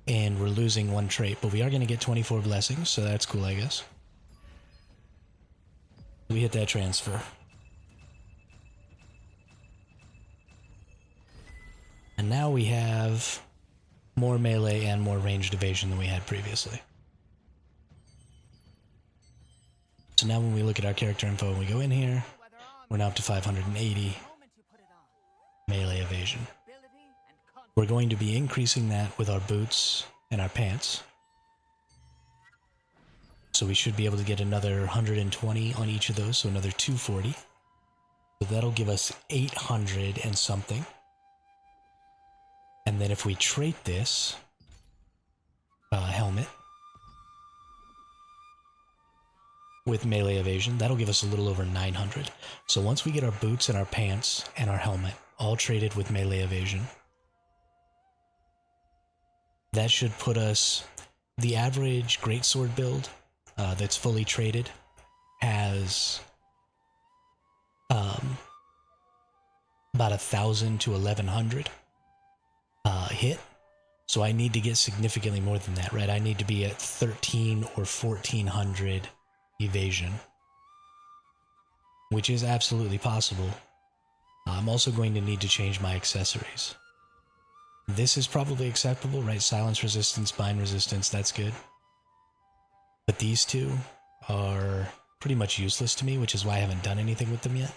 And we're losing 1 trait, but we are going to get 24 blessings, so that's cool, I guess. We hit that transfer. And now we have more melee and more ranged evasion than we had previously. So now when we look at our character info and we go in here, we're now up to 580 melee evasion. We're going to be increasing that with our boots and our pants. So we should be able to get another 120 on each of those, so another 240. So that'll give us 800 and something. And then if we trait this helmet with melee evasion, that'll give us a little over 900. So once we get our boots and our pants and our helmet all traded with melee evasion, that should put us, the average greatsword build that's fully traded has about 1,000 to 1,100 hit. So I need to get significantly more than that, right? I need to be at 13 or 1,400 evasion, which is absolutely possible. I'm also going to need to change my accessories. This is probably acceptable, right? Silence resistance, bind resistance, that's good. But these two are pretty much useless to me, which is why I haven't done anything with them yet.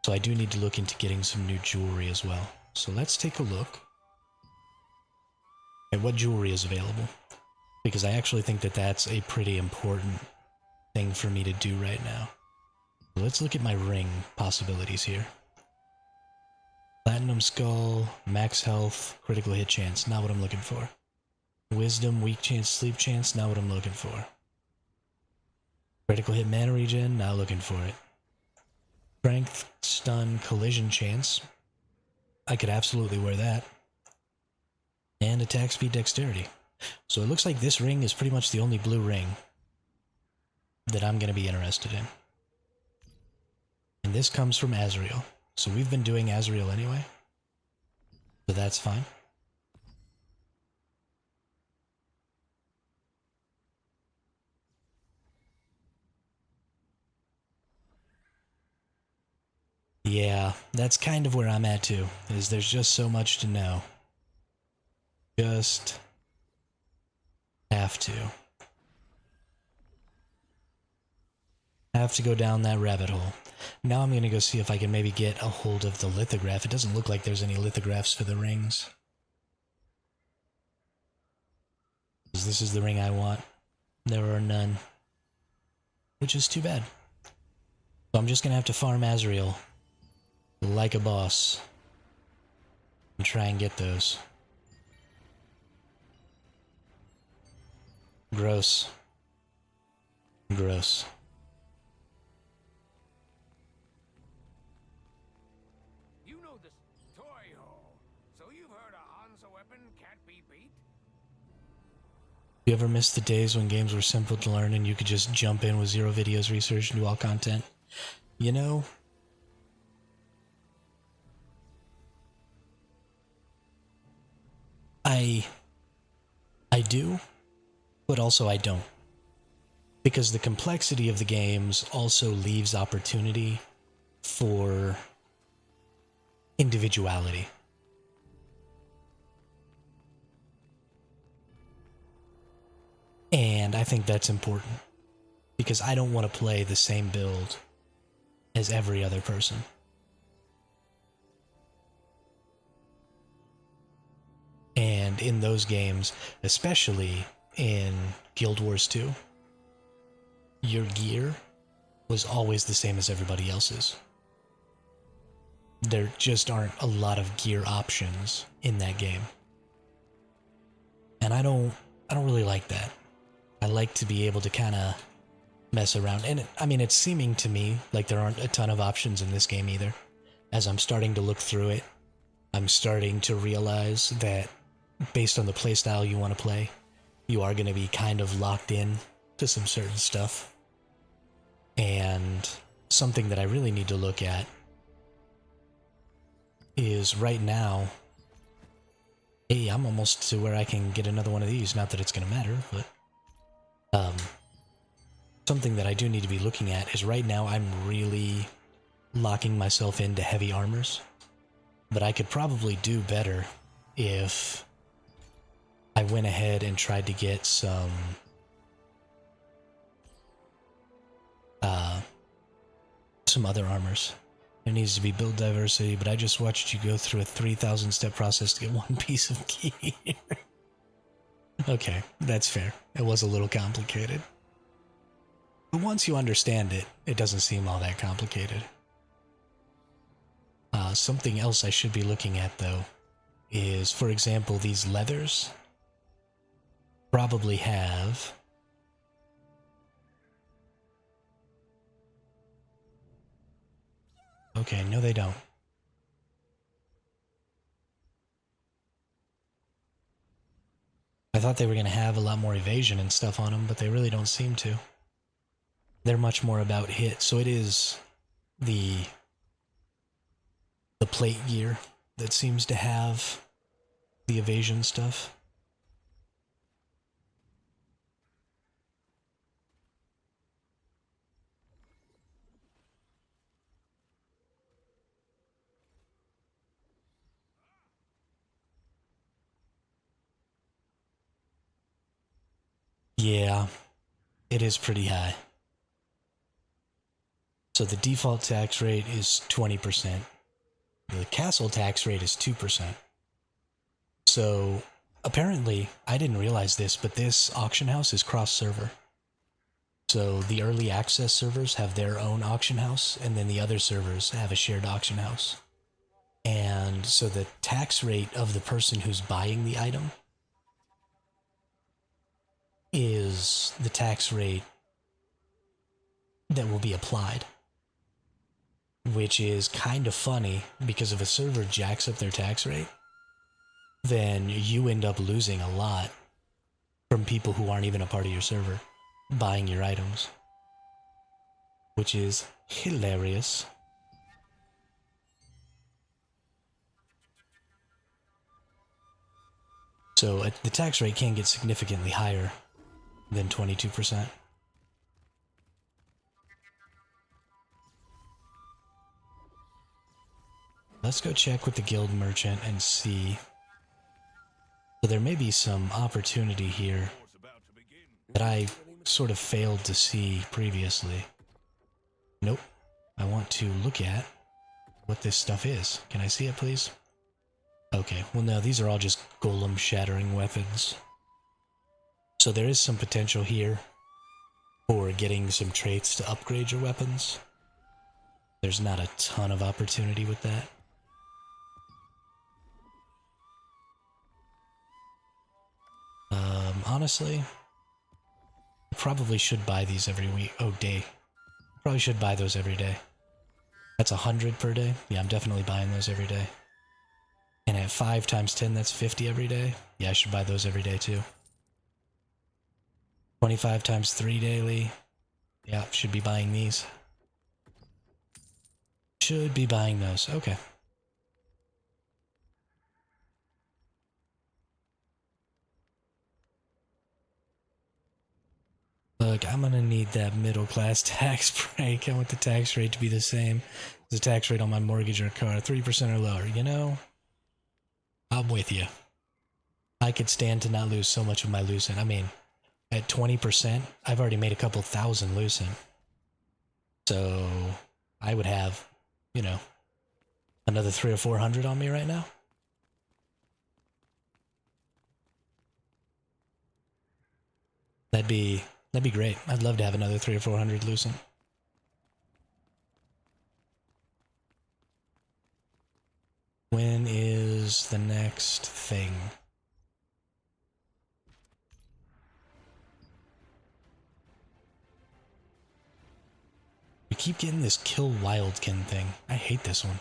So I do need to look into getting some new jewelry as well. So let's take a look at what jewelry is available, because I actually think that that's a pretty important thing for me to do right now. Let's look at my ring possibilities here. Platinum skull, max health, critical hit chance, not what I'm looking for. Wisdom, weak chance, sleep chance, not what I'm looking for. Critical hit mana regen, not looking for it. Strength, stun, collision chance, I could absolutely wear that. And attack speed, dexterity. So it looks like this ring is pretty much the only blue ring that I'm going to be interested in. And this comes from Azrael. So we've been doing Azrael anyway. So that's fine. Yeah, that's kind of where I'm at too, is there's just so much to know. Just have to. Have to go down that rabbit hole. Now I'm going to go see if I can maybe get a hold of the lithograph. It doesn't look like there's any lithographs for the rings. This is the ring I want. There are none. Which is too bad. So I'm just going to have to farm Azrael like a boss and try and get those. Gross. Gross. You know this toy hole, so you've heard a Hanzo weapon can't be beat? You ever miss the days when games were simple to learn and you could just jump in with zero videos, research, and do all content? You know, I do, but also I don't. Because the complexity of the games also leaves opportunity for individuality. And I think that's important, because I don't want to play the same build as every other person. And in those games, especially in Guild Wars 2, your gear was always the same as everybody else's. There just aren't a lot of gear options in that game. And I don't really like that. I like to be able to kind of mess around. And I mean, it's seeming to me like there aren't a ton of options in this game either. As I'm starting to look through it, I'm starting to realize that based on the playstyle you want to play, you are going to be kind of locked in to some certain stuff. And something that I really need to look at is right now, hey, I'm almost to where I can get another one of these. Not that it's going to matter, but something that I do need to be looking at is right now I'm really locking myself into heavy armors. But I could probably do better if I went ahead and tried to get some other armors. There needs to be build diversity, but I just watched you go through a 3,000 step process to get one piece of gear. Okay, that's fair. It was a little complicated. But once you understand it, it doesn't seem all that complicated. Something else I should be looking at, though, is, for example, these leathers probably have... Okay, no they don't. I thought they were going to have a lot more evasion and stuff on them, but they really don't seem to. They're much more about hit, so it is the plate gear that seems to have the evasion stuff. Yeah, it is pretty high. So the default tax rate is 20%. The castle tax rate is 2%. So apparently, I didn't realize this, but this auction house is cross-server. So the early access servers have their own auction house, and then the other servers have a shared auction house. And so the tax rate of the person who's buying the item is the tax rate that will be applied. Which is kind of funny, because if a server jacks up their tax rate, then you end up losing a lot from people who aren't even a part of your server buying your items. Which is hilarious. So the tax rate can get significantly higher than 22%. Let's go check with the guild merchant and see. So there may be some opportunity here that I sort of failed to see previously. Nope. I want to look at what this stuff is. Can I see it, please? Okay, well no, these are all just golem shattering weapons. So there is some potential here for getting some traits to upgrade your weapons. There's not a ton of opportunity with that. Honestly, I probably should buy these every week. Oh, day. Probably should buy those every day. That's 100 per day. Yeah, I'm definitely buying those every day. And at 5 times 10, that's 50 every day. Yeah, I should buy those every day too. 25 times 3 daily. Yeah, should be buying these. Should be buying those. Okay. Look, I'm gonna need that middle class tax break. I want the tax rate to be the same as the tax rate on my mortgage or car, 3% or lower. You know, I'm with you. I could stand to not lose so much of my lucent. I mean, at 20%, I've already made a couple thousand lucent. So I would have, you know, another 300 or 400 on me right now. That'd be great. I'd love to have another 300 or 400 lucent. When is the next thing? We keep getting this kill wildkin thing. I hate this one.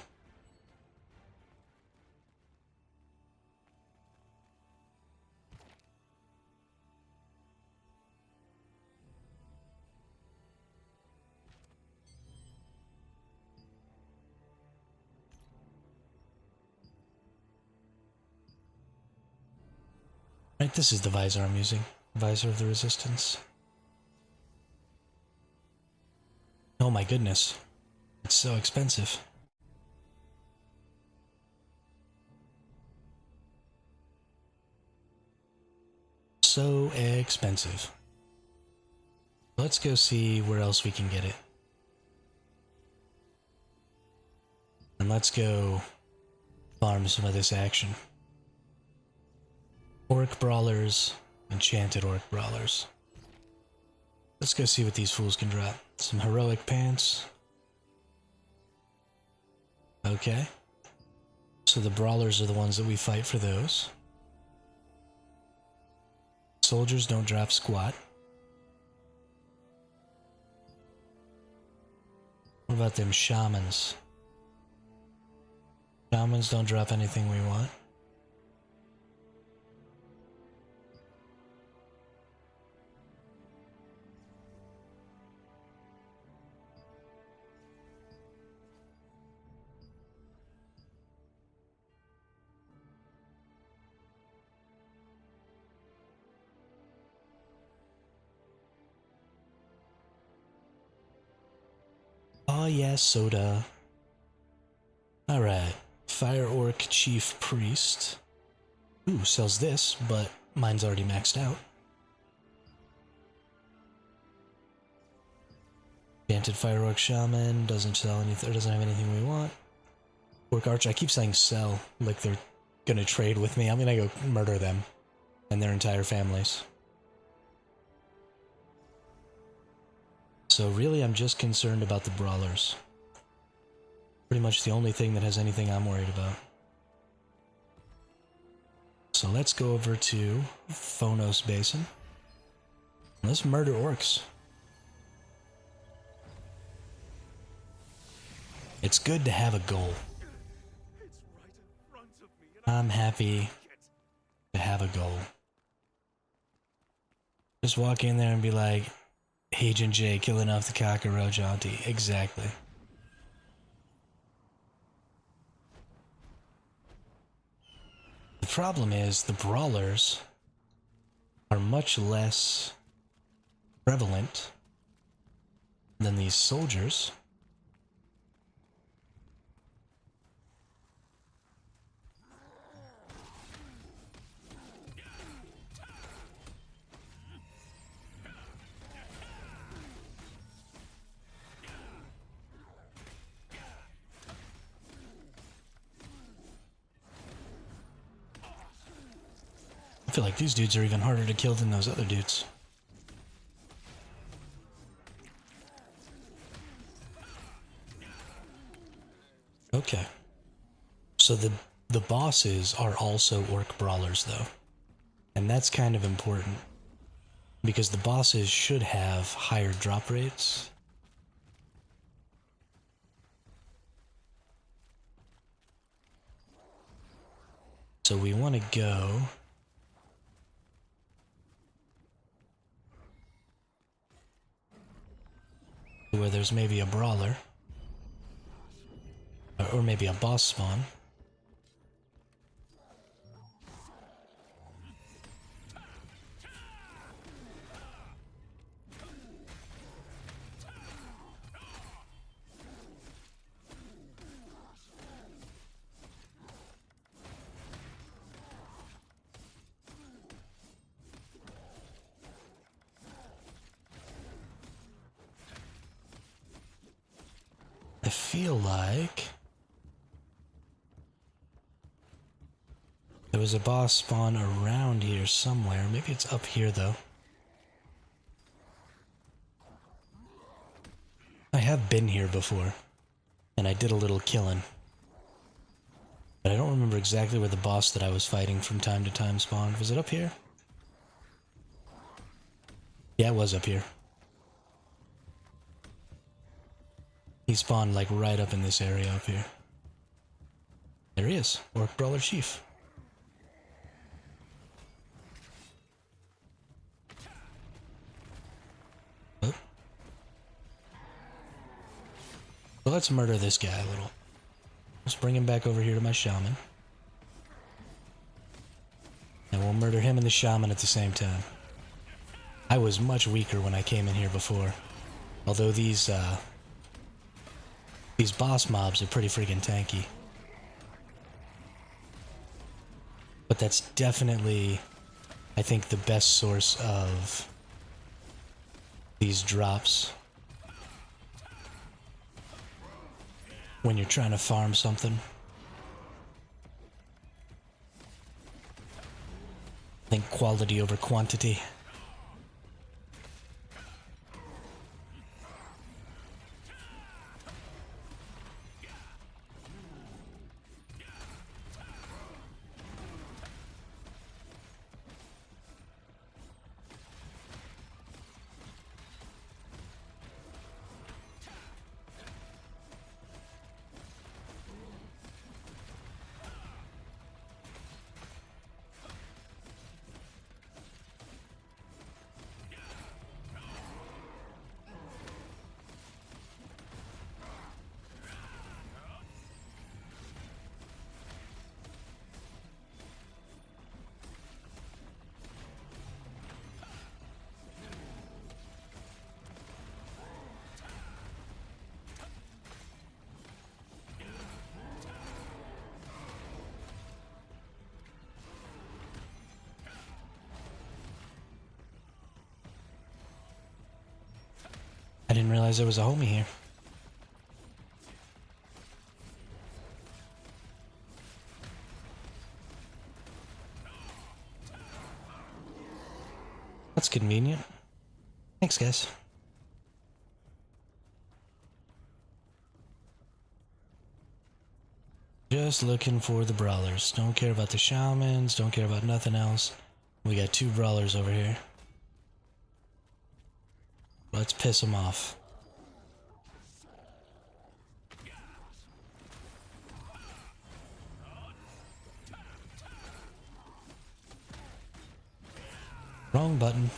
Right, this is the visor I'm using. Visor of the Resistance. Oh my goodness. It's so expensive. So expensive. Let's go see where else we can get it. And let's go farm some of this action. Orc Brawlers, Enchanted Orc Brawlers. Let's go see what these fools can drop. Some Heroic Pants. Okay. So the Brawlers are the ones that we fight for those. Soldiers don't drop squat. What about them Shamans? Shamans don't drop anything we want. Oh yeah, soda. Alright. Fire Orc Chief Priest. Ooh, sells this, but mine's already maxed out. Enchanted Fire Orc Shaman doesn't sell anything, or doesn't have anything we want. Orc Archer, I keep saying sell, like they're gonna trade with me. I'm gonna go murder them and their entire families. So really, I'm just concerned about the Brawlers. Pretty much the only thing that has anything I'm worried about. So let's go over to Phonos Basin. Let's murder orcs. It's good to have a goal. It's right in front of me, and I'm happy to have a goal. Just walk in there and be like, Agent J killing off the cockroach auntie. Exactly. The problem is the brawlers are much less prevalent than these soldiers. I feel like these dudes are even harder to kill than those other dudes. Okay. So the bosses are also orc brawlers though. And that's kind of important. Because the bosses should have higher drop rates. So we want to go where there's maybe a brawler, or maybe a boss spawn. I feel like there was a boss spawn around here somewhere. Maybe it's up here though. I have been here before, and I did a little killing. But I don't remember exactly where the boss that I was fighting from time to time spawned. Was it up here? Yeah, it was up here. He spawned like right up in this area up here. There he is, Orc Brawler Chief. Oh. So let's murder this guy a little. Let's bring him back over here to my shaman. And we'll murder him and the shaman at the same time. I was much weaker when I came in here before. Although these boss mobs are pretty freaking tanky. But that's definitely, I think, the best source of these drops when you're trying to farm something. I think quality over quantity. I didn't realize there was a homie here. That's convenient. Thanks, guys. Just looking for the brawlers. Don't care about the shamans, don't care about nothing else. We got 2 brawlers over here. Let's piss them off. Wrong button.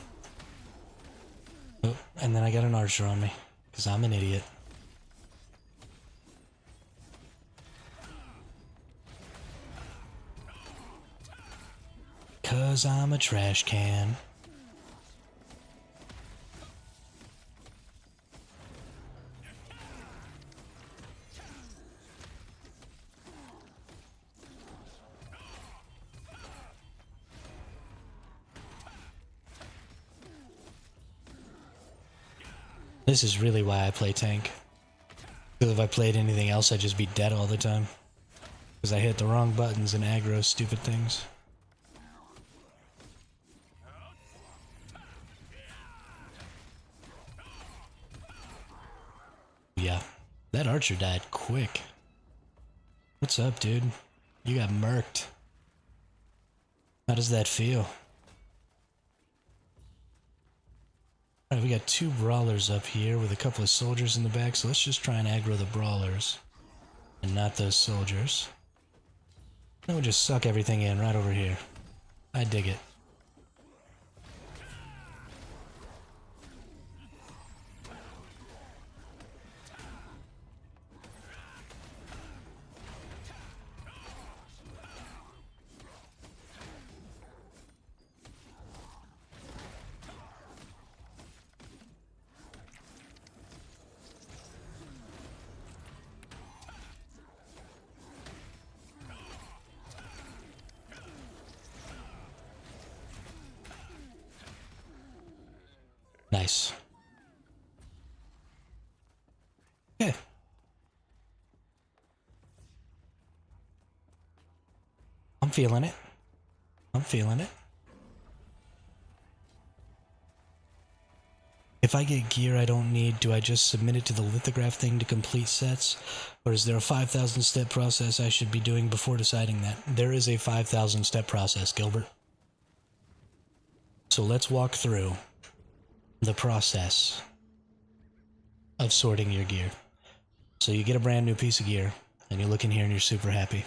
Oh, and then I got an archer on me, because I'm an idiot. Because I'm a trash can. This is really why I play tank. Because if I played anything else, I'd just be dead all the time. Because I hit the wrong buttons and aggro stupid things. Yeah, that archer died quick. What's up, dude? You got murked. How does that feel? Alright, we got 2 brawlers up here with a couple of soldiers in the back, so let's just try and aggro the brawlers. And not those soldiers. Then we'll just suck everything in right over here. I dig it. Nice. Okay. I'm feeling it. I'm feeling it. If I get gear I don't need, do I just submit it to the lithograph thing to complete sets? Or is there a 5,000 step process I should be doing before deciding that? There is a 5,000 step process, Gilbert. So let's walk through the process of sorting your gear. So you get a brand new piece of gear, and you look in here and you're super happy.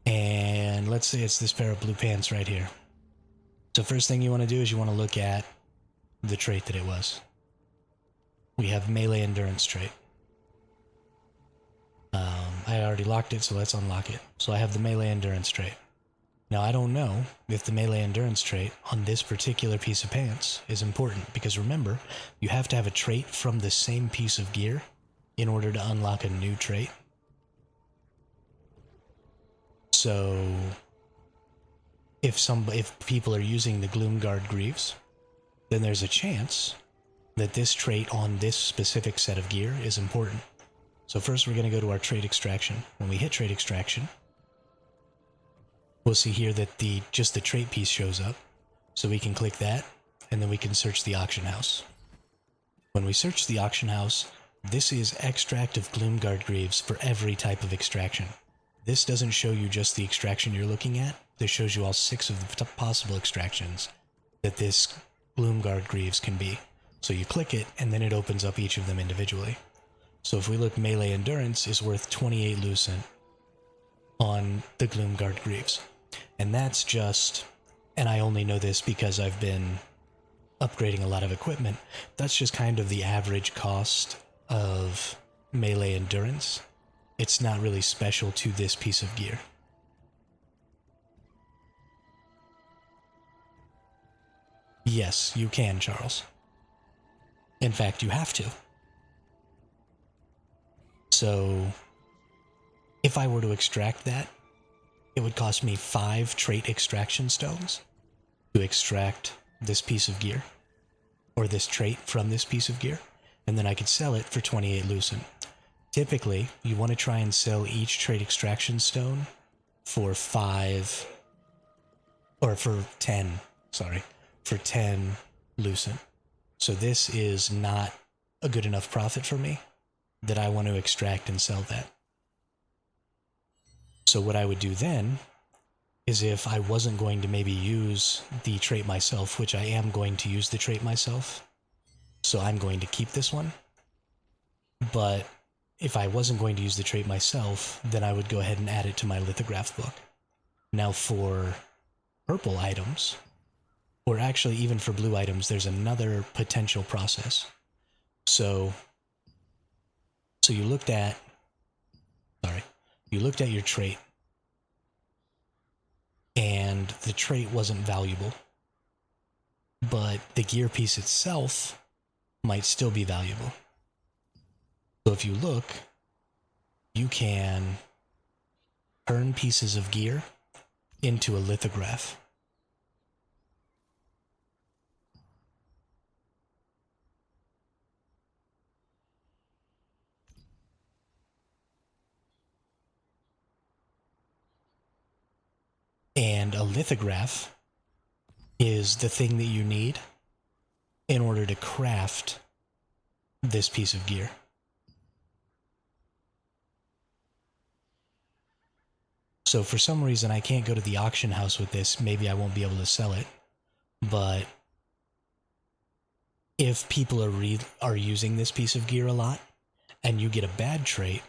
And let's say it's this pair of blue pants right here. So first thing you want to do is you want to look at the trait that it was. We have melee endurance trait. I already locked it, so let's unlock it. So I have the melee endurance trait. Now, I don't know if the melee endurance trait on this particular piece of pants is important, because remember, you have to have a trait from the same piece of gear in order to unlock a new trait. So, if people are using the Gloomguard Greaves, then there's a chance that this trait on this specific set of gear is important. So first we're going to go to our trait extraction. When we hit trait extraction, we'll see here that just the trait piece shows up. So we can click that, and then we can search the auction house. When we search the auction house, this is extract of Gloomguard Greaves for every type of extraction. This doesn't show you just the extraction you're looking at. This shows you all 6 of the possible extractions that this Gloomguard Greaves can be. So you click it, and then it opens up each of them individually. So if we look, melee endurance is worth 28 lucent on the Gloomguard Greaves. And that's just, and I only know this because I've been upgrading a lot of equipment, that's just kind of the average cost of melee endurance. It's not really special to this piece of gear. Yes, you can, Charles. In fact, you have to. So, if I were to extract that, it would cost me 5 trait extraction stones to extract this piece of gear, or this trait from this piece of gear, and then I could sell it for 28 lucent. Typically, you want to try and sell each trait extraction stone for 10 lucent. So this is not a good enough profit for me that I want to extract and sell that. So what I would do then is, if I wasn't going to maybe use the trait myself, which I am going to use the trait myself, so I'm going to keep this one. But if I wasn't going to use the trait myself, then I would go ahead and add it to my lithograph book. Now for purple items, or actually even for blue items, there's another potential process. So you looked at your trait, and the trait wasn't valuable, but the gear piece itself might still be valuable. So if you look, you can turn pieces of gear into a lithograph. And a lithograph is the thing that you need in order to craft this piece of gear. So for some reason I can't go to the auction house with this. Maybe I won't be able to sell it. But if people are using this piece of gear a lot, and you get a bad trait,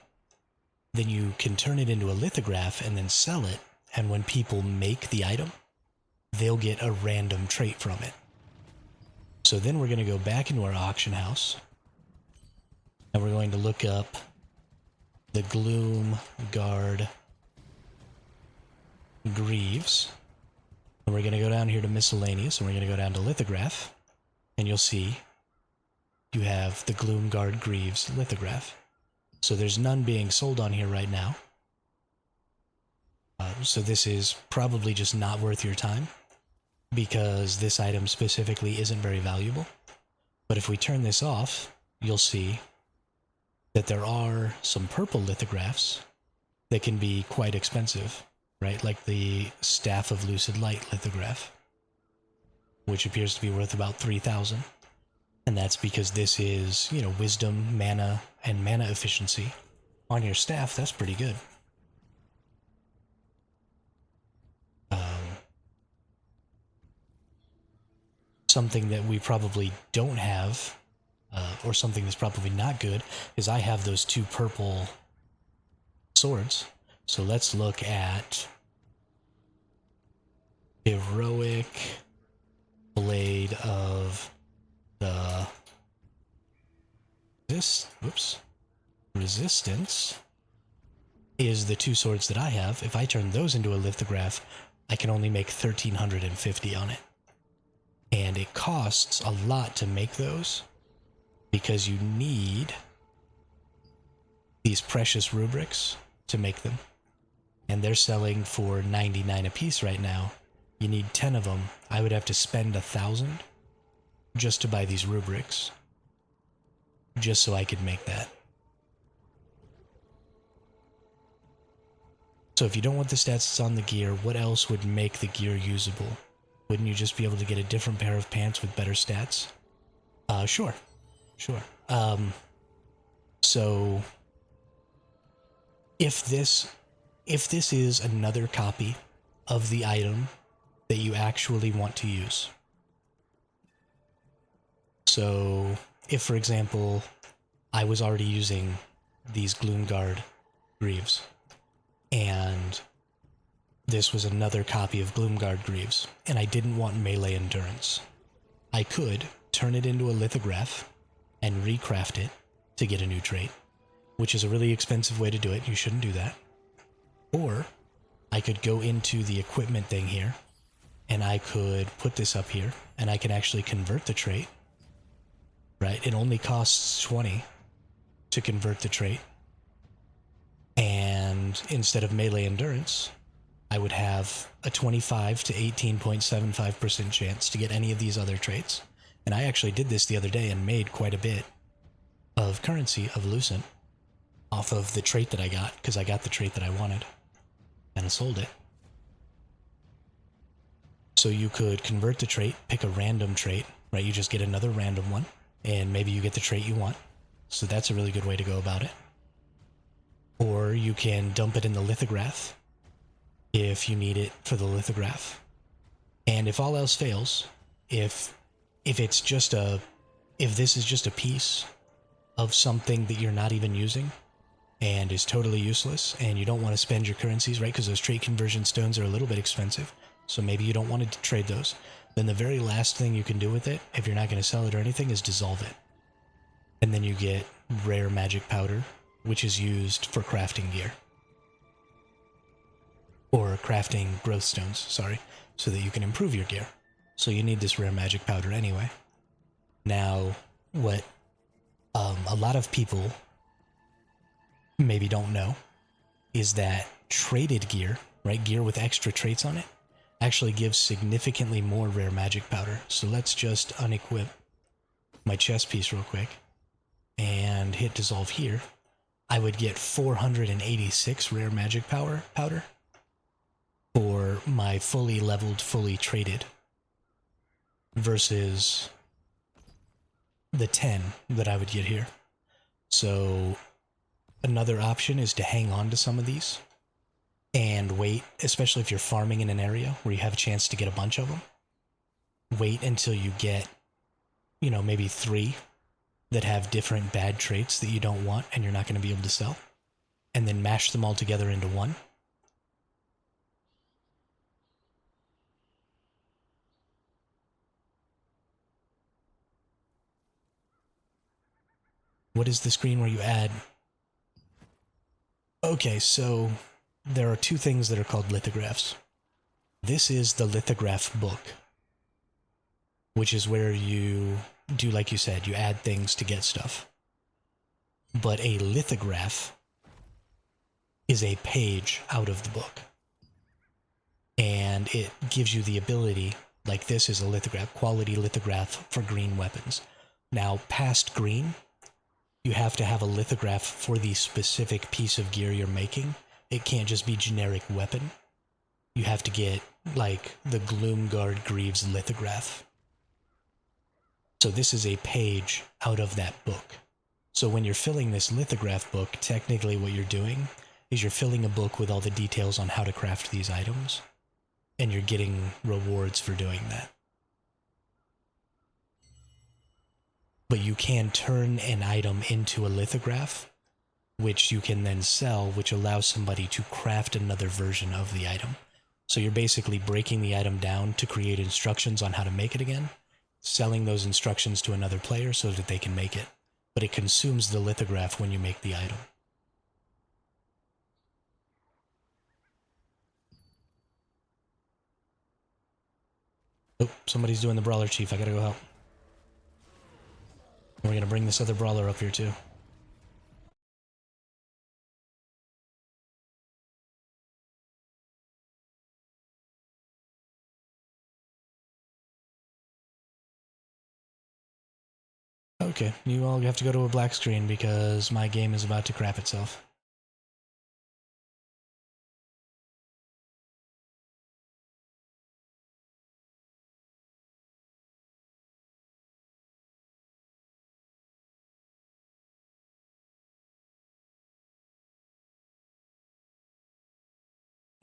then you can turn it into a lithograph and then sell it. And when people make the item, they'll get a random trait from it. So then we're going to go back into our auction house, and we're going to look up the Gloomguard Greaves. And we're going to go down here to miscellaneous, and we're going to go down to lithograph, and you'll see you have the Gloomguard Greaves lithograph. So there's none being sold on here right now. So this is probably just not worth your time, because this item specifically isn't very valuable. But if we turn this off, you'll see that there are some purple lithographs that can be quite expensive, right? Like the Staff of Lucid Light lithograph, which appears to be worth about 3,000. And that's because this is, wisdom, mana, and mana efficiency. On your staff, that's pretty good. Something that we probably don't have, or something that's probably not good, is I have those 2 purple swords. So let's look at Heroic Blade of the Resistance is the 2 swords that I have. If I turn those into a lithograph, I can only make 1,350 on it. And it costs a lot to make those because you need these precious rubrics to make them. And they're selling for 99 a piece right now. You need 10 of them. I would have to spend 1,000 just to buy these rubrics, just so I could make that. So if you don't want the stats that's on the gear, what else would make the gear usable? Wouldn't you just be able to get a different pair of pants with better stats? Sure. So if this is another copy of the item that you actually want to use. So if, for example, I was already using these Gloomguard Greaves, and this was another copy of Gloomguard Greaves, and I didn't want melee endurance, I could turn it into a lithograph and recraft it to get a new trait, which is a really expensive way to do it. You shouldn't do that. Or I could go into the equipment thing here, and I could put this up here, and I can actually convert the trait. Right? It only costs 20 to convert the trait. And instead of melee endurance, I would have a 25 to 18.75% chance to get any of these other traits. And I actually did this the other day and made quite a bit of currency of Lucent off of the trait that I got, because I got the trait that I wanted, and I sold it. So you could convert the trait, pick a random trait, right? You just get another random one, and maybe you get the trait you want. So that's a really good way to go about it. Or you can dump it in the lithograph if you need it for the lithograph. And if all else fails, if this is just a piece of something that you're not even using and is totally useless, and you don't want to spend your currencies, right? Because those trait conversion stones are a little bit expensive, so maybe you don't want to trade those. Then the very last thing you can do with it, if you're not going to sell it or anything, is dissolve it. And then you get rare magic powder, which is used for crafting gear. Or crafting growth stones, sorry, so that you can improve your gear. So you need this rare magic powder anyway. Now, what a lot of people maybe don't know is that traded gear, right, gear with extra traits on it, actually gives significantly more rare magic powder. So let's just unequip my chest piece real quick and hit dissolve here. I would get 486 rare magic powder for my fully leveled, fully traded, versus the 10 that I would get here. So another option is to hang on to some of these and wait, especially if you're farming in an area where you have a chance to get a bunch of them. Wait until you get, maybe 3 that have different bad traits that you don't want and you're not going to be able to sell, and then mash them all together into one. What is the screen where you add? Okay, so there are 2 things that are called lithographs. This is the lithograph book, which is where you do, like you said, you add things to get stuff. But a lithograph is a page out of the book. And it gives you the ability, like this is a lithograph, quality lithograph for green weapons. Now, past green, you have to have a lithograph for the specific piece of gear you're making. It can't just be generic weapon. You have to get, like, the Gloomguard Greaves lithograph. So this is a page out of that book. So when you're filling this lithograph book, technically what you're doing is you're filling a book with all the details on how to craft these items, and you're getting rewards for doing that. But you can turn an item into a lithograph, which you can then sell, which allows somebody to craft another version of the item. So you're basically breaking the item down to create instructions on how to make it again, selling those instructions to another player so that they can make it. But it consumes the lithograph when you make the item. Oh, somebody's doing the brawler chief. I gotta go help. We're gonna bring this other brawler up here too. Okay, you all have to go to a black screen because my game is about to crap itself.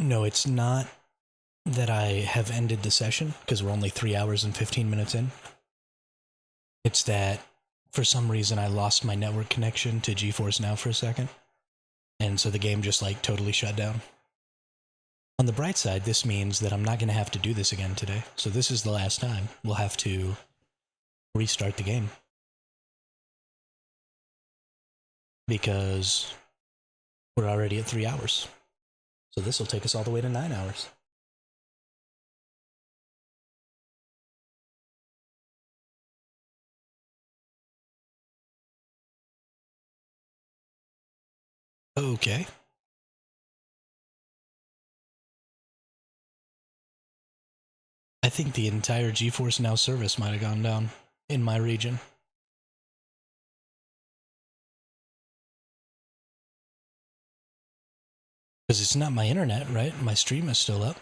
No, it's not that I have ended the session, because we're only 3 hours and 15 minutes in. It's that, for some reason, I lost my network connection to GeForce Now for a second, and so the game just, like, totally shut down. On the bright side, this means that I'm not going to have to do this again today, so this is the last time. We'll have to restart the game. Because we're already at 3 hours. So this will take us all the way to 9 hours. Okay. I think the entire GeForce Now service might have gone down in my region. Because it's not my internet, right? My stream is still up.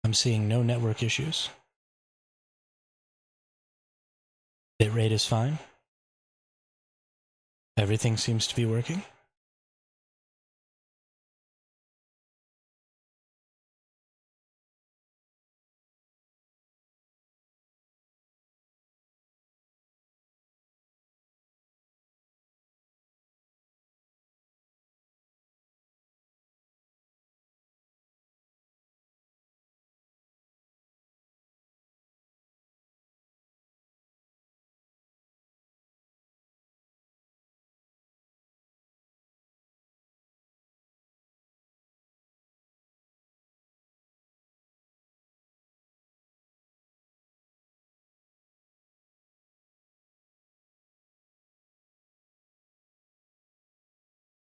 I'm seeing no network issues. Bitrate is fine. Everything seems to be working.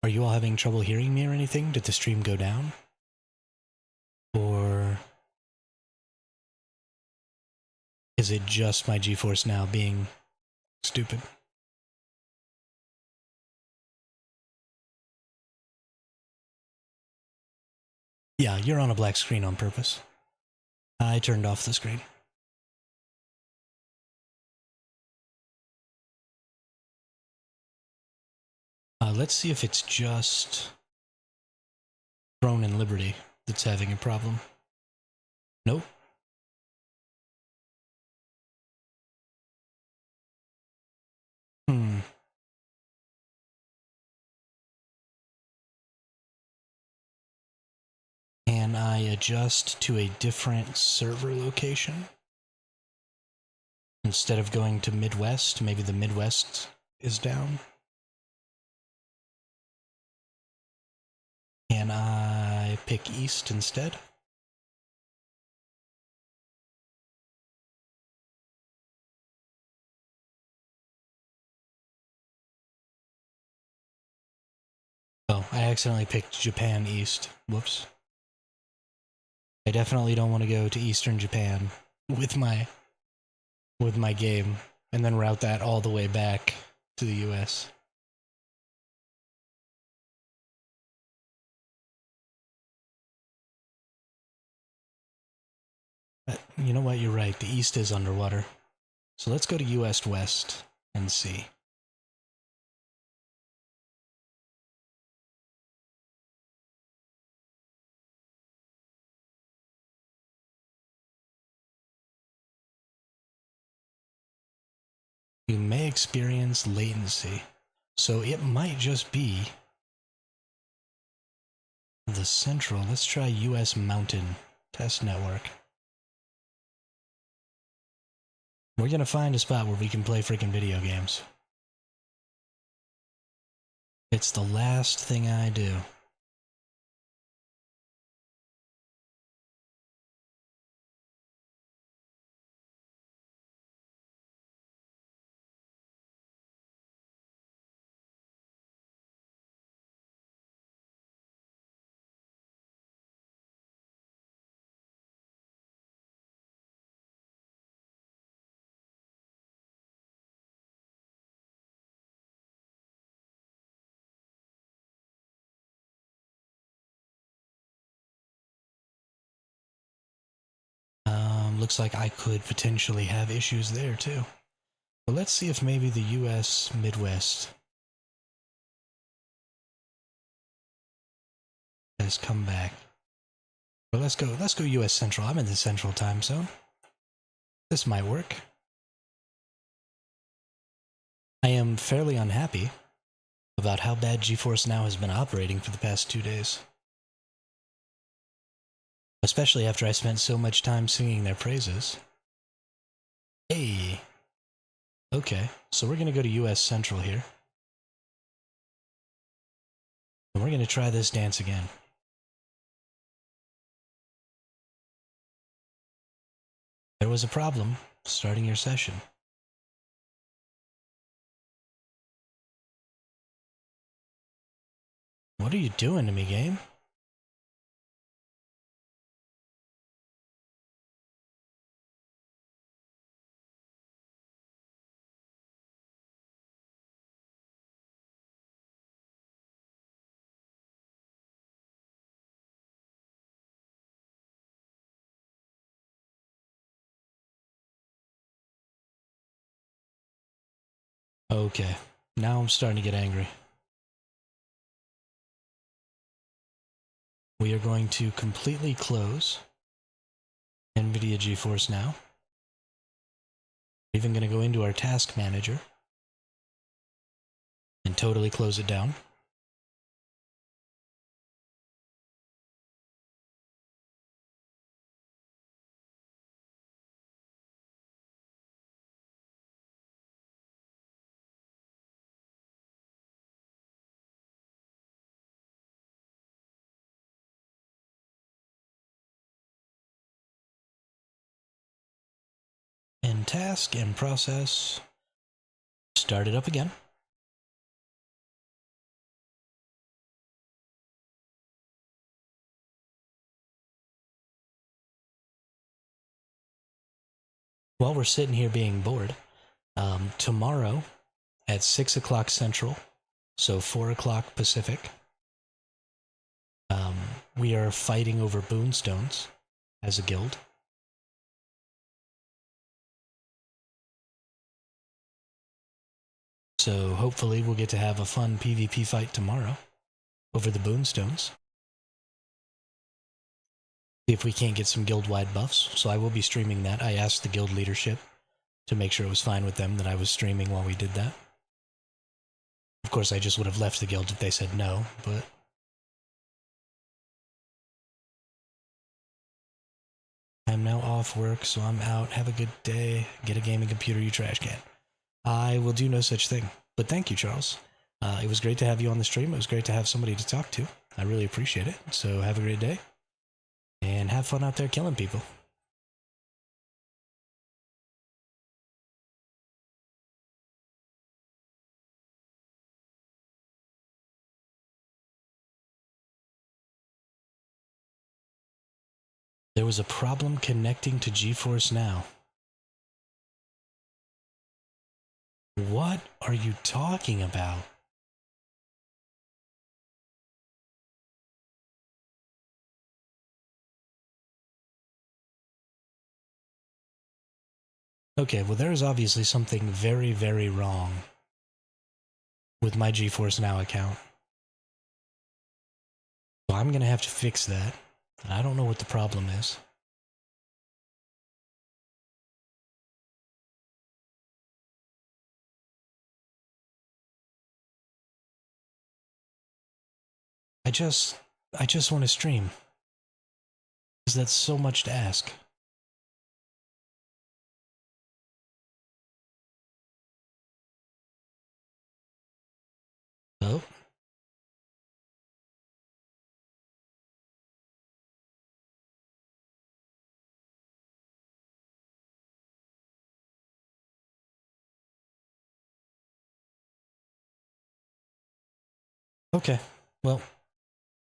Are you all having trouble hearing me or anything? Did the stream go down? Or is it just my GeForce Now being stupid? Yeah, you're on a black screen on purpose. I turned off the screen. Let's see if it's just Throne and Liberty that's having a problem. Nope. Can I adjust to a different server location? Instead of going to Midwest, maybe the Midwest is down? Can I pick East instead? Oh, I accidentally picked Japan East. Whoops. I definitely don't want to go to Eastern Japan with my game and then route that all the way back to the US. But you know what? You're right. The East is underwater. So let's go to US West and see. You may experience latency. So it might just be the central. Let's try US Mountain Test Network. We're gonna find a spot where we can play freaking video games. It's the last thing I do. looks like I could potentially have issues there too. But let's see if maybe the US Midwest has come back. But let's go US Central. I'm in the Central time zone. This might work. I am fairly unhappy about how bad GeForce Now has been operating for the past 2 days. Especially after I spent so much time singing their praises. Hey! Okay, so we're gonna go to US Central here. And we're gonna try this dance again. There was a problem starting your session. What are you doing to me, game? Okay, now I'm starting to get angry. We are going to completely close NVIDIA GeForce Now. We're even going to go into our task manager and totally close it down. And task and process. Start it up again. While we're sitting here being bored, tomorrow at 6 o'clock Central, so 4 o'clock Pacific, we are fighting over boonstones as a guild. So hopefully we'll get to have a fun PvP fight tomorrow over the boonstones. See if we can't get some guild-wide buffs. So I will be streaming that. I asked the guild leadership to make sure it was fine with them that I was streaming while we did that. Of course, I just would have left the guild if they said no, but... I'm now off work, so I'm out. Have a good day. Get a gaming computer, you trash can. I will do no such thing. But thank you, Charles. It was great to have you on the stream. It was great to have somebody to talk to. I really appreciate it. So have a great day. And have fun out there killing people. There was a problem connecting to GeForce Now. What are you talking about? Okay, well there is obviously something very, very wrong with my GeForce Now account. So I'm gonna have to fix that. I don't know what the problem is. I just want to stream. Because that's so much to ask. Oh. Okay, well,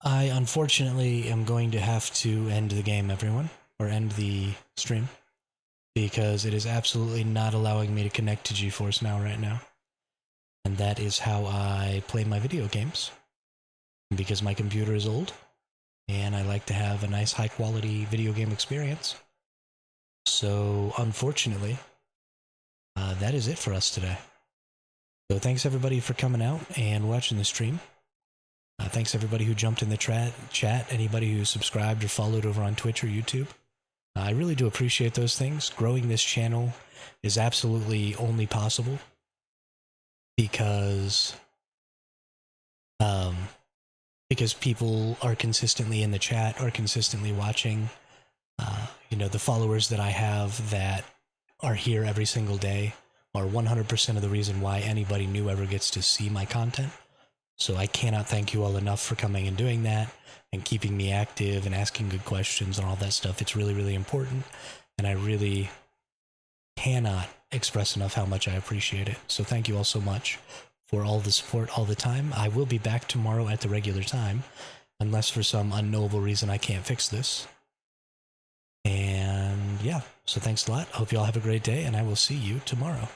I unfortunately am going to have to end the game, everyone, or end the stream, because it is absolutely not allowing me to connect to GeForce Now right now. And that is how I play my video games, because my computer is old, and I like to have a nice high-quality video game experience. So, unfortunately, that is it for us today. So thanks everybody for coming out and watching the stream. Thanks everybody who jumped in the chat, anybody who subscribed or followed over on Twitch or YouTube. I really do appreciate those things. Growing this channel is absolutely only possible because people are consistently in the chat, are consistently watching. The followers that I have that are here every single day are 100% of the reason why anybody new ever gets to see my content. So I cannot thank you all enough for coming and doing that and keeping me active and asking good questions and all that stuff. It's really, really important. And I really cannot express enough how much I appreciate it. So thank you all so much for all the support all the time. I will be back tomorrow at the regular time, unless for some unknowable reason I can't fix this. And yeah, so thanks a lot. Hope you all have a great day, and I will see you tomorrow.